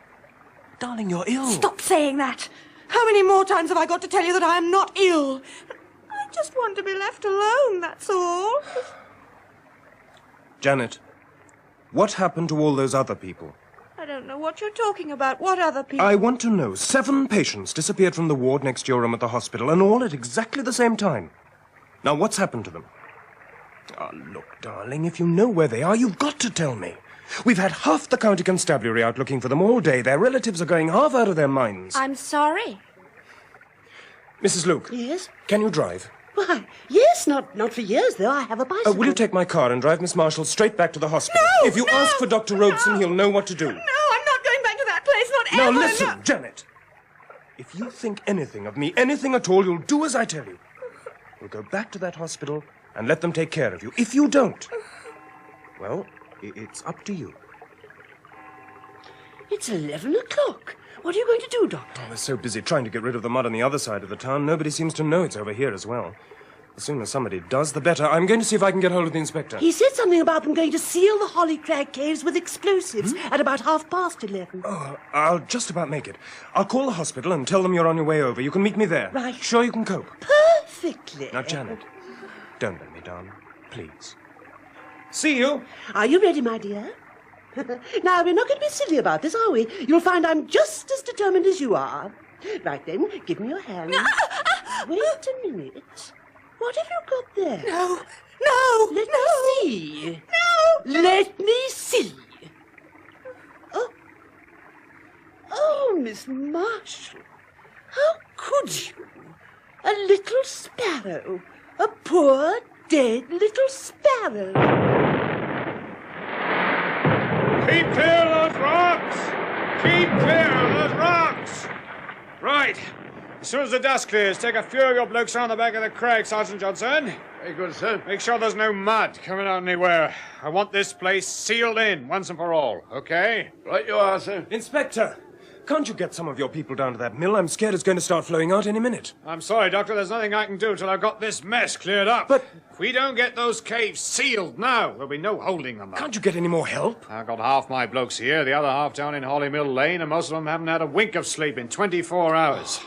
Darling, you're ill. Stop saying that. How many more times have I got to tell you that I am not ill? I just want to be left alone, that's all. Janet, what happened to all those other people? I don't know what you're talking about. What other people? I want to know. 7 patients disappeared from the ward next to your room at the hospital, and all at exactly the same time. Now, what's happened to them? Oh, look, darling, if you know where they are, you've got to tell me. We've had half the county constabulary out looking for them all day. Their relatives are going half out of their minds. I'm sorry. Mrs. Luke. Yes? Can you drive? Why, yes, not for years, though. I have a bicycle. Will you take my car and drive Miss Marshall straight back to the hospital? No, if you ask for Dr. Robeson, he'll know what to do. No, I'm not going back to that place, not Now ever. listen, no. Janet. If you think anything of me, anything at all, you'll do as I tell you. We'll go back to that hospital and let them take care of you. If you don't, well, it's up to you. It's 11 o'clock. What are you going to do, Doctor? Oh, they're so busy trying to get rid of the mud on the other side of the town, nobody seems to know it's over here as well. The sooner somebody does, the better. I'm going to see if I can get hold of the inspector. He said something about them going to seal the Holly Crag Caves with explosives at about 11:30. Oh, I'll just about make it. I'll call the hospital and tell them you're on your way over. You can meet me there. Right. Sure you can cope? Perfectly. Now, Janet, don't let me down, please. See you. Are you ready, my dear? Now, we're not going to be silly about this, are we? You'll find I'm just as determined as you are. Right then, give me your hand. Wait a minute. What have you got there? No. Let me see. No. Let me see. Oh, Miss Marshall. How could you? A little sparrow. A poor, dead little sparrow. Keep clear of those rocks! Keep clear of those rocks! Right. As soon as the dust clears, take a few of your blokes around the back of the crag, Sergeant Johnson. Very good, sir. Make sure there's no mud coming out anywhere. I want this place sealed in once and for all, okay? Right you are, sir. Inspector, can't you get some of your people down to that mill? I'm scared it's going to start flowing out any minute. I'm sorry, Doctor. There's nothing I can do till I've got this mess cleared up. But if we don't get those caves sealed now, there'll be no holding them up. Can't you get any more help? I've got half my blokes here, the other half down in Holly Mill Lane, and most of them haven't had a wink of sleep in 24 hours.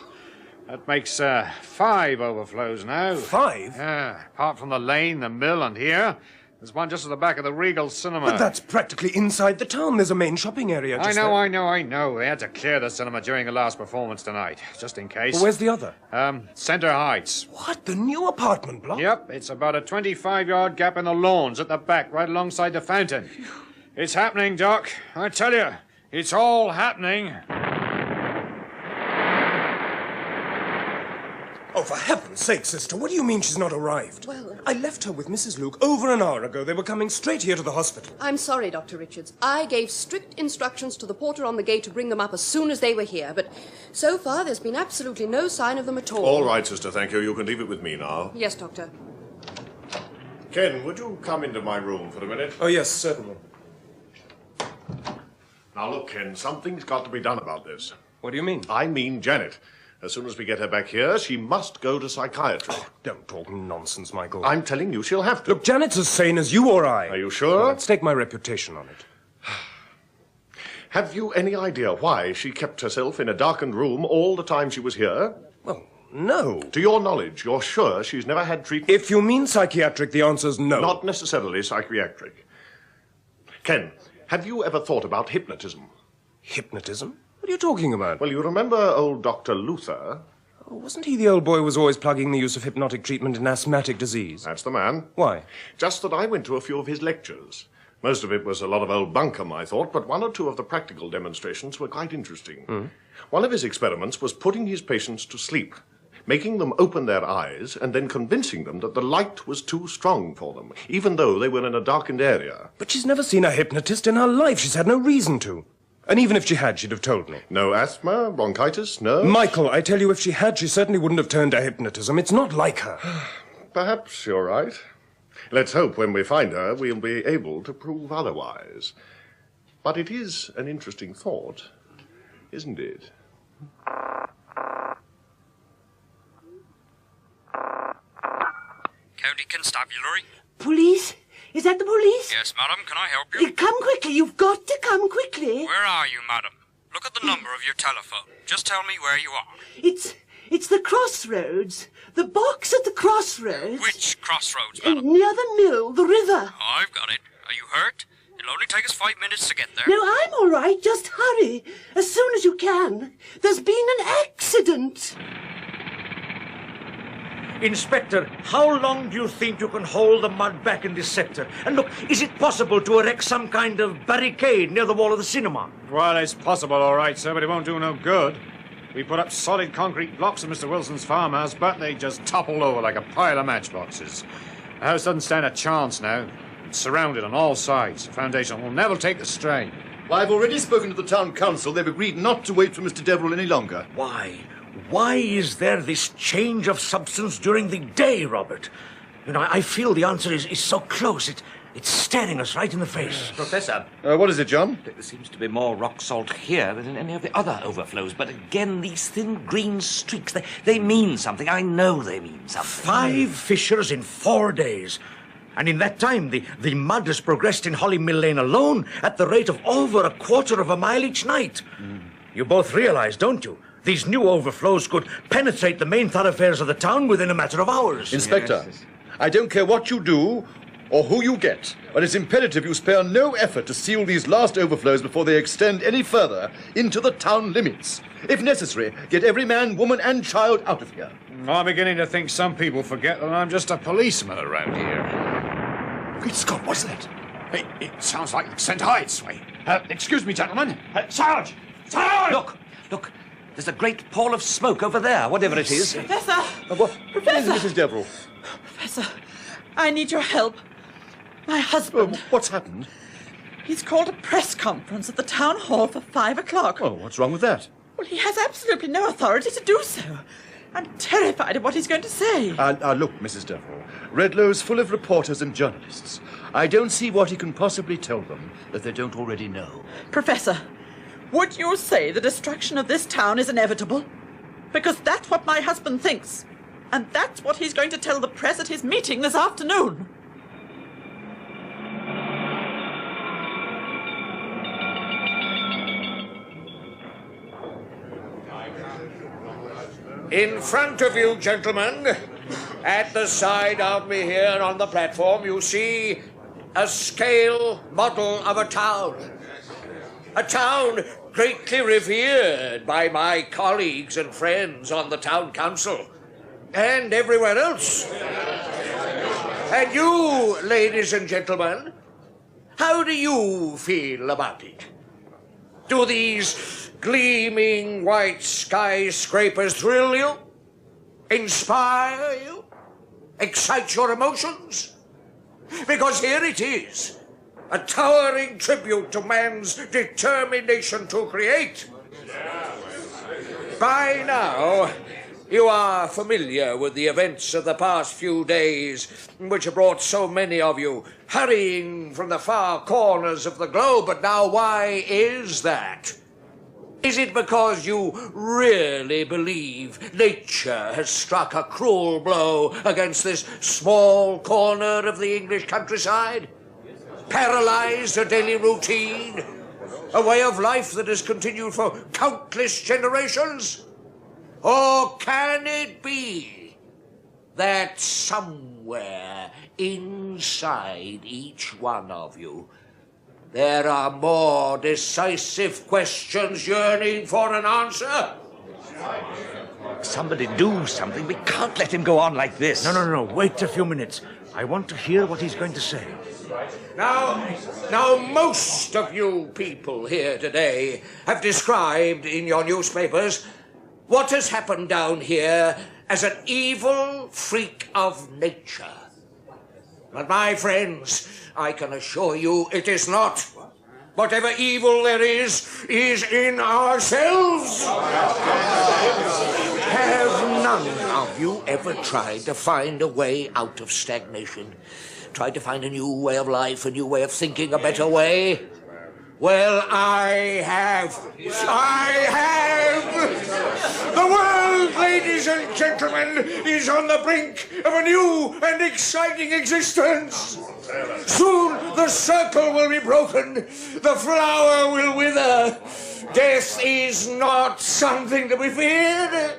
That makes 5 overflows now. 5? Yeah, apart from the lane, the mill, and here. There's one just at the back of the Regal Cinema. But that's practically inside the town. There's a main shopping area just there. I know. They had to clear the cinema during the last performance tonight, just in case. Well, where's the other? Centre Heights. What, the new apartment block? Yep, it's about a 25-yard gap in the lawns at the back, right alongside the fountain. It's happening, Doc. I tell you, it's all happening. Oh, for heaven's sake, sister, what do you mean she's not arrived? Well, I left her with Mrs. Luke over an hour ago. They were coming straight here to the hospital. I'm sorry, Dr. Richards. I gave strict instructions to the porter on the gate to bring them up as soon as they were here, but so far there's been absolutely no sign of them at all. All right, sister, thank you. You can leave it with me now. Yes, Doctor. Ken, would you come into my room for a minute? Oh, yes, certainly. Now, look, Ken, something's got to be done about this. What do you mean? I mean Janet. As soon as we get her back here, she must go to psychiatry. Oh, don't talk nonsense, Michael. I'm telling you, she'll have to. Look, Janet's as sane as you or I. Are you sure? Well, let's stake my reputation on it. Have you any idea why she kept herself in a darkened room all the time she was here? Well, no. To your knowledge, you're sure she's never had treatment? If you mean psychiatric, the answer's no. Not necessarily psychiatric. Ken, have you ever thought about hypnotism? Hypnotism? What are you talking about? Well, you remember old Dr. Luther? Oh, wasn't he the old boy who was always plugging the use of hypnotic treatment in asthmatic disease? That's the man. Why? Just that I went to a few of his lectures. Most of it was a lot of old bunkum, I thought, but one or two of the practical demonstrations were quite interesting. One of his experiments was putting his patients to sleep, making them open their eyes, and then convincing them that the light was too strong for them, even though they were in a darkened area. But she's never seen a hypnotist in her life. She's had no reason to. And even if she had, she'd have told me. No asthma, bronchitis, no? Michael, I tell you, if she had, she certainly wouldn't have turned to hypnotism. It's not like her. Perhaps you're right. Let's hope when we find her, we'll be able to prove otherwise. But it is an interesting thought, isn't it? County Constabulary. Police? Is that the police? Yes, madam. Can I help you? Come quickly. You've got to come quickly. Where are you, madam? Look at the number of your telephone. Just tell me where you are. It's the crossroads. The box at the crossroads. Which crossroads, madam? Near the mill, the river. Oh, I've got it. Are you hurt? It'll only take us 5 minutes to get there. No, I'm all right. Just hurry. As soon as you can. There's been an accident. Inspector, how long do you think you can hold the mud back in this sector? And look, is it possible to erect some kind of barricade near the wall of the cinema? Well, it's possible, all right, sir, but it won't do no good. We put up solid concrete blocks in Mr. Wilson's farmhouse, but they just topple over like a pile of matchboxes. The house doesn't stand a chance now. It's surrounded on all sides. The foundation will never take the strain. Well, I've already spoken to the town council. They've agreed not to wait for Mr. Deverill any longer. Why? Why is there this change of substance during the day, Robert? You know, I feel the answer is so close. It's staring us right in the face. Professor. What is it, John? There seems to be more rock salt here than in any of the other overflows, but again, these thin green streaks, they mean something. I know they mean something. 5 fissures in 4 days. And in that time, the mud has progressed in Holly Mill Lane alone at the rate of over 1/4 of a mile each night. You both realize, don't you? These new overflows could penetrate the main thoroughfares of the town within a matter of hours. Inspector, I don't care what you do or who you get, but it's imperative you spare no effort to seal these last overflows before they extend any further into the town limits. If necessary, get every man, woman, and child out of here. I'm beginning to think some people forget that I'm just a policeman around here. Great Scott, what's that? It sounds like St. Hyde's way. Excuse me, gentlemen. Sarge! Look, there's a great pall of smoke over there, whatever it is. Professor! Professor! Mrs. Deverill? Professor, I need your help. My husband. What's happened? He's called a press conference at the town hall for 5 o'clock. Oh, what's wrong with that? Well, he has absolutely no authority to do so. I'm terrified of what he's going to say. Look, Mrs. Deverill, Redlow's full of reporters and journalists. I don't see what he can possibly tell them that they don't already know. Professor, would you say the destruction of this town is inevitable? Because that's what my husband thinks. And that's what he's going to tell the press at his meeting this afternoon. In front of you, gentlemen, at the side of me here on the platform, you see a scale model of a town. A town greatly revered by my colleagues and friends on the town council and everywhere else. And you, ladies and gentlemen, how do you feel about it? Do these gleaming white skyscrapers thrill you? Inspire you? Excite your emotions? Because here it is, a towering tribute to man's determination to create. By now, you are familiar with the events of the past few days, which have brought so many of you hurrying from the far corners of the globe. But now, why is that? Is it because you really believe nature has struck a cruel blow against this small corner of the English countryside? Paralyzed a daily routine? A way of life that has continued for countless generations? Or can it be that somewhere inside each one of you there are more decisive questions yearning for an answer? Somebody do something. We can't let him go on like this. No. Wait a few minutes. I want to hear what he's going to say. Now, most of you people here today have described in your newspapers what has happened down here as an evil freak of nature. But my friends, I can assure you it is not. Whatever evil there is in ourselves. Have none of you ever tried to find a way out of stagnation? Tried to find a new way of life, a new way of thinking, a better way? Well, I have. The world, ladies and gentlemen, is on the brink of a new and exciting existence. Soon the circle will be broken. The flower will wither. Death is not something to be feared.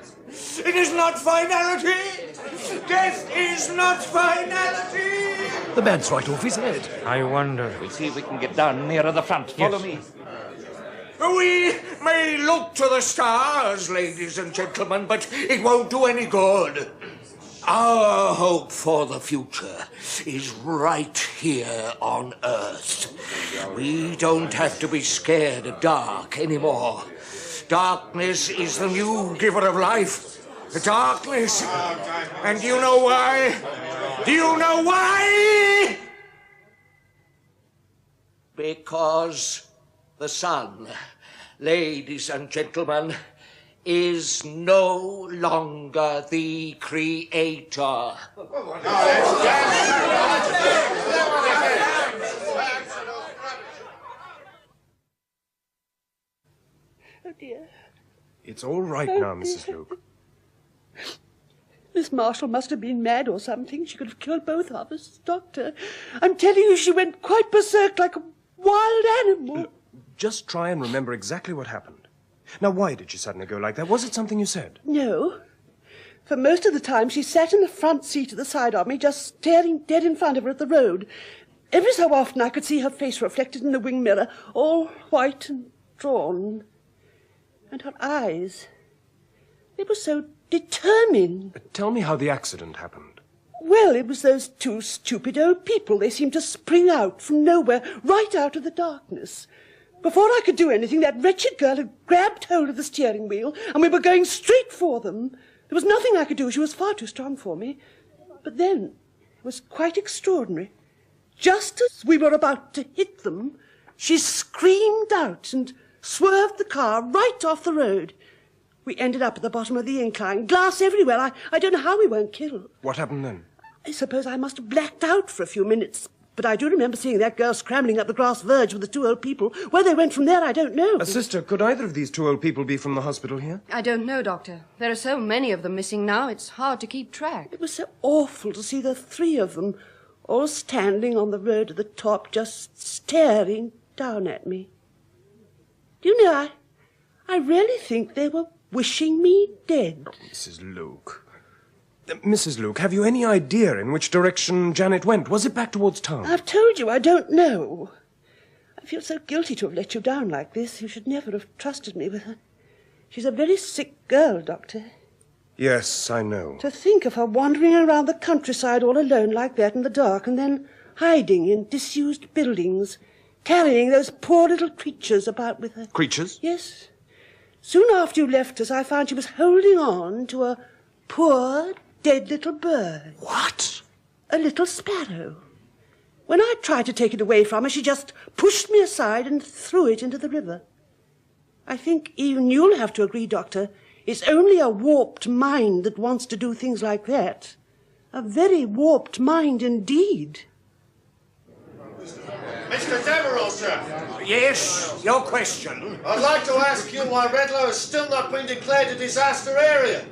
It is not finality. Death is not finality. The man's right off his head. I wonder. We'll see if we can get down nearer the front. Follow me. We may look to the stars, ladies and gentlemen, but it won't do any good. Our hope for the future is right here on Earth. We don't have to be scared of dark anymore. Darkness is the new giver of life. The darkness. And do you know why? Do you know why? Because the sun, ladies and gentlemen, is no longer the creator. dear. It's all right now, Mrs. Luke. Miss Marshall must have been mad or something. She could have killed both of us, Doctor. I'm telling you, she went quite berserk like a wild animal. Look, just try and remember exactly what happened. Now, why did she suddenly go like that? Was it something you said? No. For most of the time, she sat in the front seat at the side of me, just staring dead in front of her at the road. Every so often I could see her face reflected in the wing mirror, all white and drawn. And her eyes, they were so determined. Tell me how the accident happened. Well, it was those two stupid old people. They seemed to spring out from nowhere, right out of the darkness. Before I could do anything, that wretched girl had grabbed hold of the steering wheel, and we were going straight for them. There was nothing I could do. She was far too strong for me. But then, it was quite extraordinary. Just as we were about to hit them, she screamed out and swerved the car right off the road. We ended up at the bottom of the incline, glass everywhere. I don't know how we weren't killed. What happened then? I suppose I must have blacked out for a few minutes, but I do remember seeing that girl scrambling up the grass verge with the two old people. Where they went from there, I don't know. Sister, could either of these two old people be from the hospital here? I don't know, Doctor. There are so many of them missing now, it's hard to keep track. It was so awful to see the three of them all standing on the road at the top, just staring down at me. Do you know, I really think they were wishing me dead. Oh, Mrs. Luke. Mrs. Luke, have you any idea in which direction Janet went? Was it back towards town? I've told you, I don't know. I feel so guilty to have let you down like this. You should never have trusted me with her. She's a very sick girl, Doctor. Yes, I know. To think of her wandering around the countryside all alone like that in the dark, and then hiding in disused buildings, carrying those poor little creatures about with her. Creatures? Yes. Soon after you left us, I found she was holding on to a poor, dead little bird. What? A little sparrow. When I tried to take it away from her, she just pushed me aside and threw it into the river. I think even you'll have to agree, Doctor, it's only a warped mind that wants to do things like that. A very warped mind indeed. Mr. Deverill, sir. Yes, your question. I'd like to ask you why Redlow has still not been declared a disaster area.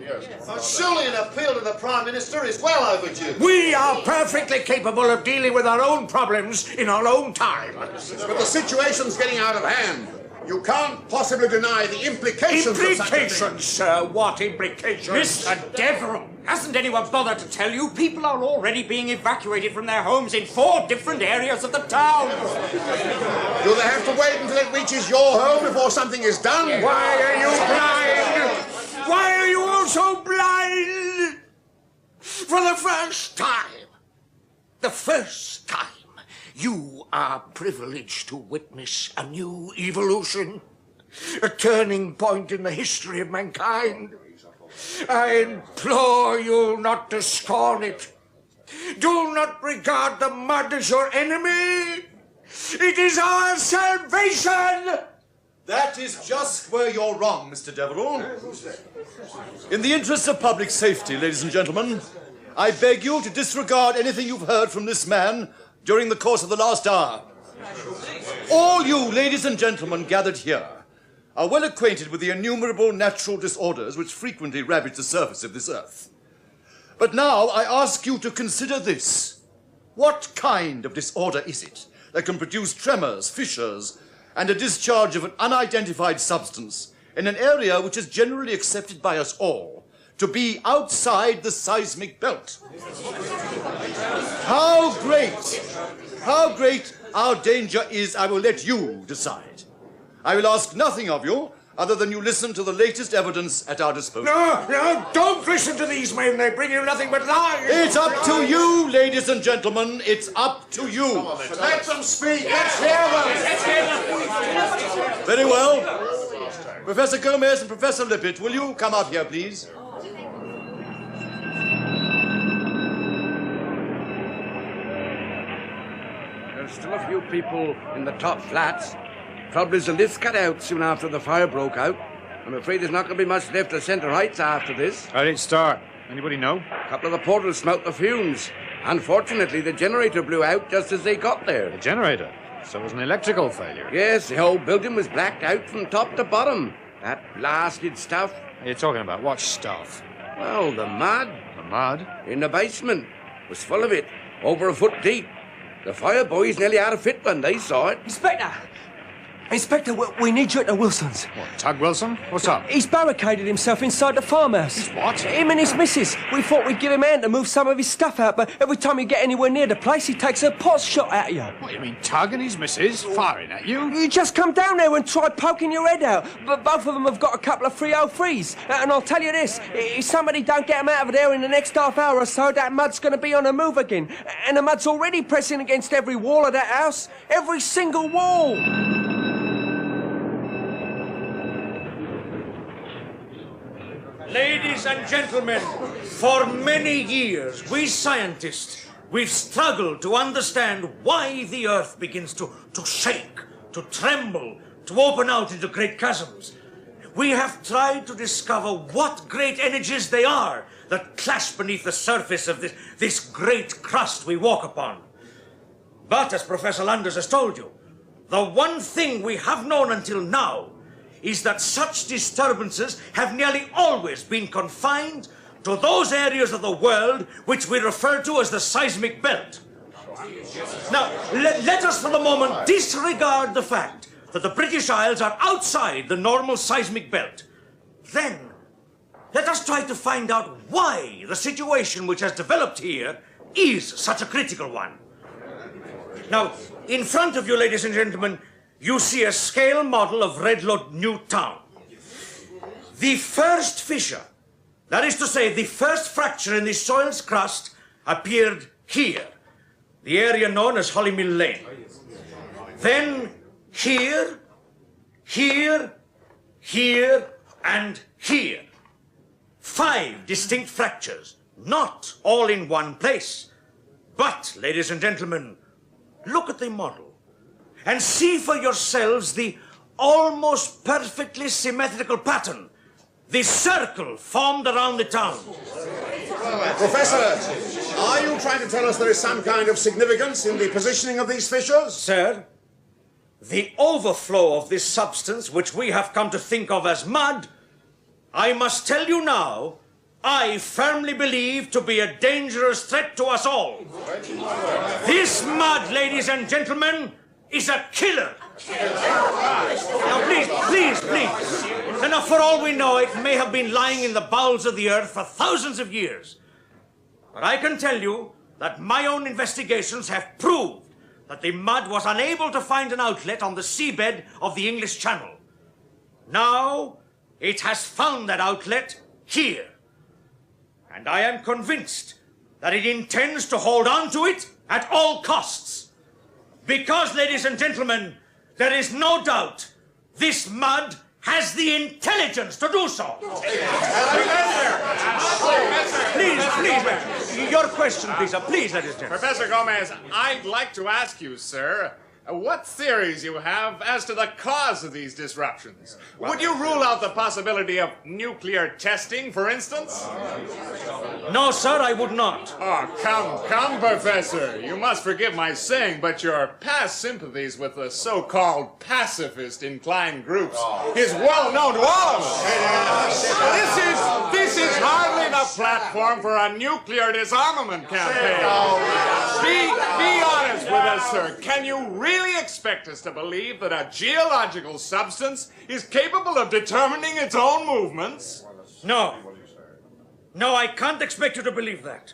Surely an appeal to the Prime Minister is well overdue. We are perfectly capable of dealing with our own problems in our own time. But the situation's getting out of hand. You can't possibly deny the implications of such a thing. Implications, sir? What implications? Mr. Deverill, hasn't anyone bothered to tell you people are already being evacuated from their homes in 4 different areas of the town? Do they have to wait until it reaches your home before something is done? Why are you blind? Why are you all so blind? For the first time, you are privileged to witness a new evolution, a turning point in the history of mankind. I implore you not to scorn it. Do not regard the mud as your enemy. It is our salvation. That is just where you're wrong, Mr. Deverill. In the interests of public safety, ladies and gentlemen, I beg you to disregard anything you've heard from this man during the course of the last hour. All you, ladies and gentlemen, gathered here are well acquainted with the innumerable natural disorders which frequently ravage the surface of this earth. But now I ask you to consider this. What kind of disorder is it that can produce tremors, fissures, and a discharge of an unidentified substance in an area which is generally accepted by us all to be outside the seismic belt? How great our danger is, I will let you decide. I will ask nothing of you other than you listen to the latest evidence at our disposal. No, don't listen to these men. They bring you nothing but lies. It's up to you, ladies and gentlemen. It's up to you. Let them speak. Let's hear them. Very well. Professor Gomez and Professor Lippett, will you come up here, please? There's still a few people in the top flats. Trouble is the lift got out soon after the fire broke out. I'm afraid there's not going to be much left of Centre Heights after this. How did it start? Anybody know? A couple of the porters smelt the fumes. Unfortunately, the generator blew out just as they got there. The generator? So it was an electrical failure? Yes, the whole building was blacked out from top to bottom. That blasted stuff. What are you talking about? What stuff? Well, the mud. The mud? In the basement. Was full of it. Over a foot deep. The fire boys nearly had a fit when they saw it. Inspector! Inspector, we need you at the Wilsons. What, Tug Wilson? What's up? He's barricaded himself inside the farmhouse. He's what? Him and his missus. We thought we'd give him a hand to move some of his stuff out, but every time you get anywhere near the place, he takes a pot shot at you. What, you mean Tug and his missus firing at you? You just come down there and try poking your head out. But both of them have got a couple of 303s. And I'll tell you this, if somebody don't get them out of there in the next half hour or so, that mud's going to be on the move again. And the mud's already pressing against every wall of that house. Every single wall. Ladies and gentlemen, for many years, we scientists, we've struggled to understand why the Earth begins to shake, to tremble, to open out into great chasms. We have tried to discover what great energies they are that clash beneath the surface of this great crust we walk upon. But, as Professor Landers has told you, the one thing we have known until now is that such disturbances have nearly always been confined to those areas of the world which we refer to as the seismic belt. Now, let us for the moment disregard the fact that the British Isles are outside the normal seismic belt. Then, let us try to find out why the situation which has developed here is such a critical one. Now, in front of you, ladies and gentlemen, you see a scale model of Redlow New Town. The first fissure, that is to say, the first fracture in the soil's crust, appeared here, the area known as Hollymill Lane. Then here, here, here, and here. 5 distinct fractures, not all in one place. But, ladies and gentlemen, look at the model and see for yourselves the almost perfectly symmetrical pattern, the circle formed around the town. Professor, are you trying to tell us there is some kind of significance in the positioning of these fissures? Sir, the overflow of this substance, which we have come to think of as mud, I must tell you now, I firmly believe to be a dangerous threat to us all. This mud, ladies and gentlemen, is a killer. Now, please. Now, for all we know, it may have been lying in the bowels of the earth for thousands of years. But I can tell you that my own investigations have proved that the mud was unable to find an outlet on the seabed of the English Channel. Now, it has found that outlet here. And I am convinced that it intends to hold on to it at all costs. Because, ladies and gentlemen, there is no doubt this mud has the intelligence to do so. Please, your question, please, please, ladies and gentlemen. Professor Gomez, I'd like to ask you, sir, what theories you have as to the cause of these disruptions. Would you rule out the possibility of nuclear testing, for instance? No, sir, I would not. Oh, come, Professor. You must forgive my saying, but your past sympathies with the so-called pacifist-inclined groups is well known to all of us. This is hardly the platform for a nuclear disarmament campaign. Be honest with us, sir. Can you really expect us to believe that a geological substance is capable of determining its own movements? No. No, I can't expect you to believe that.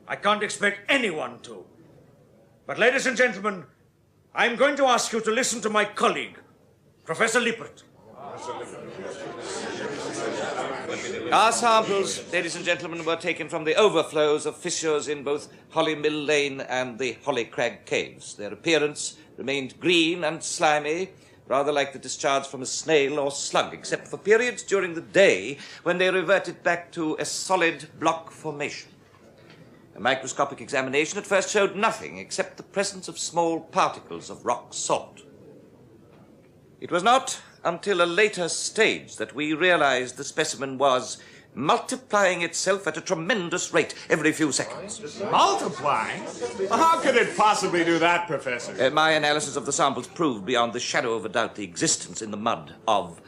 I can't expect anyone to. But, ladies and gentlemen, I'm going to ask you to listen to my colleague, Professor Lippert. Our samples, ladies and gentlemen, were taken from the overflows of fissures in both Hollymill Lane and the Hollycrag Caves. Their appearance remained green and slimy, rather like the discharge from a snail or slug, except for periods during the day when they reverted back to a solid block formation. A microscopic examination at first showed nothing except the presence of small particles of rock salt. It was not until a later stage that we realized the specimen was multiplying itself at a tremendous rate every few seconds. Multiplying? How could it possibly do that, Professor? My analysis of the samples proved beyond the shadow of a doubt the existence in the mud of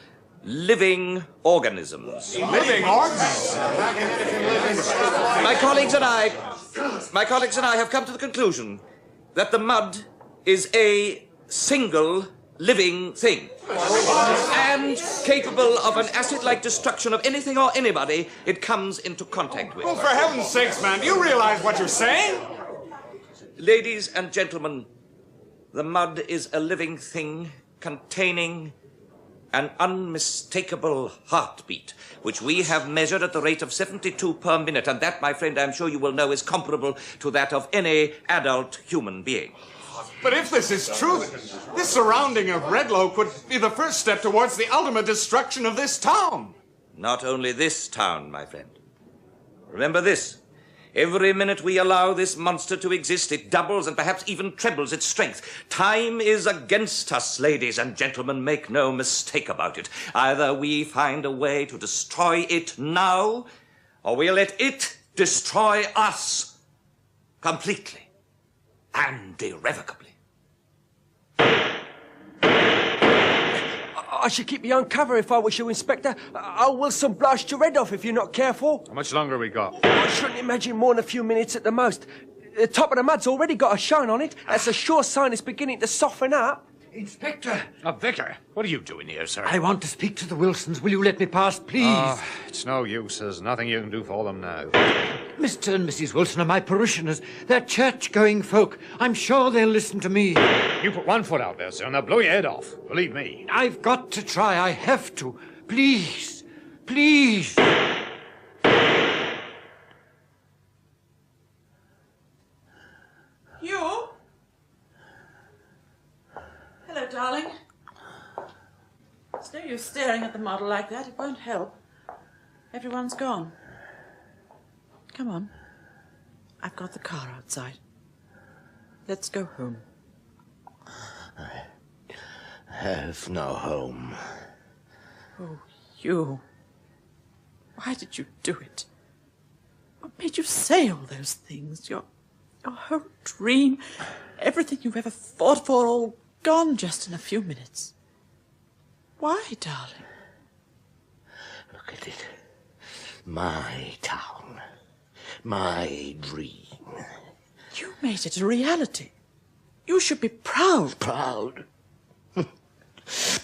living organisms. Living organisms? My colleagues and I have come to the conclusion that the mud is a single living thing and capable of an acid-like destruction of anything or anybody it comes into contact with. Well, for heaven's sakes, man, do you realize what you're saying? Ladies and gentlemen, the mud is a living thing containing an unmistakable heartbeat, which we have measured at the rate of 72 per minute, and that, my friend, I'm sure you will know, is comparable to that of any adult human being. But if this is true, this surrounding of Redlow could be the first step towards the ultimate destruction of this town. Not only this town, my friend. Remember this. Every minute we allow this monster to exist, it doubles and perhaps even trebles its strength. Time is against us, ladies and gentlemen. Make no mistake about it. Either we find a way to destroy it now, or we let it destroy us completely and irrevocably. I should keep you on cover if I was you, Inspector. I'll Wilson blast your head off if you're not careful. How much longer we got? I shouldn't imagine more than a few minutes at the most. The top of the mud's already got a shine on it. That's a sure sign it's beginning to soften up. Inspector! Victor, what are you doing here, sir? I want to speak to the Wilsons. Will you let me pass, please? It's no use. There's nothing you can do for them now. Mr. and Mrs. Wilson are my parishioners. They're church-going folk. I'm sure they'll listen to me. You put one foot out there, sir, and they'll blow your head off. Believe me. I've got to try. I have to. Please. Please. Hugh? Hello, darling. It's no use staring at the model like that. It won't help. Everyone's gone. Come on. I've got the car outside. Let's go home. I have no home. Oh, Hugh. Why did you do it? What made you say all those things? Your whole dream, everything you've ever fought for, all gone just in a few minutes. Why, darling? Look at it. My town. My dream. You made it a reality. You should be proud. Proud?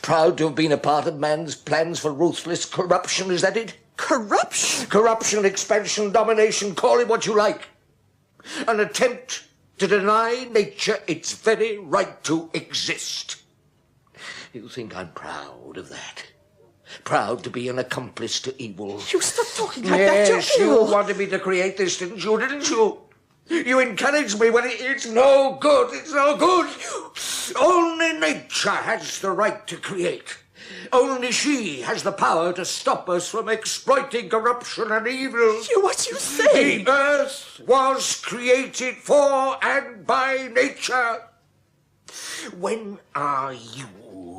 Proud to have been a part of man's plans for ruthless corruption, is that it? Corruption? Corruption, expansion, domination, call it what you like. An attempt to deny nature its very right to exist. You think I'm proud of that? Proud to be an accomplice to evil. You stop talking like that, you're ill. You wanted me to create this, didn't you? You encouraged me when it's no good. It's no good. Only nature has the right to create. Only she has the power to stop us from exploiting corruption and evil. What you say? The earth was created for and by nature. When are you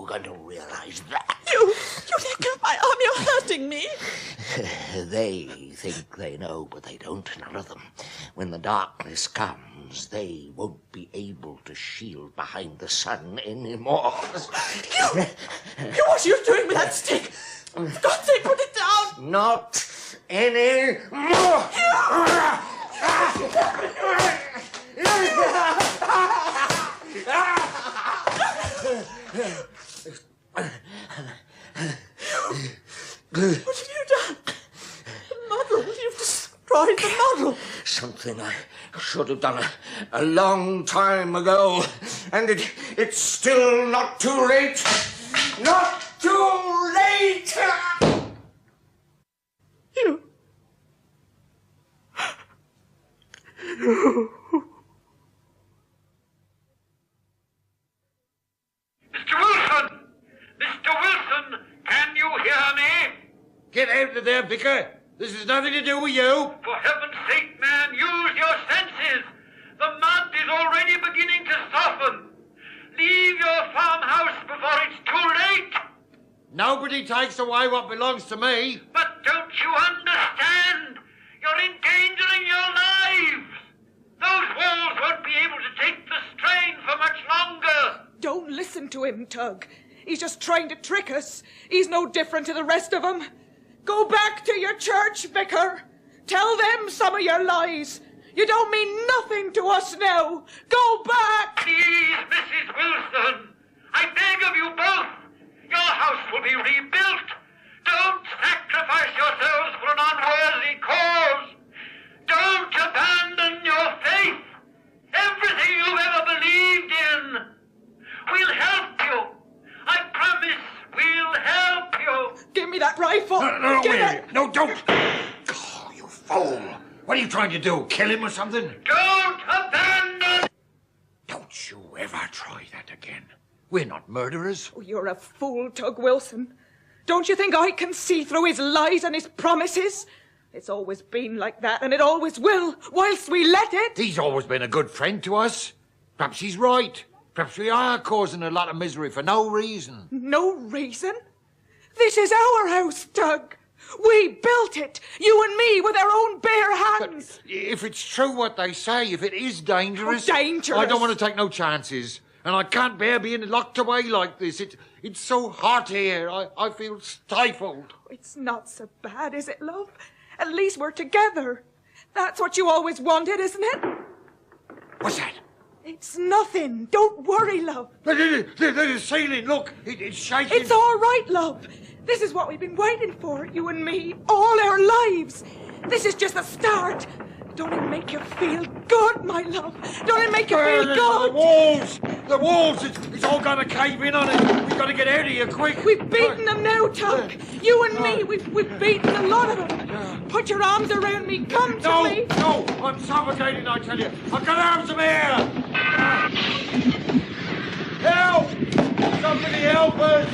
going to realize that? You let go of my arm. You're hurting me. They think they know, but they don't, none of them. When the darkness comes, they won't be able to shield behind the sun anymore. What are you doing with that stick? For God's sake, put it down. Not any more. What have you done? The model. You've destroyed the model. Something I should have done a long time ago. And it's still not too late. Not too late! You. Mr. Wilson! Mr. Wilson! Can you hear me? Get out of there, Vicar. This has nothing to do with you. For heaven's sake, man, use your senses. The mud is already beginning to soften. Leave your farmhouse before it's too late. Nobody takes away what belongs to me. But don't you understand? You're endangering your lives. Those walls won't be able to take the strain for much longer. Don't listen to him, Tug. He's just trying to trick us. He's no different to the rest of them. Go back to your church, Vicar. Tell them some of your lies. You don't mean nothing to us now. Go back! Please, Mrs. Wilson, I beg of you both. Your house will be rebuilt. Don't sacrifice yourselves for an unworthy cause. Don't abandon your faith. Everything you've ever believed in. We'll help you. I promise we'll help you. Give me that rifle. No, Give wait. it. No, don't. Oh, you fool. What are you trying to do? Kill him or something? Don't abandon. Don't you ever try that again. We're not murderers. Oh, you're a fool, Tug Wilson. Don't you think I can see through his lies and his promises? It's always been like that, and it always will, whilst we let it. He's always been a good friend to us. Perhaps he's right. Perhaps we are causing a lot of misery for no reason. No reason? This is our house, Tug. We built it, you and me, with our own bare hands. But if it's true what they say, if it is dangerous... Oh, dangerous? I don't want to take no chances. And I can't bear being locked away like this. It's so hot here. I feel stifled. It's not so bad, is it, love? At least we're together. That's what you always wanted, isn't it? What's that? It's nothing. Don't worry, love. The ceiling, look, it's shaking. It's all right, love. This is what we've been waiting for, you and me, all our lives. This is just the start. Don't it make you feel good, my love? Don't it make you feel good? The walls, it's all going to cave in on us. We've got to get out of here quick. We've beaten them now, Tug. You and me, we've beaten a lot of them. Put your arms around me. Come to me. No, I'm suffocating, I tell you. I've got arms of air. Help! Somebody help us!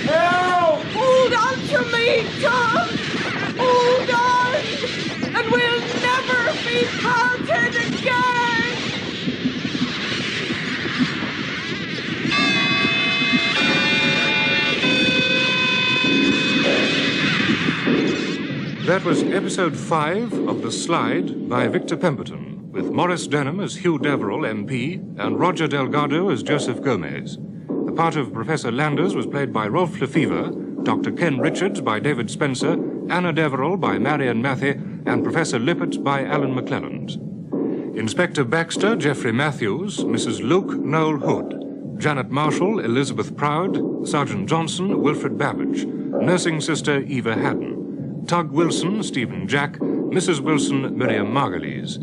Help! Hold on to me, Tug. Hold on. And we'll never be parted again! That was episode 5 of The Slide by Victor Pemberton, with Maurice Denham as Hugh Deverill, MP, and Roger Delgado as Josef Gomez. The part of Professor Landers was played by Rolf Lefevre, Dr. Ken Richards by David Spenser, Anna Deverill by Marion Mathie, and Professor Lippert by Alan McClelland. Inspector Baxter, Geoffrey Matthews, Mrs. Luke, Noel Hood, Janet Marshall, Elizabeth Proud, Sergeant Johnson, Wilfred Babbage, Nursing Sister Eva Haddon, Tug Wilson, Stephen Jack, Mrs. Wilson, Miriam Margolyes.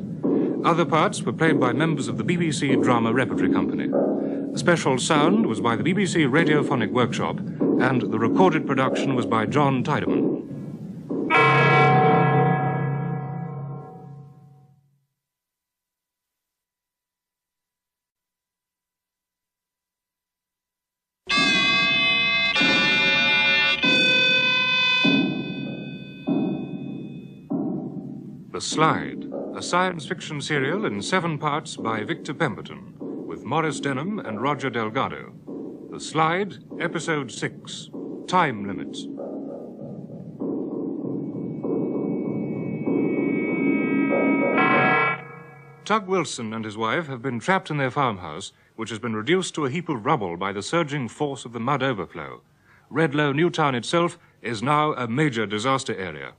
Other parts were played by members of the BBC Drama Repertory Company. Special sound was by the BBC Radiophonic Workshop, and the recorded production was by John Tiedemann. The Slide, a science fiction serial in 7 parts by Victor Pemberton, with Maurice Denham and Roger Delgado. The Slide, Episode 6, Time Limits. Tug Wilson and his wife have been trapped in their farmhouse, which has been reduced to a heap of rubble by the surging force of the mud overflow. Redlow, Newtown itself, is now a major disaster area.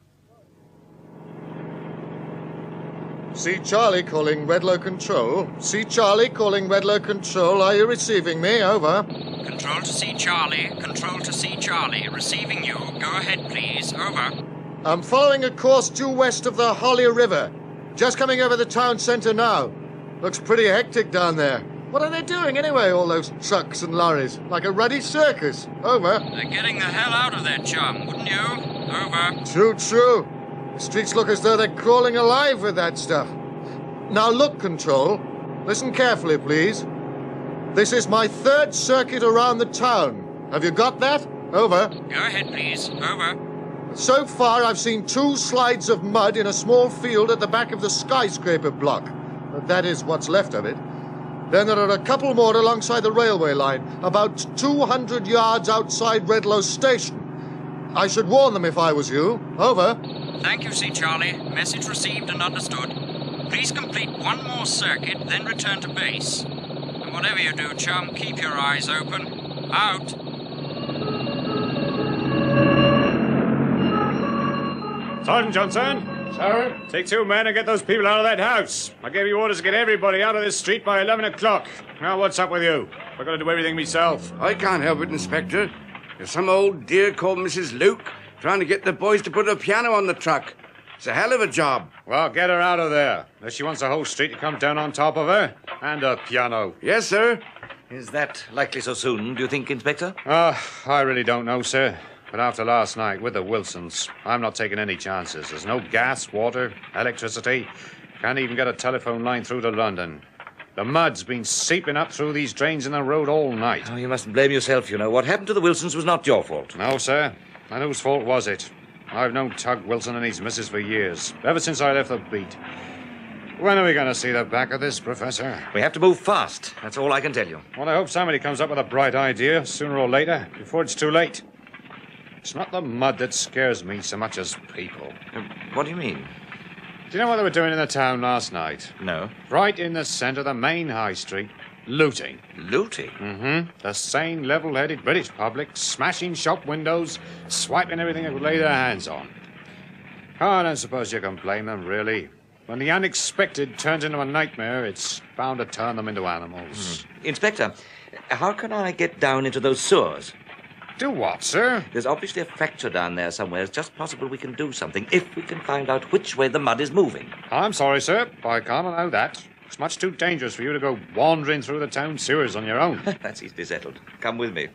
See Charlie calling Redlow Control. See Charlie calling Redlow Control. Are you receiving me? Over. Control to see Charlie. Control to see Charlie. Receiving you. Go ahead, please. Over. I'm following a course due west of the Holly River. Just coming over the town centre now. Looks pretty hectic down there. What are they doing anyway, all those trucks and lorries? Like a ruddy circus. Over. They're getting the hell out of there, chum, wouldn't you? Over. True. The streets look as though they're crawling alive with that stuff. Now look, Control. Listen carefully, please. This is my 3rd circuit around the town. Have you got that? Over. Go ahead, please. Over. So far, I've seen 2 slides of mud in a small field at the back of the skyscraper block. But that is what's left of it. Then there are a couple more alongside the railway line, about 200 yards outside Redlow Station. I should warn them if I was you. Over. Thank you, see Charlie. Message received and understood. Please complete 1 more circuit, then return to base. And whatever you do, chum, keep your eyes open. Out. Sergeant Johnson. Sir? Take 2 men and get those people out of that house. I gave you orders to get everybody out of this street by 11 o'clock. Now, what's up with you? I've got to do everything myself. I can't help it, Inspector. There's some old dear called Mrs. Luke trying to get the boys to put a piano on the truck. It's a hell of a job. Well, get her out of there. Unless she wants the whole street to come down on top of her. And a piano. Yes, sir. Is that likely so soon, do you think, Inspector? I really don't know, sir. But after last night with the Wilsons, I'm not taking any chances. There's no gas, water, electricity. Can't even get a telephone line through to London. The mud's been seeping up through these drains in the road all night. Oh, you mustn't blame yourself, you know. What happened to the Wilsons was not your fault. No, sir. And whose fault was it? I've known Tug Wilson and his missus for years, ever since I left the beat. When are we going to see the back of this, Professor? We have to move fast. That's all I can tell you. Well, I hope somebody comes up with a bright idea, sooner or later, before it's too late. It's not the mud that scares me so much as people. What do you mean? Do you know what they were doing in the town last night? No. Right in the centre of the main high street. Looting. Looting? Mm-hmm. The sane, level-headed British public, smashing shop windows, swiping everything they could lay their hands on. Oh, I don't suppose you can blame them, really. When the unexpected turns into a nightmare, it's bound to turn them into animals. Inspector, how can I get down into those sewers? Do what, sir? There's obviously a fracture down there somewhere. It's just possible we can do something if we can find out which way the mud is moving. I'm sorry, sir. I can't allow that. It's much too dangerous for you to go wandering through the town sewers on your own. That's easily settled. Come with me.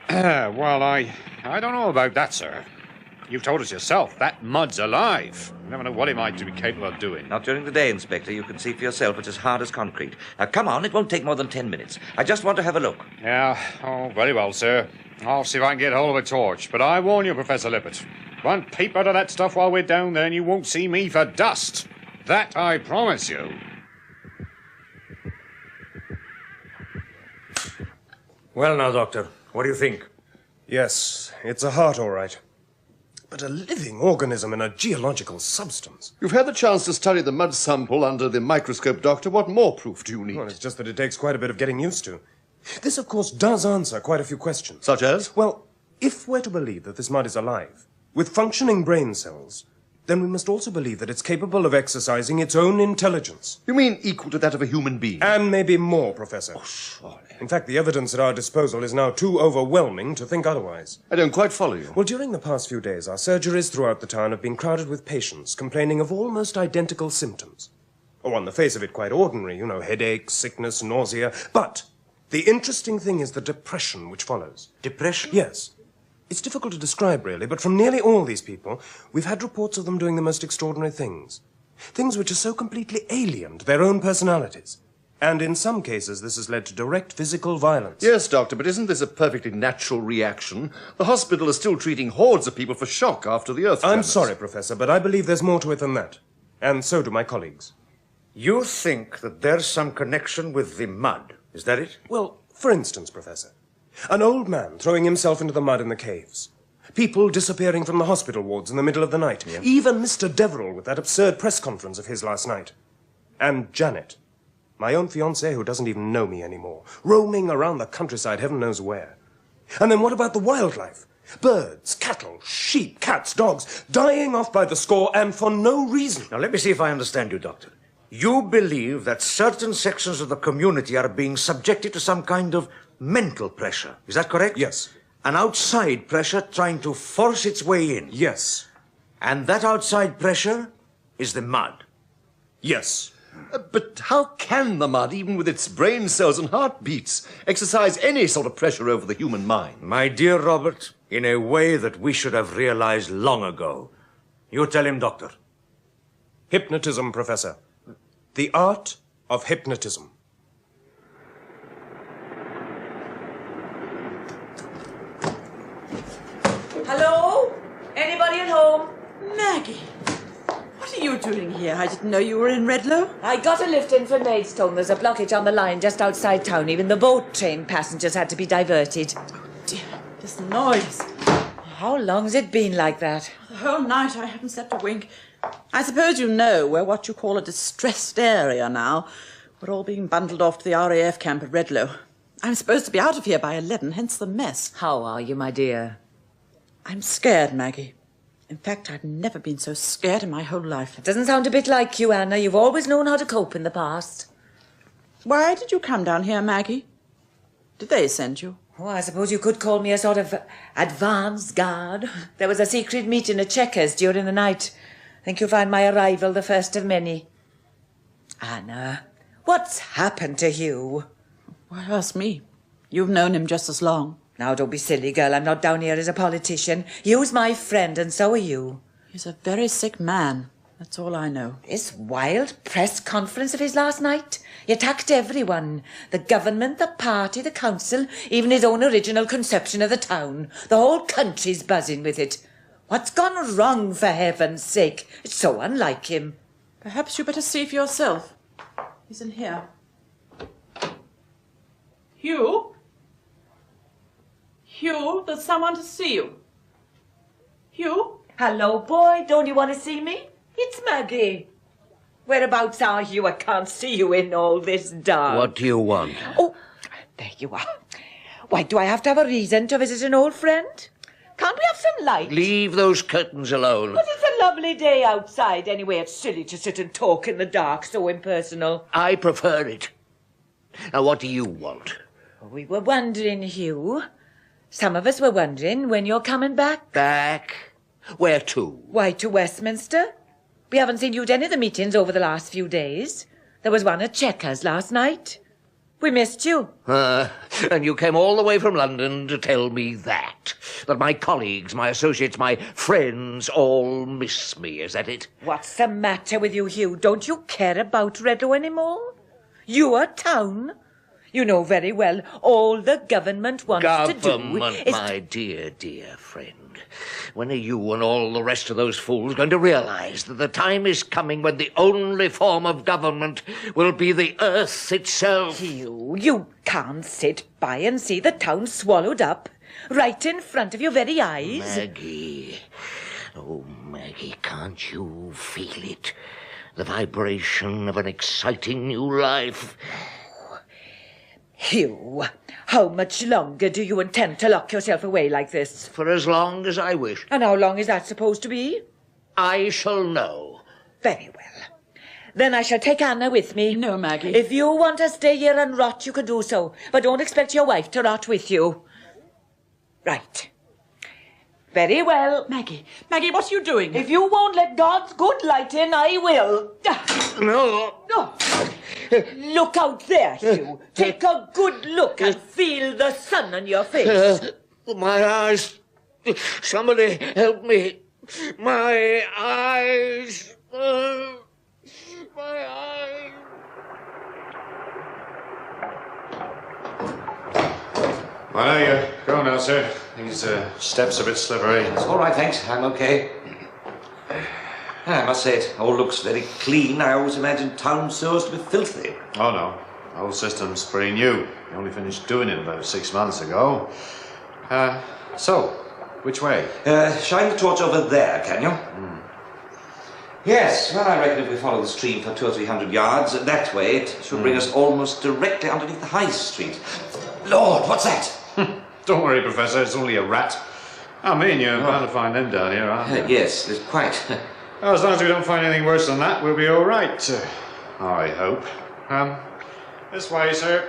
Well, I don't know about that, sir. You've told us yourself, that mud's alive. You never know what it might be capable of doing. Not during the day, Inspector. You can see for yourself it's as hard as concrete. Now, come on. It won't take more than 10 minutes. I just want to have a look. Yeah. Oh, very well, sir. I'll see if I can get hold of a torch. But I warn you, Professor Lippert, one peep out of that stuff while we're down there and you won't see me for dust. That I promise you. Well, now, Doctor, what do you think? Yes, it's a heart, all right. But a living organism in a geological substance. You've had the chance to study the mud sample under the microscope, Doctor. What more proof do you need? Well, it's just that it takes quite a bit of getting used to. This, of course, does answer quite a few questions. Such as? Well, if we're to believe that this mud is alive, with functioning brain cells, then we must also believe that it's capable of exercising its own intelligence. You mean equal to that of a human being? And maybe more, Professor. Oh, surely. In fact, the evidence at our disposal is now too overwhelming to think otherwise. I don't quite follow you. Well, during the past few days, our surgeries throughout the town have been crowded with patients complaining of almost identical symptoms. Oh, on the face of it, quite ordinary, headache, sickness, nausea. But the interesting thing is the depression which follows. Depression? Yes. It's difficult to describe, really, but from nearly all these people, we've had reports of them doing the most extraordinary things. Things which are so completely alien to their own personalities. And in some cases, this has led to direct physical violence. Yes, Doctor, but isn't this a perfectly natural reaction? The hospital is still treating hordes of people for shock after the earth tremors. I'm sorry, Professor, but I believe there's more to it than that. And so do my colleagues. You think that there's some connection with the mud, is that it? Well, for instance, Professor, an old man throwing himself into the mud in the caves. People disappearing from the hospital wards in the middle of the night. Yeah. Even Mr. Deverill with that absurd press conference of his last night. And Janet, my own fiancée who doesn't even know me anymore, roaming around the countryside heaven knows where. And then what about the wildlife? Birds, cattle, sheep, cats, dogs, dying off by the score and for no reason. Now, let me see if I understand you, Doctor. You believe that certain sections of the community are being subjected to some kind of mental pressure. Is that correct? Yes. An outside pressure trying to force its way in. Yes. And that outside pressure is the mud. Yes. But how can the mud, even with its brain cells and heartbeats, exercise any sort of pressure over the human mind? My dear Robert, in a way that we should have realized long ago. You tell him, Doctor. Hypnotism, Professor. The art of hypnotism. Hello? Anybody at home? Maggie. What are you doing here? I didn't know you were in Redlow. I got a lift in from Maidstone. There's a blockage on the line just outside town. Even the boat train passengers had to be diverted. Oh dear, this noise. How long's it been like that? The whole night I haven't slept a wink. I suppose you know we're what you call a distressed area now. We're all being bundled off to the RAF camp at Redlow. I'm supposed to be out of here by 11, hence the mess. How are you, my dear? I'm scared, Maggie. In fact, I've never been so scared in my whole life. It doesn't sound a bit like you, Anna. You've always known how to cope in the past. Why did you come down here, Maggie? Did they send you? Oh, I suppose you could call me a sort of advance guard. There was a secret meeting at Chequers during the night. I think you'll find my arrival the first of many. Anna, what's happened to Hugh? Why ask me? You've known him just as long. Now, don't be silly, girl. I'm not down here as a politician. Hugh's my friend, and so are you. He's a very sick man. That's all I know. This wild press conference of his last night. He attacked everyone. The government, the party, the council, even his own original conception of the town. The whole country's buzzing with it. What's gone wrong, for heaven's sake? It's so unlike him. Perhaps you better see for yourself. He's in here. Hugh? Hugh, there's someone to see you. Hugh? Hello, boy. Don't you want to see me? It's Maggie. Whereabouts are you? I can't see you in all this dark. What do you want? Oh, there you are. Why, do I have to have a reason to visit an old friend? Can't we have some light? Leave those curtains alone. But it's a lovely day outside. Anyway, it's silly to sit and talk in the dark, so impersonal. I prefer it. Now, what do you want? We were wondering, Hugh. Some of us were wondering when you're coming back. Back? Where to? Why, to Westminster. We haven't seen you at any of the meetings over the last few days. There was one at Chequers last night. We missed you. And you came all the way from London to tell me that my colleagues, my associates, my friends all miss me, is that it? What's the matter with you, Hugh? Don't you care about Redlow anymore? Your town? You know very well all the government wants to do is... My dear, dear friend. When are you and all the rest of those fools going to realise that the time is coming when the only form of government will be the earth itself? You can't sit by and see the town swallowed up right in front of your very eyes. Maggie. Oh, Maggie, can't you feel it? The vibration of an exciting new life. Hugh, how much longer do you intend to lock yourself away like this? For as long as I wish. And how long is that supposed to be? I shall know. Very well. Then I shall take Anna with me. No, Maggie. If you want to stay here and rot, you can do so. But don't expect your wife to rot with you. Right. Very well. Maggie, what are you doing? If you won't let God's good light in, I will. No. No. Look out there, Hugh. Take a good look and feel the sun on your face. My eyes. Somebody help me. My eyes. My eyes. Well, there you go now, sir. These steps are a bit slippery. It's all right, thanks. I'm okay. I must say it all looks very clean. I always imagined town sewers to be filthy. Oh, no. The whole system's pretty new. We only finished doing it about 6 months ago. So, which way? Shine the torch over there, can you? Yes, well, I reckon if we follow the stream for 200 or 300 yards, that way it should bring us almost directly underneath the High Street. Lord, what's that? Don't worry, Professor, it's only a rat. Me and you are bound to find them down here, aren't we? Yes, it's quite. Well, as long as we don't find anything worse than that, we'll be all right. I hope. This way, sir.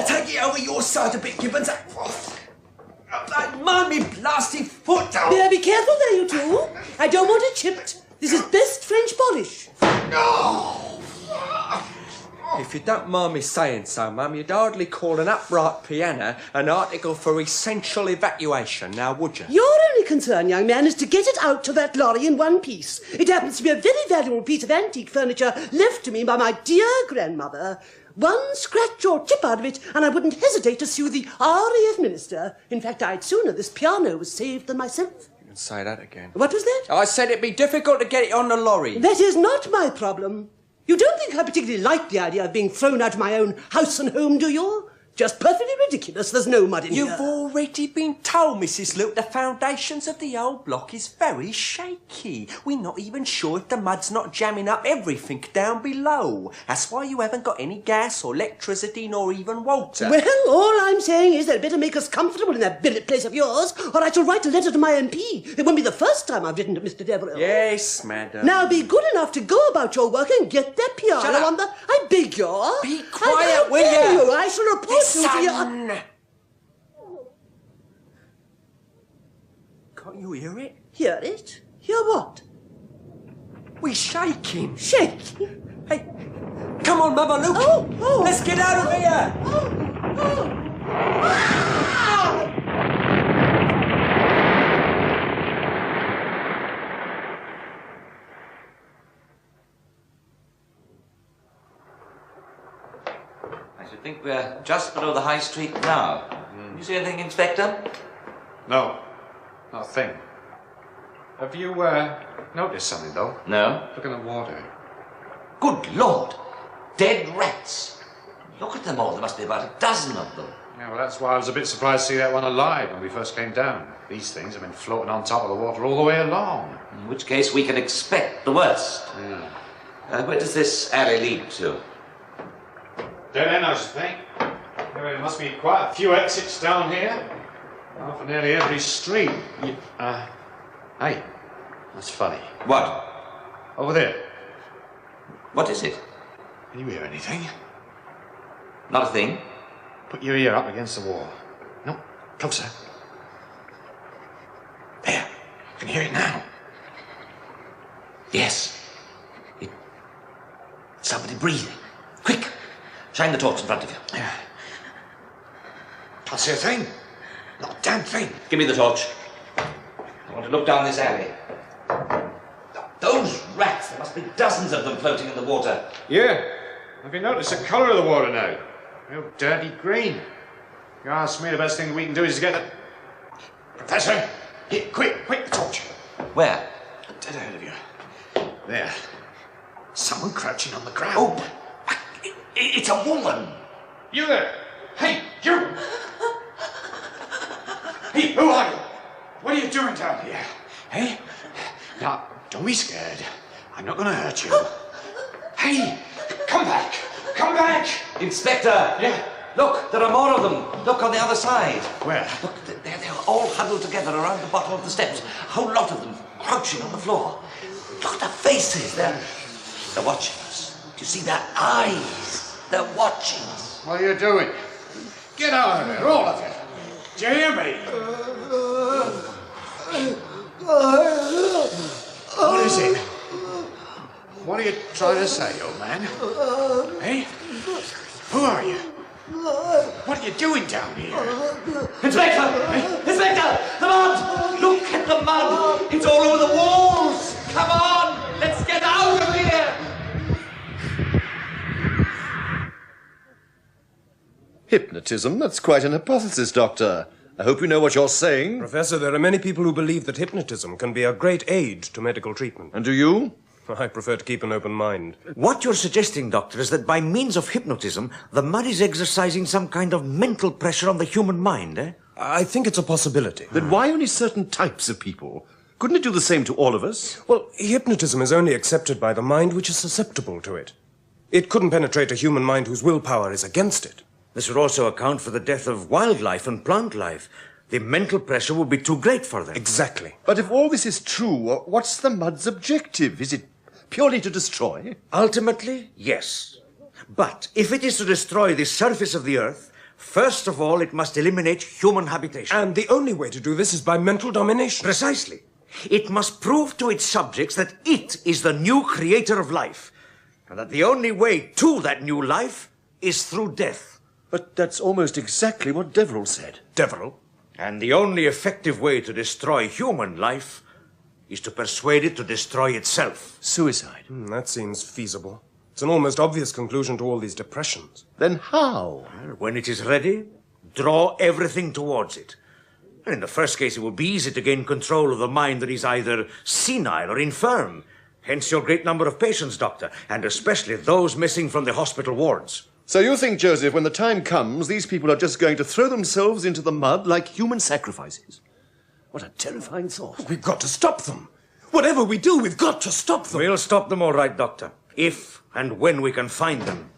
Take it over your side a bit, Gibbons. Mind me blasted foot. Better be careful there, you two. I don't want it chipped. This is best French polish. If you don't mind me saying so, Mum, you'd hardly call an upright piano an article for essential evacuation, now would you? Your only concern, young man, is to get it out to that lorry in one piece. It happens to be a very valuable piece of antique furniture left to me by my dear grandmother. One scratch or chip out of it, and I wouldn't hesitate to sue the RAF minister. In fact, I'd sooner this piano was saved than myself. You can say that again. What was that? I said it'd be difficult to get it on the lorry. That is not my problem. You don't think I particularly like the idea of being thrown out of my own house and home, do you? Just perfectly ridiculous. There's no mud in here. You've already been told, Mrs. Luke, the foundations of the old block is very shaky. We're not even sure if the mud's not jamming up everything down below. That's why you haven't got any gas or electricity nor even water. Well, all I'm saying is they'd better make us comfortable in that billet place of yours, or I shall write a letter to my MP. It won't be the first time I've written to Mr. Deverill. Yes, madam. Now be good enough to go about your work and get that piano Shut up. on the... I beg you. Be quiet, will you? you? I shall report you to your... Can't you hear it? Hear it? Hear what? We're shaking. Shaking? Hey, come on, Mother Luke. Oh. Let's get out of here. I should think we're just below the High Street now. You see anything, Inspector? No, not a thing. Have you noticed something, though? No. Look in the water. Good Lord! Dead rats! Look at them all. There must be about a dozen of them. Yeah, well, that's why I was a bit surprised to see that one alive when we first came down. These things have been floating on top of the water all the way along. In which case we can expect the worst. Where does this alley lead to? Dead end, I should think. There must be quite a few exits down here. Well, for nearly every street. Hey, that's funny. What? Over there. What is it? Can you hear anything? Not a thing. Put your ear up against the wall. No, closer. There, I can hear it now. Yes. It's somebody breathing. Quick, shine the torch in front of you. Yeah. Can't see a thing. Not a damn thing. Give me the torch. I want to look down this alley. Those rats, there must be dozens of them floating in the water. Yeah. Have you noticed the colour of the water now? Real dirty green. You ask me, the best thing we can do is to get the... Professor, get quick, the torch. Where? Dead ahead of you. There. Someone crouching on the ground. Oh, it's a woman. You there. Hey, you. Hey, who are you? What are you doing down here? Hey? Now, don't be scared. I'm not going to hurt you. Hey, come back. Come back. Inspector. Yeah? Look, there are more of them. Look on the other side. Where? Look, they're all huddled together around the bottom of the steps. A whole lot of them crouching on the floor. Look at their faces. They're watching us. Do you see their eyes? They're watching us. What are you doing? Get out of there, all of you. Do you hear me? What is it? What are you trying to say, old man? Hey? Who are you? What are you doing down here? Inspector! Inspector! The mud! Look at the mud! It's all over the walls! Come on! Let's get out of here! Hypnotism? That's quite an hypothesis, Doctor. I hope you know what you're saying. Professor, there are many people who believe that hypnotism can be a great aid to medical treatment. And do you? I prefer to keep an open mind. What you're suggesting, Doctor, is that by means of hypnotism, the mud is exercising some kind of mental pressure on the human mind, eh? I think it's a possibility. Then why only certain types of people? Couldn't it do the same to all of us? Well, hypnotism is only accepted by the mind which is susceptible to it. It couldn't penetrate a human mind whose willpower is against it. This would also account for the death of wildlife and plant life. The mental pressure would be too great for them. Exactly. But if all this is true, what's the mud's objective? Is it purely to destroy? Ultimately, yes. But if it is to destroy the surface of the earth, first of all, it must eliminate human habitation. And the only way to do this is by mental domination. Precisely. It must prove to its subjects that it is the new creator of life, and that the only way to that new life is through death. But that's almost exactly what Deverill said. Deverill? And the only effective way to destroy human life is to persuade it to destroy itself. Suicide. That seems feasible. It's an almost obvious conclusion to all these depressions. Then how? Well, when it is ready, draw everything towards it. In the first case, it will be easy to gain control of the mind that is either senile or infirm. Hence your great number of patients, Doctor, and especially those missing from the hospital wards. So you think, Joseph, when the time comes, these people are just going to throw themselves into the mud like human sacrifices? What a terrifying thought. We've got to stop them. Whatever we do, we've got to stop them. We'll stop them all right, Doctor. If and when we can find them.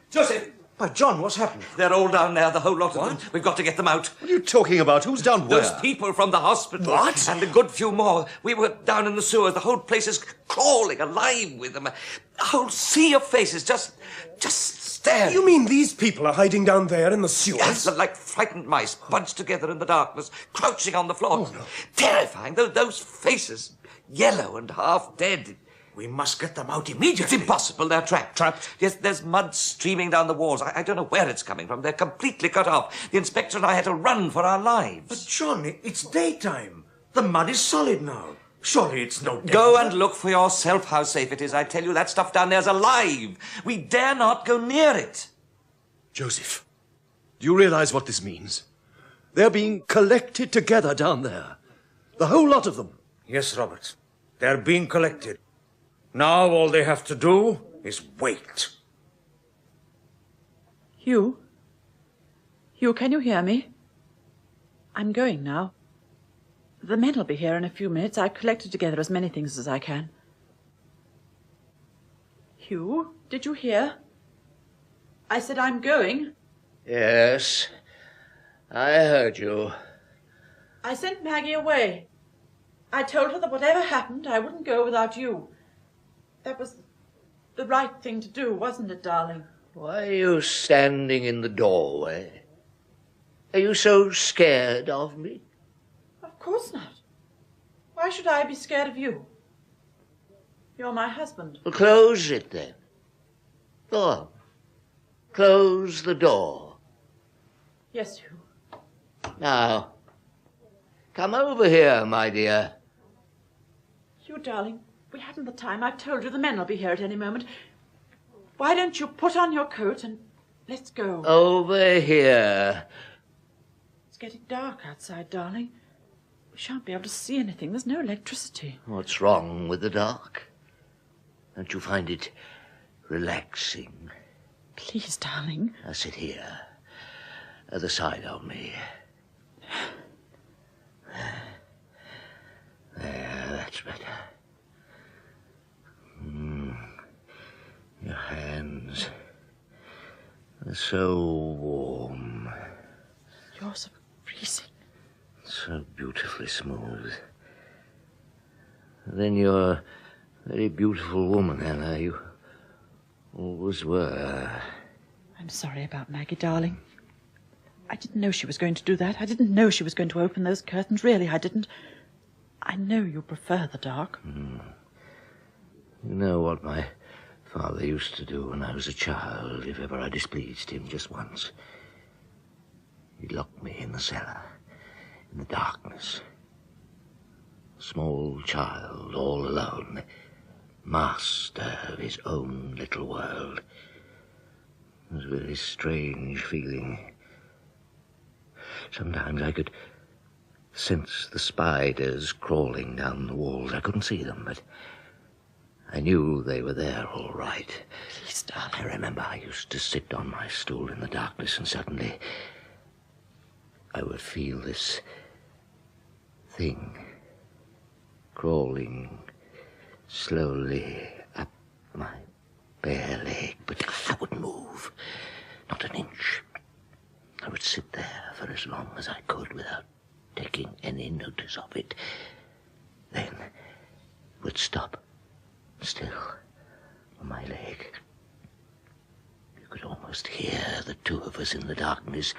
Joseph! But, John, what's happened? They're all down there, the whole lot of them. We've got to get them out. What are you talking about? Who's down where? Those people from the hospital. What? And a good few more. We were down in the sewers. The whole place is crawling, alive with them. A whole sea of faces just staring. You mean these people are hiding down there in the sewers? Yes, like frightened mice, bunched together in the darkness, crouching on the floor. Oh, no. Terrifying. Those faces, yellow and half dead. We must get them out immediately. It's impossible. They're trapped. Trapped? Yes, there's mud streaming down the walls. I don't know where it's coming from. They're completely cut off. The inspector and I had to run for our lives. But, John, it's daytime. The mud is solid now. Surely it's no danger. Go and look for yourself how safe it is. I tell you, that stuff down there's alive. We dare not go near it. Joseph, do you realize what this means? They're being collected together down there. The whole lot of them. Yes, Robert. They're being collected. Now all they have to do is wait. Hugh? Hugh, can you hear me? I'm going now. The men will be here in a few minutes. I've collected together as many things as I can. Hugh, did you hear? I said I'm going. Yes, I heard you. I sent Maggie away. I told her that whatever happened, I wouldn't go without you. That was the right thing to do, wasn't it, darling? Why are you standing in the doorway? Are you so scared of me? Of course not. Why should I be scared of you? You're my husband. Well, close it then. Go on. Close the door. Yes, Hugh. Now, come over here, my dear. Hugh, darling, we haven't the time. I've told you the men will be here at any moment. Why don't you put on your coat and let's go? Over here. It's getting dark outside, darling. We shan't be able to see anything. There's no electricity. What's wrong with the dark? Don't you find it relaxing? Please, darling. Now sit here, other side of me. There, that's better. Your hands are so warm. Yours are freezing. So beautifully smooth. Then you're a very beautiful woman, Anna. You always were. I'm sorry about Maggie, darling. I didn't know she was going to do that. I didn't know she was going to open those curtains. Really, I didn't. I know you prefer the dark. You know what my father used to do when I was a child, if ever I displeased him just once. He'd lock me in the cellar, in the darkness. Small child, all alone, master of his own little world. It was a very strange feeling. Sometimes I could sense the spiders crawling down the walls. I couldn't see them, but I knew they were there all right. Please, darling. I remember I used to sit on my stool in the darkness, and suddenly I would feel this thing crawling slowly up my bare leg, but I wouldn't move, not an inch. I would sit there for as long as I could without taking any notice of it. Then it would stop still on my leg. You could almost hear the two of us in the darkness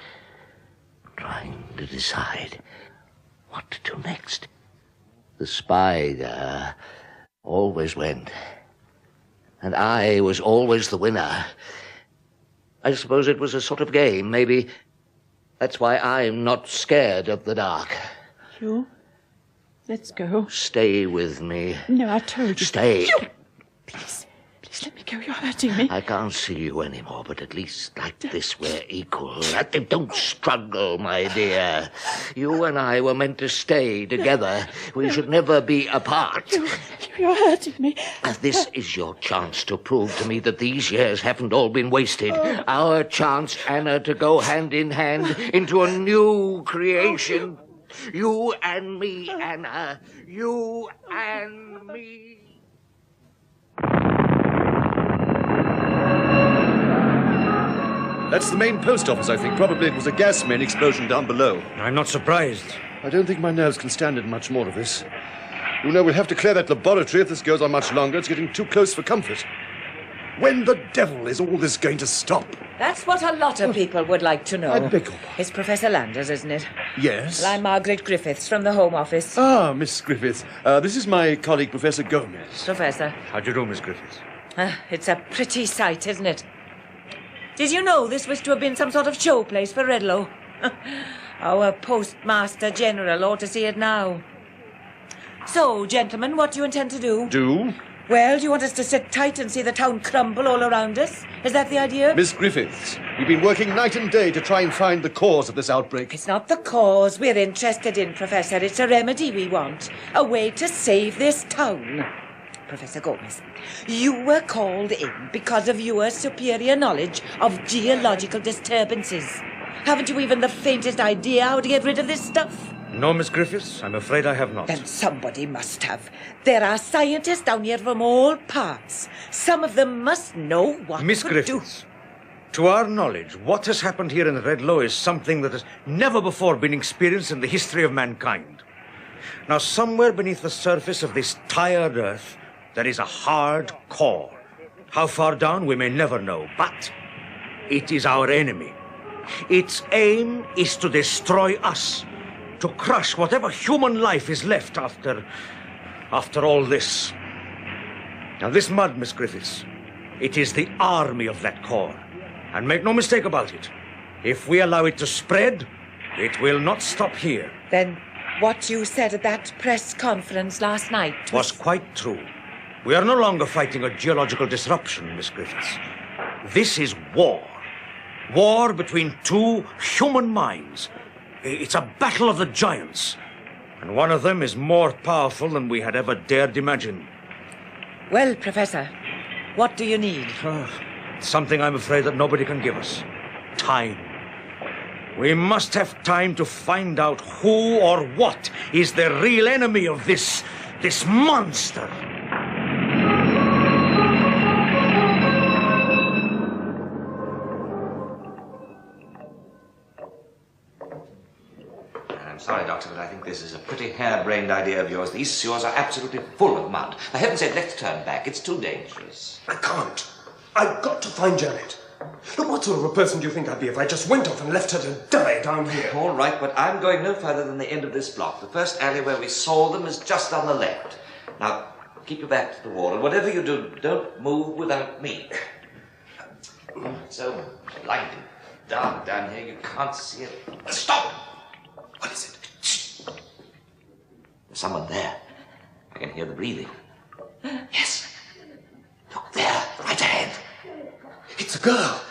trying to decide what to do next. The spider always went, and I was always the winner. I suppose it was a sort of game. Maybe that's why I'm not scared of the dark. Hugh, let's go. Stay with me. No, I told you. Stay. Hugh! Please Please let me go. You're hurting me. I can't see you anymore, but at least like this we're equal. Don't struggle, my dear. You and I were meant to stay together. We should never be apart. You're hurting me. This is your chance to prove to me that these years haven't all been wasted. Our chance, Anna, to go hand in hand into a new creation. You and me, Anna. You and me. That's the main post office, I think. Probably it was a gas main explosion down below. I'm not surprised. I don't think my nerves can stand it much more of this. You know, we'll have to clear that laboratory if this goes on much longer. It's getting too close for comfort. When the devil is all this going to stop? That's what a lot of people would like to know. I beg your pardon. It's Professor Landers, isn't it? Yes? Well, I'm Margaret Griffiths from the Home Office. Ah, Miss Griffiths. This is my colleague, Professor Gomez. Professor. How do you do, Miss Griffiths? It's a pretty sight, isn't it? Did you know this was to have been some sort of showplace for Redlow? Our Postmaster General ought to see it now. So, gentlemen, what do you intend to do? Do? Well, do you want us to sit tight and see the town crumble all around us? Is that the idea? Miss Griffiths, we've been working night and day to try and find the cause of this outbreak. It's not the cause we're interested in, Professor. It's a remedy we want. A way to save this town. Professor Gomez, you were called in because of your superior knowledge of geological disturbances. Haven't you even the faintest idea how to get rid of this stuff? No, Miss Griffiths, I'm afraid I have not. Then somebody must have. There are scientists down here from all parts. Some of them must know what Miss to Griffiths, to our knowledge, what has happened here in Redlow is something that has never before been experienced in the history of mankind. Now, somewhere beneath the surface of this tired earth, there is a hard core. How far down, we may never know, but it is our enemy. Its aim is to destroy us, to crush whatever human life is left after all this. Now, this mud, Miss Griffiths, it is the army of that core. And make no mistake about it, if we allow it to spread, it will not stop here. Then what you said at that press conference last night was quite true. We are no longer fighting a geological disruption, Miss Griffiths. This is war. War between two human minds. It's a battle of the giants. And one of them is more powerful than we had ever dared imagine. Well, Professor, what do you need? Something I'm afraid that nobody can give us. Time. We must have time to find out who or what is the real enemy of this monster. I'm sorry, Doctor, but I think this is a pretty harebrained idea of yours. These sewers are absolutely full of mud. For heaven's sake, let's turn back. It's too dangerous. I can't. I've got to find Janet. Look, what sort of a person do you think I'd be if I just went off and left her to die down here? All right, but I'm going no further than the end of this block. The first alley where we saw them is just on the left. Now, keep your back to the wall, and whatever you do, don't move without me. It's so blinding dark down here, you can't see it. Stop! What is it? Shh. There's someone there. I can hear the breathing. Yes. Look there, right ahead. It's a girl.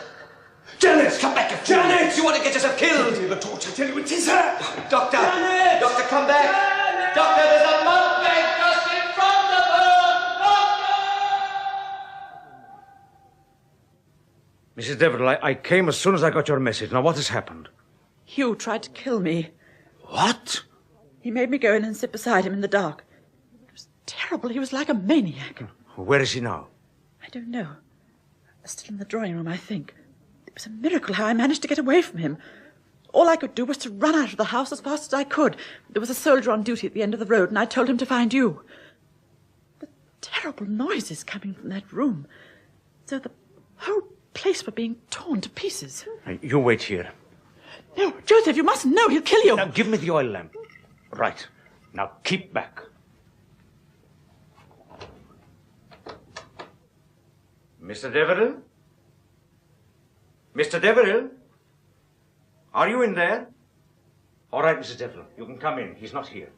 Janet! Come back, you fool! Janet! You want to get yourself killed! Give me the torch, I tell you, it is her! Doctor! Janet! Doctor, come back! Janet! Doctor, there's a mud bank just in front of her! Doctor! Mrs. Deverill, I came as soon as I got your message. Now, what has happened? Hugh tried to kill me. What? He made me go in and sit beside him in the dark. It was terrible. He was like a maniac. Where is he now? I don't know. Still in the drawing room, I think. It was a miracle how I managed to get away from him. All I could do was to run out of the house as fast as I could. There was a soldier on duty at the end of the road, and I told him to find you. The terrible noises coming from that room. So the whole place were being torn to pieces. You wait here. No, Joseph, you mustn't know. He'll kill you. Now, give me the oil lamp. Right. Now, keep back. Mr. Deverill? Mr. Deverill? Are you in there? All right, Mrs. Deverill, you can come in. He's not here.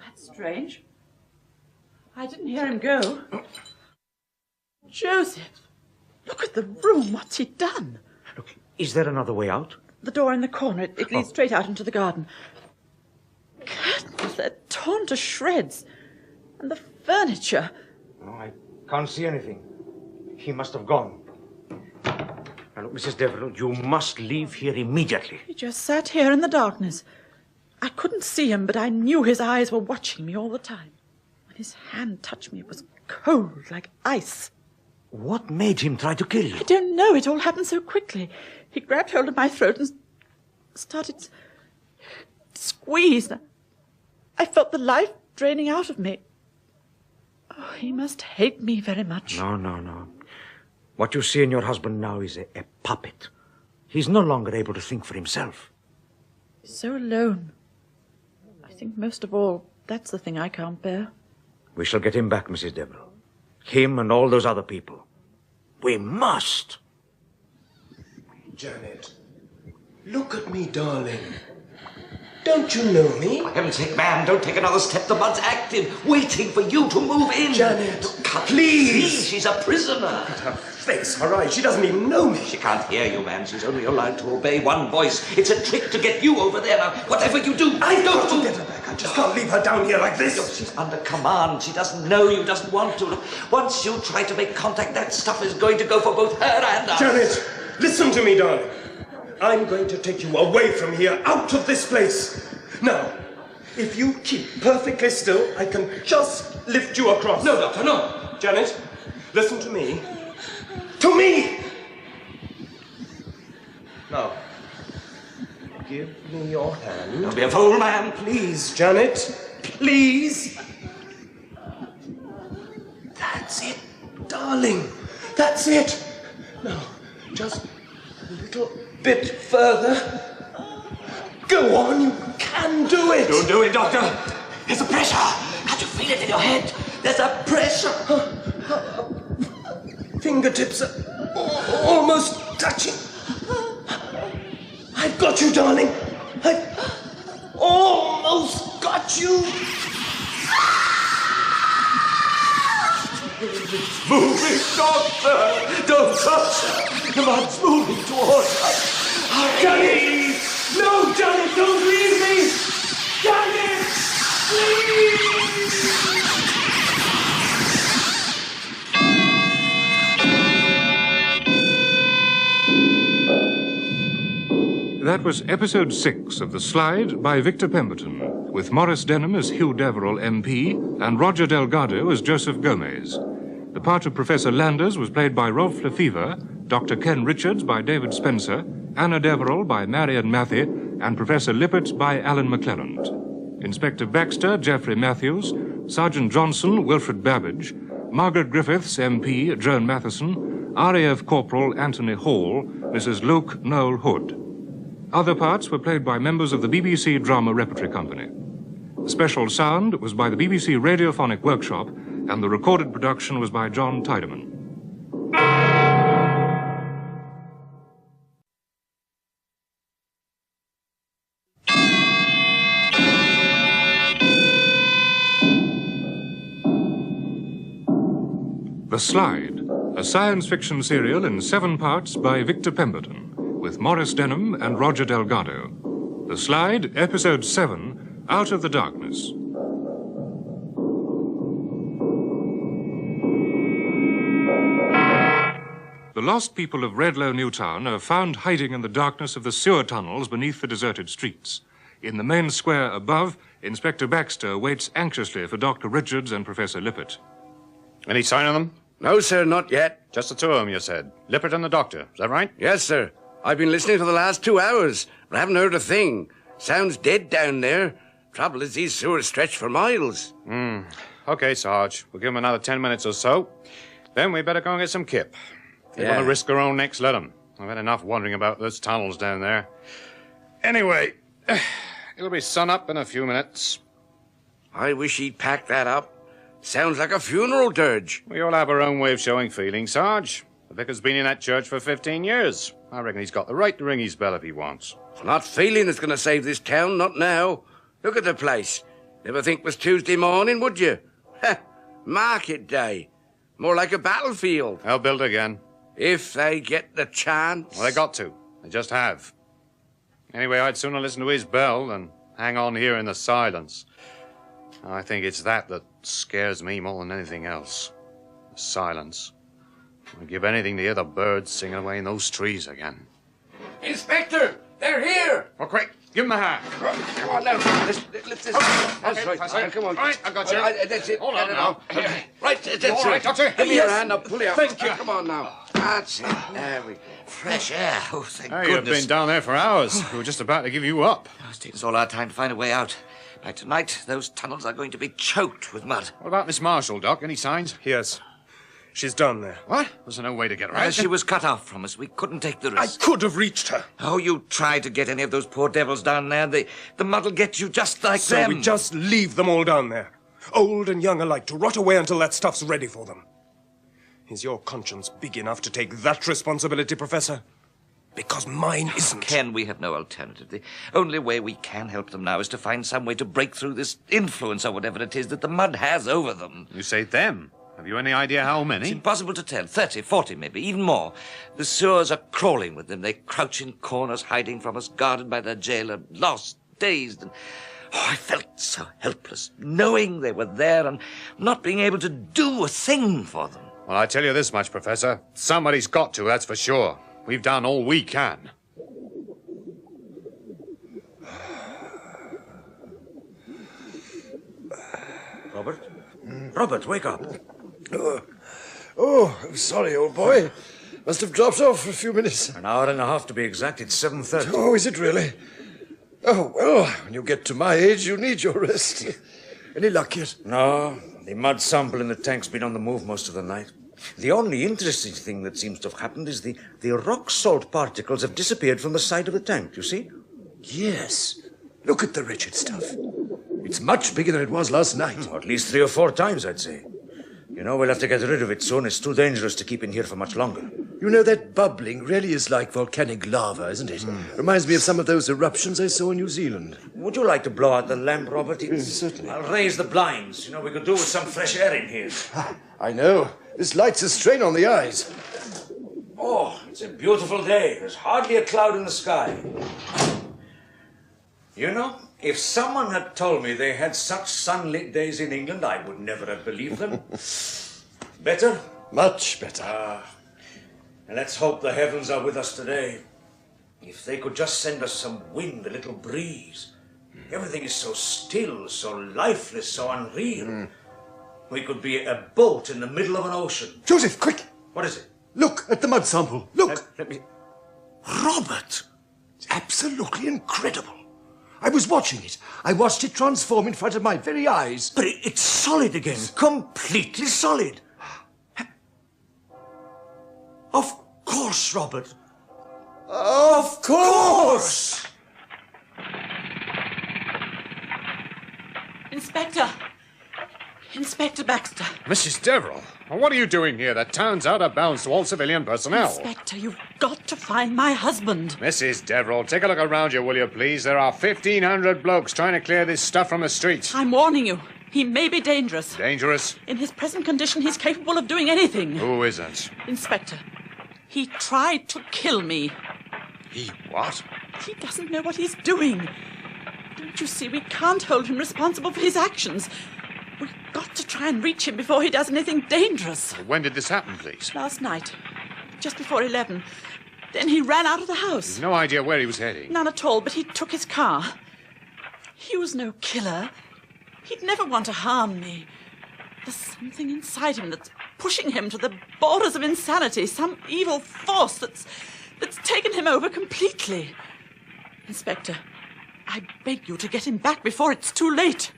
That's strange. I didn't hear him go. Joseph, look at the room. What's he done? Look, is there another way out? The door in the corner. It leads straight out into the garden. Curtains, they're torn to shreds. And the furniture. No, I can't see anything. He must have gone. Now, look, Mrs. Deverill, you must leave here immediately. He just sat here in the darkness. I couldn't see him, but I knew his eyes were watching me all the time. When his hand touched me, it was cold, like ice. What made him try to kill you? I don't know. It all happened so quickly. He grabbed hold of my throat and started to squeeze. I felt the life draining out of me. Oh, he must hate me very much. No. What you see in your husband now is a puppet. He's no longer able to think for himself. He's so alone. I think most of all, that's the thing I can't bear. We shall get him back, Mrs. Deverill. Him and all those other people. We must. Janet, look at me, darling. Don't you know me? For heaven's sake, ma'am, don't take another step. The mud's active, waiting for you to move in. Janet, please. She's a prisoner. Look at her face, her eyes. She doesn't even know me. She can't hear you, ma'am. She's only allowed to obey one voice. It's a trick to get you over there. Now, whatever you do, I've got to get her back. I just can't leave her down here like this. Look, she's under command. She doesn't know you, doesn't want to. Look, once you try to make contact, that stuff is going to go for both her and us. Janet, listen to me, darling. I'm going to take you away from here, out of this place. Now, if you keep perfectly still, I can just lift you across. No, Doctor, no. Janet, listen to me. To me! Now, give me your hand. Don't be a fool, man. Please, Janet. Please. That's it, darling. That's it. Now, just a little bit further. Go on, you can do it. Don't do it, Doctor. There's a pressure. Can't you feel it in your head? There's a pressure. Fingertips are almost touching. I've got you, darling. I've almost got you. It's moving, Doctor. Don't touch her. The mud's moving towards us. Janet! No, Janet, don't leave me! Janet! Please! That was episode 6 of The Slide by Victor Pemberton, with Maurice Denham as Hugh Deverill, MP, and Roger Delgado as Josef Gomez. The part of Professor Landers was played by Rolf Lefevre, Dr. Ken Richards by David Spenser, Anna Deverill by Marion Mathie, and Professor Lippert by Alan McClelland. Inspector Baxter, Geoffrey Matthews, Sergeant Johnson, Wilfred Babbage, Margaret Griffiths, MP, Joan Matheson, RAF Corporal Anthony Hall, Mrs. Luke Noel Hood. Other parts were played by members of the BBC Drama Repertory Company. The special sound was by the BBC Radiophonic Workshop, and the recorded production was by John Tiedemann. The Slide, a science fiction serial in 7 parts by Victor Pemberton, with Maurice Denham and Roger Delgado. The Slide, Episode 7, Out of the Darkness. The lost people of Redlow, Newtown, are found hiding in the darkness of the sewer tunnels beneath the deserted streets. In the main square above, Inspector Baxter waits anxiously for Dr. Richards and Professor Lippert. Any sign of them? No, sir, not yet. Just the 2 of them, you said. Lippert and the doctor. Is that right? Yes, sir. I've been listening for the last 2 hours, but I haven't heard a thing. Sounds dead down there. Trouble is, these sewers stretch for miles. Okay, Sarge. We'll give them another 10 minutes or so. Then we better go and get some kip. If they want to risk their own necks, let them. I've had enough wondering about those tunnels down there. Anyway, it'll be sun up in a few minutes. I wish he'd pack that up. Sounds like a funeral dirge. We all have our own way of showing feeling, Sarge. The vicar's been in that church for 15 years. I reckon he's got the right to ring his bell if he wants. It's not feeling that's going to save this town, not now. Look at the place. Never think it was Tuesday morning, would you? Market day. More like a battlefield. They'll build again. If they get the chance. Well, they got to. They just have. Anyway, I'd sooner listen to his bell than hang on here in the silence. I think it's that scares me more than anything else. The silence. I'd give anything to hear the birds singing away in those trees again. Inspector! They're here! Oh, quick! Give him a hand. Come on now. Let's this. That's right. Come on. Right, I got you. That's it. Hold on now. Right, that's all right, it. Doctor? Give me your hand. I'll pull you up. Thank you. Come on now. That's it. There we go. Fresh air. Oh, thank Hey, goodness. you've been down there for hours. We were just about to give you up. It's taken us all our time to find a way out. By tonight, those tunnels are going to be choked with mud. What about Miss Marshall, Doc? Any signs? Yes. She's down there. What? Was there no way to get her out? She was cut off from us. We couldn't take the risk. I could have reached her. Oh, you try to get any of those poor devils down there. The mud'll get you just like So them. we just leave them all down there, old and young alike, to rot away until that stuff's ready for them. Is your conscience big enough to take that responsibility, Professor? Because mine isn't. Ken, we have no alternative. The only way we can help them now is to find some way to break through this influence or whatever it is that the mud has over them. You say them. Have you any idea how many? It's impossible to tell. 30, 40 maybe, even more. The sewers are crawling with them. They crouch in corners, hiding from us, guarded by their jailer, lost, dazed. And I felt so helpless, knowing they were there and not being able to do a thing for them. Well, I tell you this much, Professor. Somebody's got to, that's for sure. We've done all we can. Robert? Robert, wake up. I'm sorry, old boy. Must have dropped off for a few minutes. An hour and a half to be exact. It's 7:30. Oh, is it really? Oh, well, when you get to my age, you need your rest. Any luck yet? No, the mud sample in the tank's been on the move most of the night. The only interesting thing that seems to have happened is the rock salt particles have disappeared from the side of the tank, you see? Yes. Look at the wretched stuff. It's much bigger than it was last night. At least 3 or 4 times, I'd say. You know, we'll have to get rid of it soon. It's too dangerous to keep in here for much longer. You know, that bubbling really is like volcanic lava, isn't it? Reminds me of some of those eruptions I saw in New Zealand. Would you like to blow out the lamp, Robert? Certainly. I'll raise the blinds. You know, we could do with some fresh air in here. I know. This light's a strain on the eyes. Oh, it's a beautiful day. There's hardly a cloud in the sky. You know, if someone had told me they had such sunlit days in England, I would never have believed them. Better? Much better. And let's hope the heavens are with us today. If they could just send us some wind, a little breeze. Everything is so still, so lifeless, so unreal. We could be a boat in the middle of an ocean. Joseph, quick! What is it? Look at the mud sample. Look! Let me... Robert! It's absolutely incredible. I was watching it. I watched it transform in front of my very eyes. But it's solid again. Completely solid. Of course, Robert. Of course! Inspector Baxter. Mrs. Deverill, what are you doing here? The town's out of bounds to all civilian personnel. Inspector, you've got to find my husband. Mrs. Deverill, take a look around you, will you, please? There are 1,500 blokes trying to clear this stuff from the streets. I'm warning you. He may be dangerous. Dangerous? In his present condition, he's capable of doing anything. Who isn't? Inspector, he tried to kill me. He what? He doesn't know what he's doing. Don't you see, we can't hold him responsible for his actions. We've got to try and reach him before he does anything dangerous. When did this happen, please? Last night, just before 11. Then he ran out of the house. You've no idea where he was heading? None at all, but he took his car. He was no killer. He'd never want to harm me. There's something inside him that's pushing him to the borders of insanity, some evil force that's taken him over completely. Inspector, I beg you to get him back before it's too late.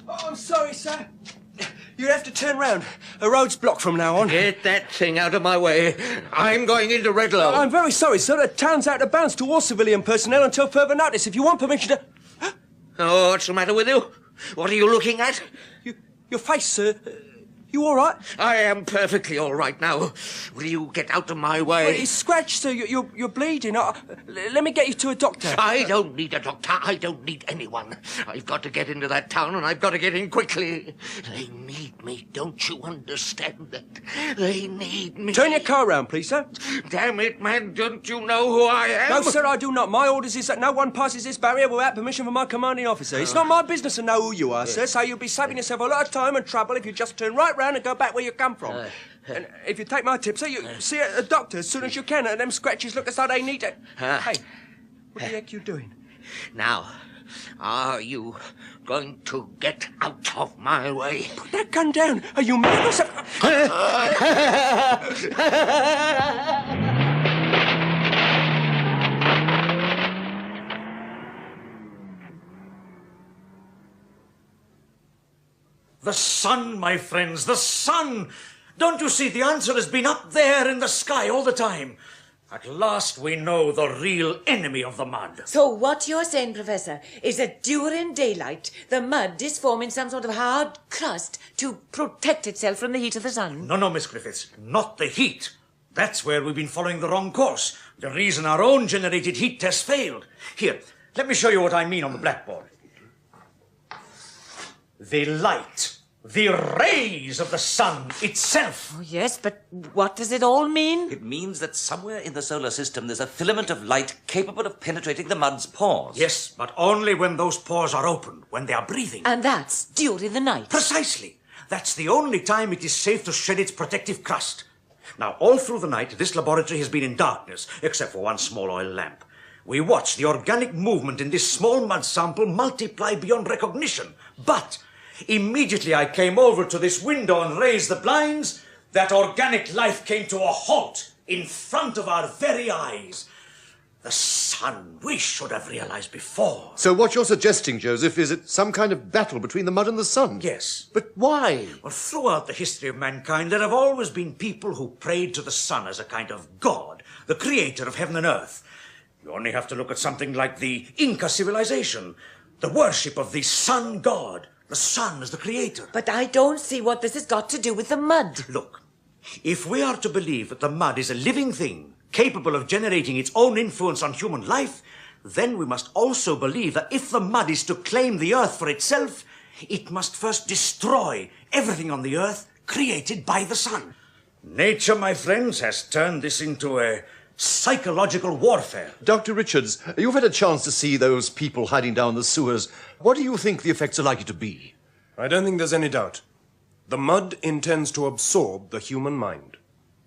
Oh, I'm sorry, sir. You'll have to turn round. A road's blocked from now on. Get that thing out of my way. I'm going into Redlow. I'm very sorry, sir. The town's out of bounds to all civilian personnel until further notice. If you want permission to... Oh, what's the matter with you? What are you looking at? Your face, sir. You all right? I am perfectly all right now. Will you get out of my way? Well, he's scratched, sir. You're bleeding. Let me get you to a doctor. I don't need a doctor. I don't need anyone. I've got to get into that town, and I've got to get in quickly. They need me. Don't you understand that? They need me. Turn your car round, please, sir. Damn it, man. Don't you know who I am? No, sir, I do not. My orders is that no one passes this barrier without permission from my commanding officer. It's not my business to know who you are, sir, so you'll be saving yourself a lot of time and trouble if you just turn right round and go back where you come from. And if you take my tip, sir, you see a doctor as soon as you can, and them scratches look as though they need it. Hey, what the heck are you doing? Now, are you going to get out of my way? Put that gun down. Are you mad or something? The sun, my friends, the sun! Don't you see, the answer has been up there in the sky all the time. At last we know the real enemy of the mud. So what you're saying, Professor, is that during daylight, the mud is forming some sort of hard crust to protect itself from the heat of the sun? No, Miss Griffiths, not the heat. That's where we've been following the wrong course. The reason our own generated heat test failed. Here, let me show you what I mean on the blackboard. The light, the rays of the sun itself. Oh, yes, but what does it all mean? It means that somewhere in the solar system there's a filament of light capable of penetrating the mud's pores. Yes, but only when those pores are open, when they are breathing. And that's during the night. Precisely. That's the only time it is safe to shed its protective crust. Now, all through the night, this laboratory has been in darkness, except for one small oil lamp. We watched the organic movement in this small mud sample multiply beyond recognition. But immediately I came over to this window and raised the blinds, that organic life came to a halt in front of our very eyes. The sun, we should have realized before. So what you're suggesting, Joseph, is it some kind of battle between the mud and the sun? Yes. But why? Well, throughout the history of mankind, there have always been people who prayed to the sun as a kind of god, the creator of heaven and earth. You only have to look at something like the Inca civilization, the worship of the sun god. The sun as the creator. But I don't see what this has got to do with the mud. Look, if we are to believe that the mud is a living thing, capable of generating its own influence on human life, then we must also believe that if the mud is to claim the earth for itself, it must first destroy everything on the earth created by the sun. Nature, my friends, has turned this into a psychological warfare. Dr. Richards, you've had a chance to see those people hiding down the sewers. What do you think the effects are likely to be? I don't think there's any doubt. The mud intends to absorb the human mind,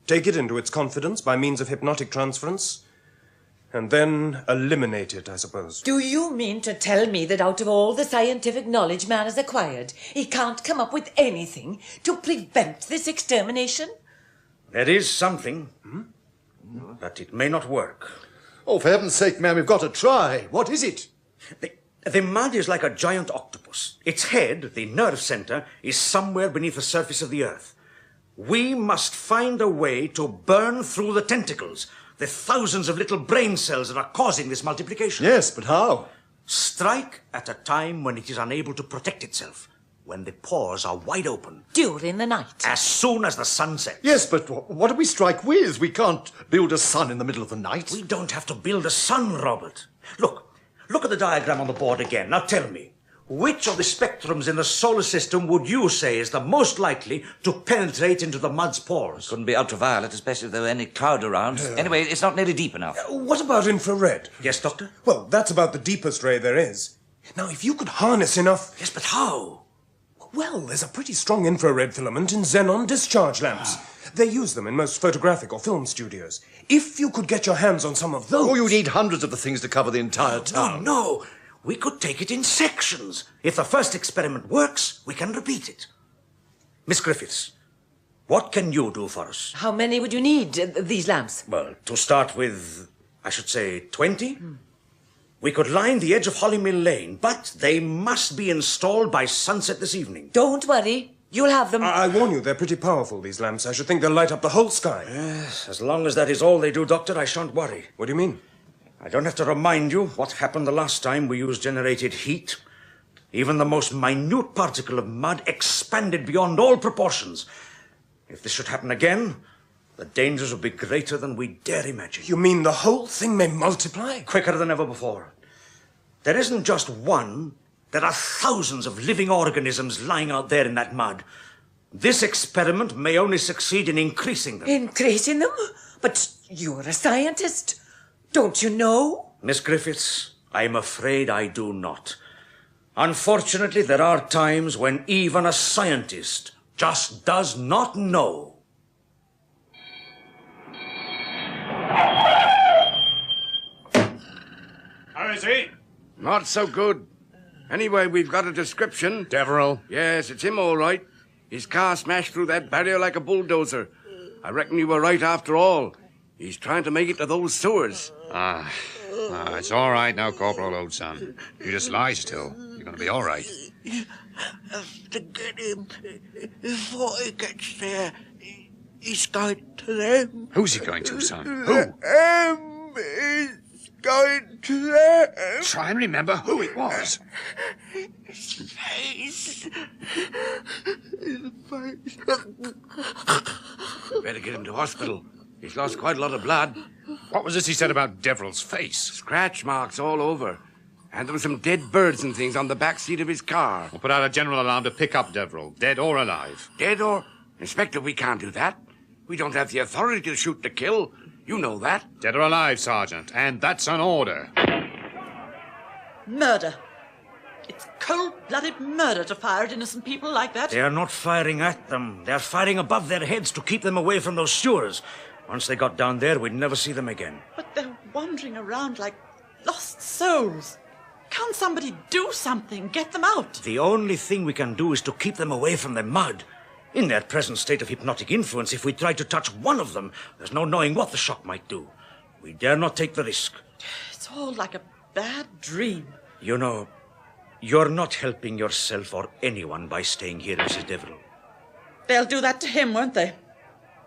take it into its confidence by means of hypnotic transference, and then eliminate it, I suppose. Do you mean to tell me that out of all the scientific knowledge man has acquired, he can't come up with anything to prevent this extermination? There is something, but it may not work. Oh, for heaven's sake, ma'am, we've got to try. What is it? The mud is like a giant octopus. Its head, the nerve center, is somewhere beneath the surface of the earth. We must find a way to burn through the tentacles, the thousands of little brain cells that are causing this multiplication. Yes, but how? Strike at a time when it is unable to protect itself, when the pores are wide open. During the night. As soon as the sun sets. Yes, but what do we strike with? We can't build a sun in the middle of the night. We don't have to build a sun, Robert. Look at the diagram on the board again. Now tell me, which of the spectrums in the solar system would you say is the most likely to penetrate into the mud's pores? Couldn't be ultraviolet, especially if there were any cloud around. Anyway, it's not nearly deep enough. What about infrared? Yes, Doctor? Well, that's about the deepest ray there is. Now, if you could harness enough... Yes, but how? Well, there's a pretty strong infrared filament in xenon discharge lamps. They use them in most photographic or film studios. If you could get your hands on some of those... Oh, you need hundreds of the things to cover the entire town. No. We could take it in sections. If the first experiment works, we can repeat it. Miss Griffiths, what can you do for us? How many would you need, these lamps? Well, to start with, I should say 20. We could line the edge of Hollymill Lane, but they must be installed by sunset this evening. Don't worry. You'll have them. I warn you, they're pretty powerful, these lamps. I should think they'll light up the whole sky. Yes, as long as that is all they do, Doctor, I shan't worry. What do you mean? I don't have to remind you what happened the last time we used generated heat. Even the most minute particle of mud expanded beyond all proportions. If this should happen again, the dangers would be greater than we dare imagine. You mean the whole thing may multiply? Quicker than ever before. There isn't just one, there are thousands of living organisms lying out there in that mud. This experiment may only succeed in increasing them. Increasing them? But you're a scientist. Don't you know? Miss Griffiths, I'm afraid I do not. Unfortunately, there are times when even a scientist just does not know. How is he? Not so good. Anyway, we've got a description. Deverill? Yes, it's him all right. His car smashed through that barrier like a bulldozer. I reckon you were right after all. He's trying to make it to those sewers. It's all right now, Corporal, old son. You just lie still. You're going to be all right. You have to get him before he gets there. He's going to them. Who's he going to, son? Who? He's going to them. Try and remember who it was. His face. His face. Better get him to hospital. He's lost quite a lot of blood. What was this he said about Deverill's face? Scratch marks all over. And there were some dead birds and things on the back seat of his car. We'll put out a general alarm to pick up Deverill, dead or alive. Dead or... Inspector, we can't do that. We don't have the authority to shoot to kill. You know that. Dead or alive, Sergeant, and that's an order. Murder. It's cold-blooded murder to fire at innocent people like that. They are not firing at them. They are firing above their heads to keep them away from those sewers. Once they got down there, we'd never see them again. But they're wandering around like lost souls. Can't somebody do something? Get them out. The only thing we can do is to keep them away from the mud. In their present state of hypnotic influence, if we try to touch one of them, there's no knowing what the shock might do. We dare not take the risk. It's all like a bad dream. You know, you're not helping yourself or anyone by staying here, Mrs. Deverill. They'll do that to him, won't they?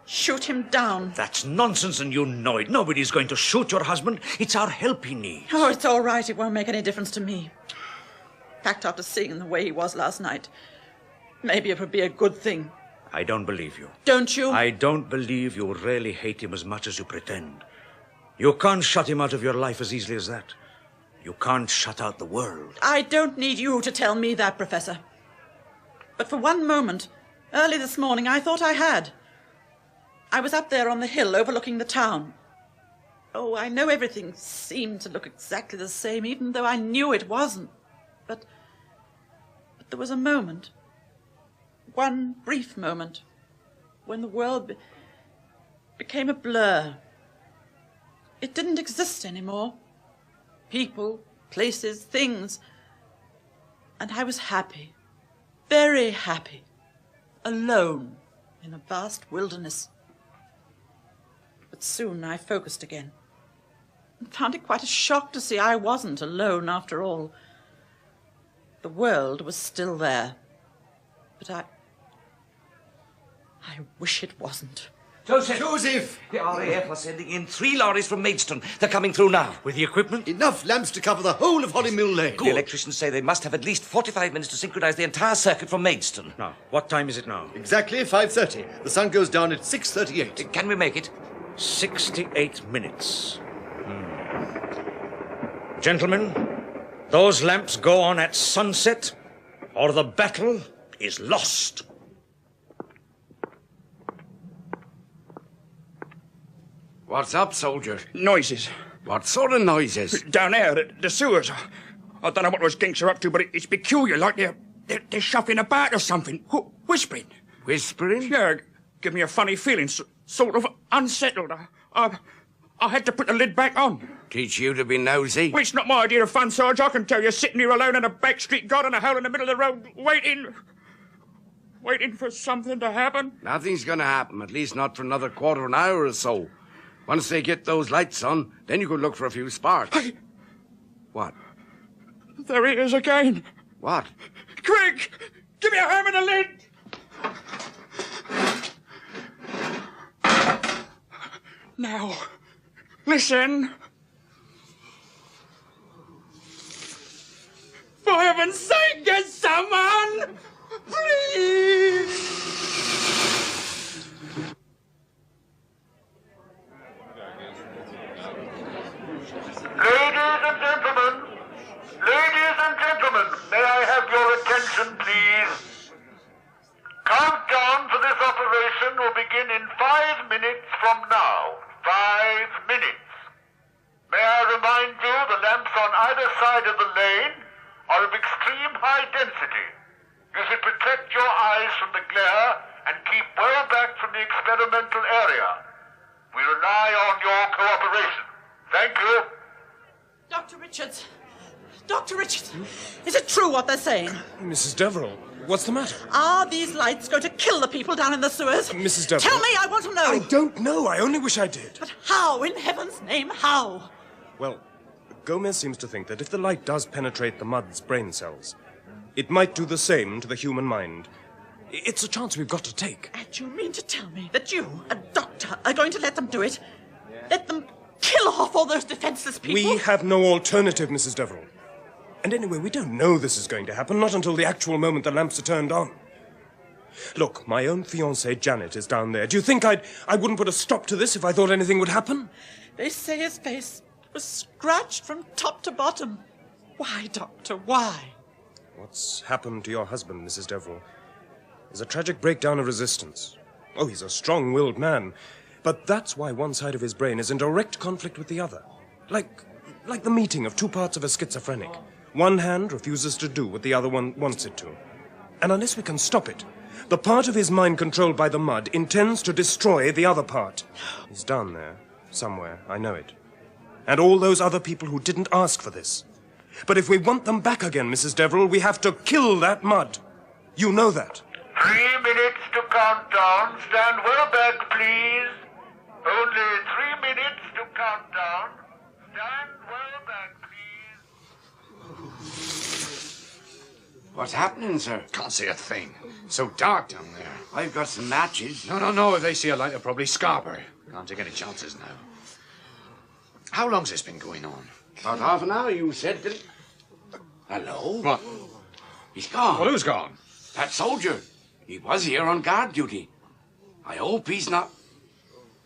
Shoot him down. That's nonsense, and you know it. Nobody's going to shoot your husband. It's our help he needs. Oh, it's all right. It won't make any difference to me. In fact, after seeing him the way he was last night, maybe it would be a good thing. I don't believe you. Don't you? I don't believe you really hate him as much as you pretend. You can't shut him out of your life as easily as that. You can't shut out the world. I don't need you to tell me that, Professor. But for one moment, early this morning, I thought I had. I was up there on the hill overlooking the town. Oh, I know everything seemed to look exactly the same, even though I knew it wasn't. But there was a moment, one brief moment, when the world became a blur. It didn't exist anymore. People, places, things. And I was happy, very happy, alone in a vast wilderness. But soon I focused again and found it quite a shock to see I wasn't alone after all. The world was still there, but I wish it wasn't. Joseph! The RAF are sending in 3 lorries from Maidstone. They're coming through now. With the equipment? Enough lamps to cover the whole of Holly Mill Lane. The electricians say they must have at least 45 minutes to synchronize the entire circuit from Maidstone. Now, what time is it now? Exactly 5:30. The sun goes down at 6:38. Can we make it? 68 minutes. Gentlemen, those lamps go on at sunset, or the battle is lost. What's up, soldier? Noises. What sort of noises? Down there, the sewers. I don't know what those ginks are up to, but it's peculiar, like they're shuffling about or something. Whispering. Whispering? Yeah, give me a funny feeling, sort of unsettled. I had to put the lid back on. Teach you to be nosy? Well, it's not my idea of fun, Sarge, I can tell you. Sitting here alone in a back street, God in a hole in the middle of the road, waiting for something to happen. Nothing's going to happen, at least not for another quarter of an hour or so. Once they get those lights on, then you could look for a few sparks. What? There he is again. What? Quick! Give me a hand with the lid! Now, listen. For heaven's sake, get someone! Please! Ladies and gentlemen, may I have your attention, please? Countdown for this operation will begin in 5 minutes from now. 5 minutes. May I remind you the lamps on either side of the lane are of extreme high density. You should protect your eyes from the glare and keep well back from the experimental area. We rely on your cooperation. Thank you. Dr. Richards. Dr. Richards, is it true what they're saying? Mrs. Deverill, what's the matter? Are these lights going to kill the people down in the sewers? Mrs. Deverill. Tell me, I want to know. I don't know. I only wish I did. But how, in heaven's name, how? Well, Gomez seems to think that if the light does penetrate the mud's brain cells, it might do the same to the human mind. It's a chance we've got to take. And you mean to tell me that you, a doctor, are going to let them do it? Let them kill off all those defenseless people? We have no alternative, Mrs. Deverill. And anyway, we don't know this is going to happen, not until the actual moment the lamps are turned on. Look, my own fiancée, Janet, is down there. Do you think I wouldn't put a stop to this if I thought anything would happen? They say his face was scratched from top to bottom. Why, Doctor, why? What's happened to your husband, Mrs. Deverill, is a tragic breakdown of resistance. Oh, he's a strong-willed man, but that's why one side of his brain is in direct conflict with the other. Like the meeting of two parts of a schizophrenic. One hand refuses to do what the other one wants it to. And unless we can stop it, the part of his mind controlled by the mud intends to destroy the other part. He's down there, somewhere, I know it. And all those other people who didn't ask for this. But if we want them back again, Mrs. Deverill, we have to kill that mud. You know that. 3 minutes to count down. Stand well back, please. Only 3 minutes to count down. Stand well back, please. What's happening, sir? Can't see a thing. So dark down there. I've got some matches. No. If they see a light, they'll probably scarper. Can't take any chances now. How long's this been going on? About half an hour, you said. Hello? What? He's gone. Well, who's gone? That soldier. He was here on guard duty. I hope he's not...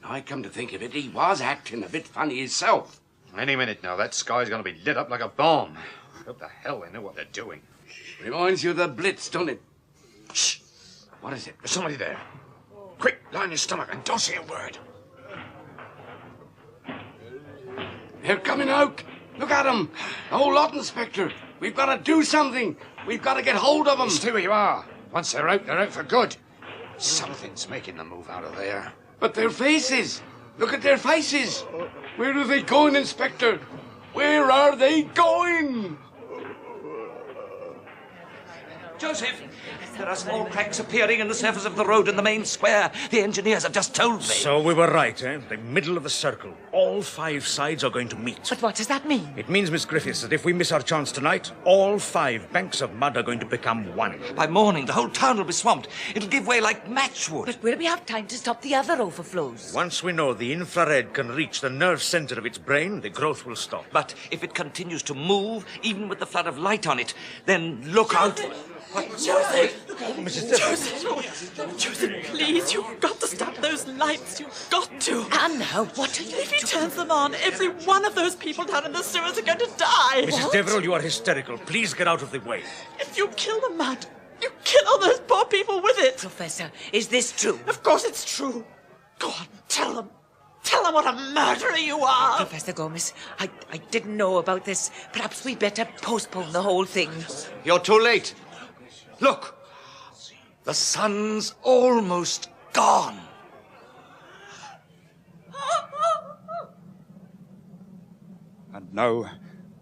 Now I come to think of it, he was acting a bit funny himself. Any minute now, that sky's going to be lit up like a bomb. Hope the hell they know what they're doing. Reminds you of the Blitz, doesn't it? Shh! What is it? There's somebody there. Quick, lie on your stomach and don't say a word. They're coming out. Look at them. The whole lot, Inspector. We've got to do something. We've got to get hold of them. Stay where you are. Once they're out for good. Something's making them move out of there. But their faces. Look at their faces. Where are they going, Inspector? Where are they going? Joseph, there are small cracks appearing in the surface of the road in the main square. The engineers have just told me. So we were right, eh? The middle of the circle. All 5 sides are going to meet. But what does that mean? It means, Miss Griffiths, that if we miss our chance tonight, all 5 banks of mud are going to become one. By morning, the whole town will be swamped. It'll give way like matchwood. But will we have time to stop the other overflows? Once we know the infrared can reach the nerve center of its brain, the growth will stop. But if it continues to move, even with the flood of light on it, then look out. Joseph! Mrs. Joseph, please, you've got to stop those lights. You've got to. And now, what are you If he turns them on, every one of those people down in the sewers are going to die. Mrs. Deverill, you are hysterical. Please get out of the way. If you kill the mud, you kill all those poor people with it. Professor, is this true? Of course it's true. Go on, tell them. Tell them what a murderer you are. Professor Gomez, I didn't know about this. Perhaps we better postpone the whole thing. You're too late. Look, the sun's almost gone. And now,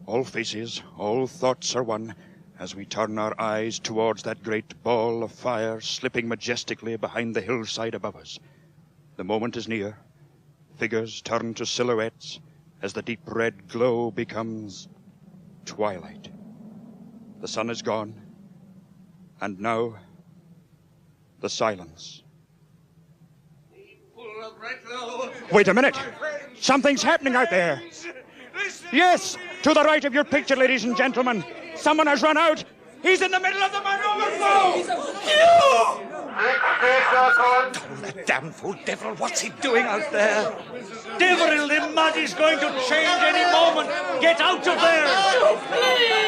all faces, all thoughts are one, as we turn our eyes towards that great ball of fire slipping majestically behind the hillside above us. The moment is near. Figures turn to silhouettes as the deep red glow becomes twilight. The sun is gone. And now, the silence. Wait a minute! Something's happening out there! Yes, to the right of your picture, ladies and gentlemen. Someone has run out! He's in the middle of the mud overflow! Oh, that damn fool Deverill, what's he doing out there? Deverill, the mud is going to change any moment. Get out of there!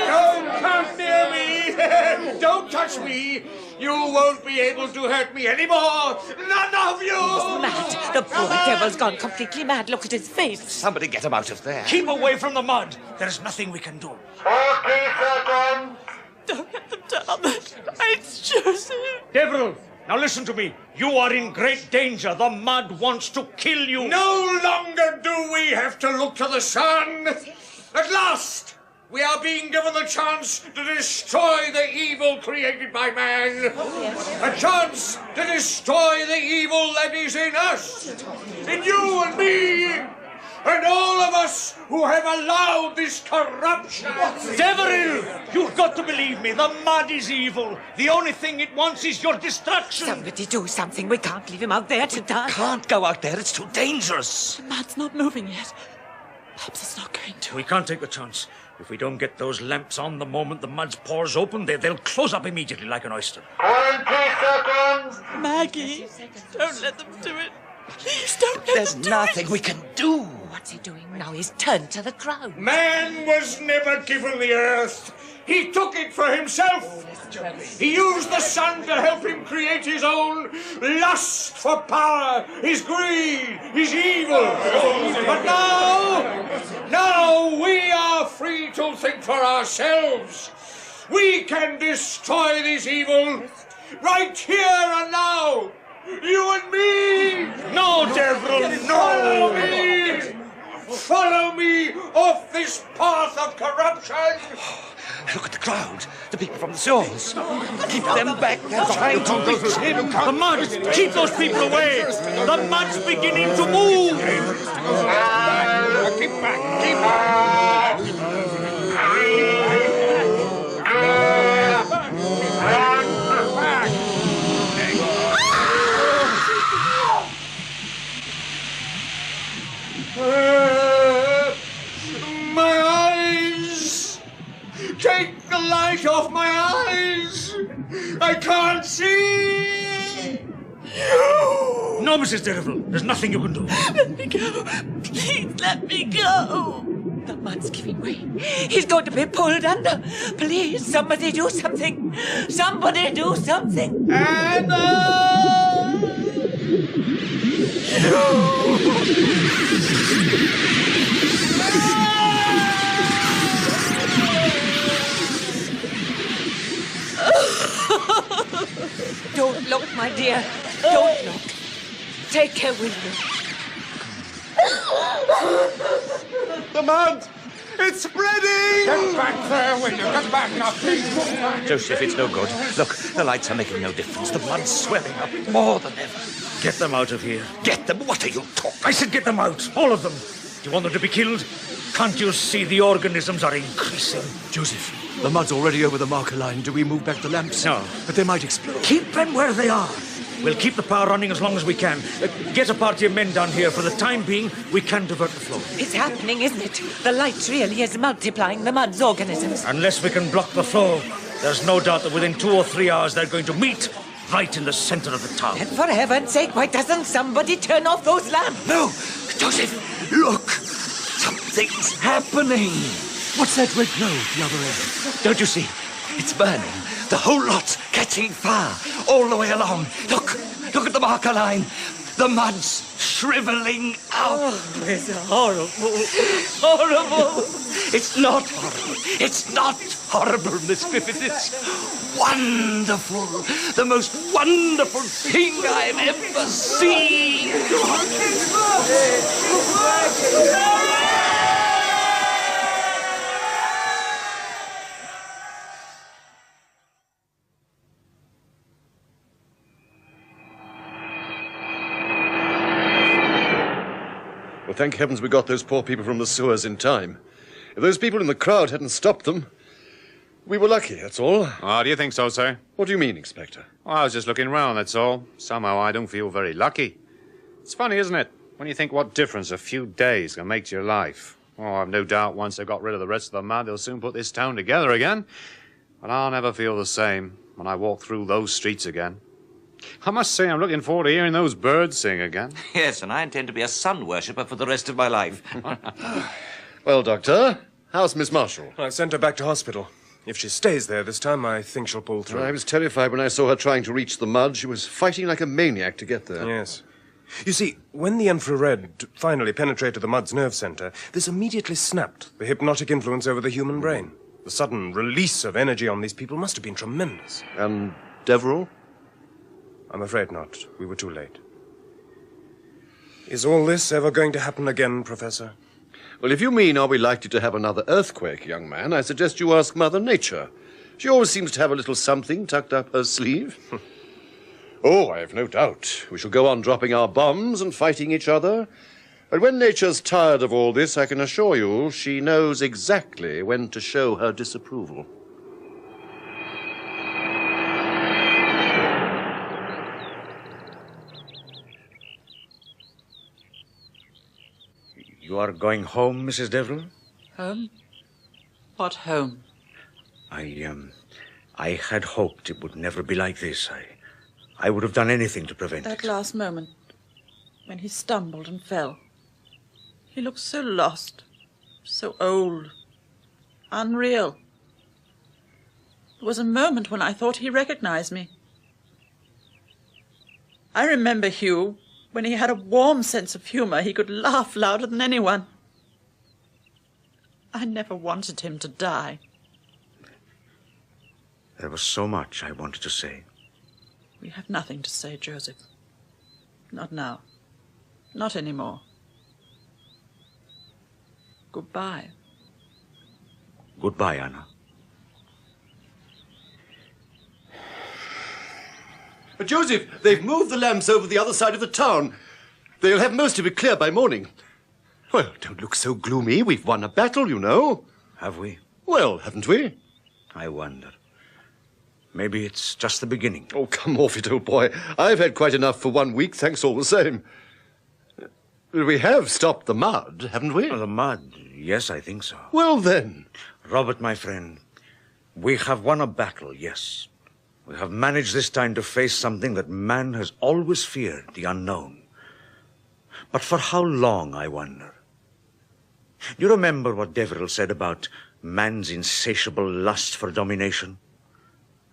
Don't come near me! Don't touch me! You won't be able to hurt me anymore! None of you! He's mad. The poor devil's gone completely mad. Look at his face. Somebody get him out of there. Keep away from the mud. There's nothing we can do. 40 seconds. Don't let them down that night, Joseph. Deverill, now listen to me. You are in great danger. The mud wants to kill you. No longer do we have to look to the sun. At last, we are being given the chance to destroy the evil created by man. A chance to destroy the evil that is in us. In you and me. And all of us who have allowed this corruption. Deverill, you've got to believe me. The mud is evil. The only thing it wants is your destruction. Somebody do something. We can't leave him out there to die. Can't go out there. It's too dangerous. The mud's not moving yet. Perhaps it's not going to. We can't take the chance. If we don't get those lamps on the moment the mud pours open, they'll close up immediately like an oyster. 20 seconds. Maggie, don't let them do it. Please don't let There's them do nothing it. we can do. What's he doing now? He's turned to the crowd. Man was never given the earth. He took it for himself. He used the sun to help him create his own lust for power, his greed, his evil. But now we are free to think for ourselves. We can destroy this evil right here and now. You and me! No, Deverill, no! Follow me! Follow me off this path of corruption! Look at the crowd. The people from the sewers. Keep them back. They're trying to reach him. The mud! Keep those people away! The mud's beginning to move! Keep back! Keep back! My eyes! Take the light off my eyes! I can't see! No, Mrs. Deverill. There's nothing you can do. Let me go. Please let me go. The mud's giving way. He's going to be pulled under. Please, somebody do something. Somebody do something. Don't look, my dear. Don't look. Take care, will you? The mud! It's spreading! Get back there, will you? Get back now, please. Joseph, it's no good. Look, the lights are making no difference. The mud's swelling up more than ever. Get them out of here. Get them? What are you talking? I said get them out. All of them. Do you want them to be killed? Can't you see the organisms are increasing? Joseph, the mud's already over the marker line. Do we move back the lamps? No. But they might explode. Keep them where they are. We'll keep the power running as long as we can. Get a party of men down here. For the time being, we can divert the flow. It's happening, isn't it? The light really is multiplying the mud's organisms. Unless we can block the flow, there's no doubt that within 2 or 3 hours they're going to meet right in the center of the town. And for heaven's sake, why doesn't somebody turn off those lamps? No! Joseph, look! Something's happening! What's that red glow at the other end? Don't you see? It's burning. The whole lot's catching fire all the way along. Look at the marker line. The mud's shriveling out. Oh, it's horrible. Horrible. It's not horrible. It's not horrible, Miss Griffith. It's wonderful. The most wonderful thing I've ever seen. Well, thank heavens we got those poor people from the sewers in time. If those people in the crowd hadn't stopped them, we were lucky, that's all. Oh, do you think so, sir? What do you mean, Inspector? Well, I was just looking round, that's all. Somehow I don't feel very lucky. It's funny, isn't it? When you think what difference a few days can make to your life. Oh, I've no doubt once they've got rid of the rest of the mud, they'll soon put this town together again. But I'll never feel the same when I walk through those streets again. I must say I'm looking forward to hearing those birds sing again. Yes, and I intend to be a sun worshipper for the rest of my life. Well, Doctor, how's Miss Marshall? I've sent her back to hospital. If she stays there this time, I think she'll pull through. I was terrified when I saw her trying to reach the mud. She was fighting like a maniac to get there. Yes. You see, when the infrared finally penetrated the mud's nerve center, this immediately snapped the hypnotic influence over the human brain. The sudden release of energy on these people must have been tremendous. And Deverill? I'm afraid not. We were too late. Is all this ever going to happen again, Professor? Well, if you mean are we likely to have another earthquake, young man, I suggest you ask Mother Nature. She always seems to have a little something tucked up her sleeve. Oh, I have no doubt. We shall go on dropping our bombs and fighting each other. But when Nature's tired of all this, I can assure you she knows exactly when to show her disapproval. You are going home, Mrs. Deverill? Home? What home? I had hoped it would never be like this. I would have done anything to prevent it. That last moment, when he stumbled and fell. He looked so lost, so old, unreal. There was a moment when I thought he recognized me. I remember Hugh, when he had a warm sense of humor, he could laugh louder than anyone. I never wanted him to die. There was so much I wanted to say. We have nothing to say, Joseph. Not now. Not anymore. Goodbye. Goodbye, Anna. Joseph, they've moved the lamps over the other side of the town. They'll have most of it clear by morning. Well, don't look so gloomy. We've won a battle, you know. Have we? Well, haven't we? I wonder. Maybe it's just the beginning. Oh, come off it, old boy. I've had quite enough for 1 week, thanks all the same. We have stopped the mud, haven't we? Oh, the mud? Yes, I think so. Well, then. Robert, my friend, we have won a battle, yes. We have managed this time to face something that man has always feared, the unknown. But for how long, I wonder? You remember what Deverill said about man's insatiable lust for domination?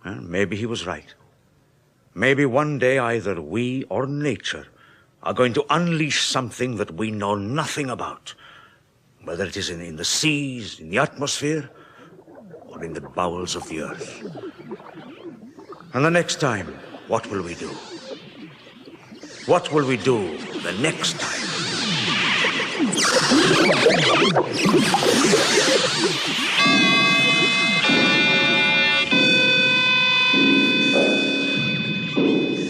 Well, maybe he was right. Maybe one day either we or nature are going to unleash something that we know nothing about, whether it is in the seas, in the atmosphere, or in the bowels of the earth. And the next time, what will we do? What will we do the next time?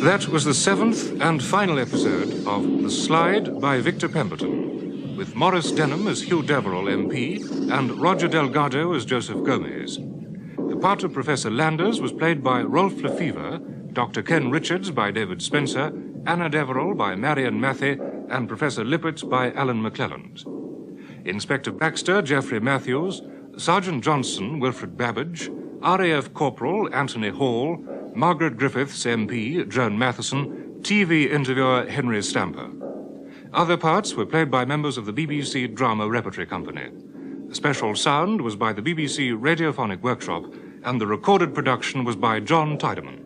That was the 7th and final episode of The Slide by Victor Pemberton, with Maurice Denham as Hugh Deverill, MP, and Roger Delgado as Josef Gomez. The part of Professor Landers was played by Rolf Lefevre, Dr. Ken Richards by David Spenser, Anna Deverill by Marion Mathie, and Professor Lippert by Alan McClelland. Inspector Baxter, Geoffrey Matthews, Sergeant Johnson, Wilfred Babbage, RAF Corporal, Anthony Hall, Margaret Griffiths, MP, Joan Matheson, TV interviewer, Henry Stamper. Other parts were played by members of the BBC Drama Repertory Company. Special sound was by the BBC Radiophonic Workshop, and the recorded production was by John Tiedemann.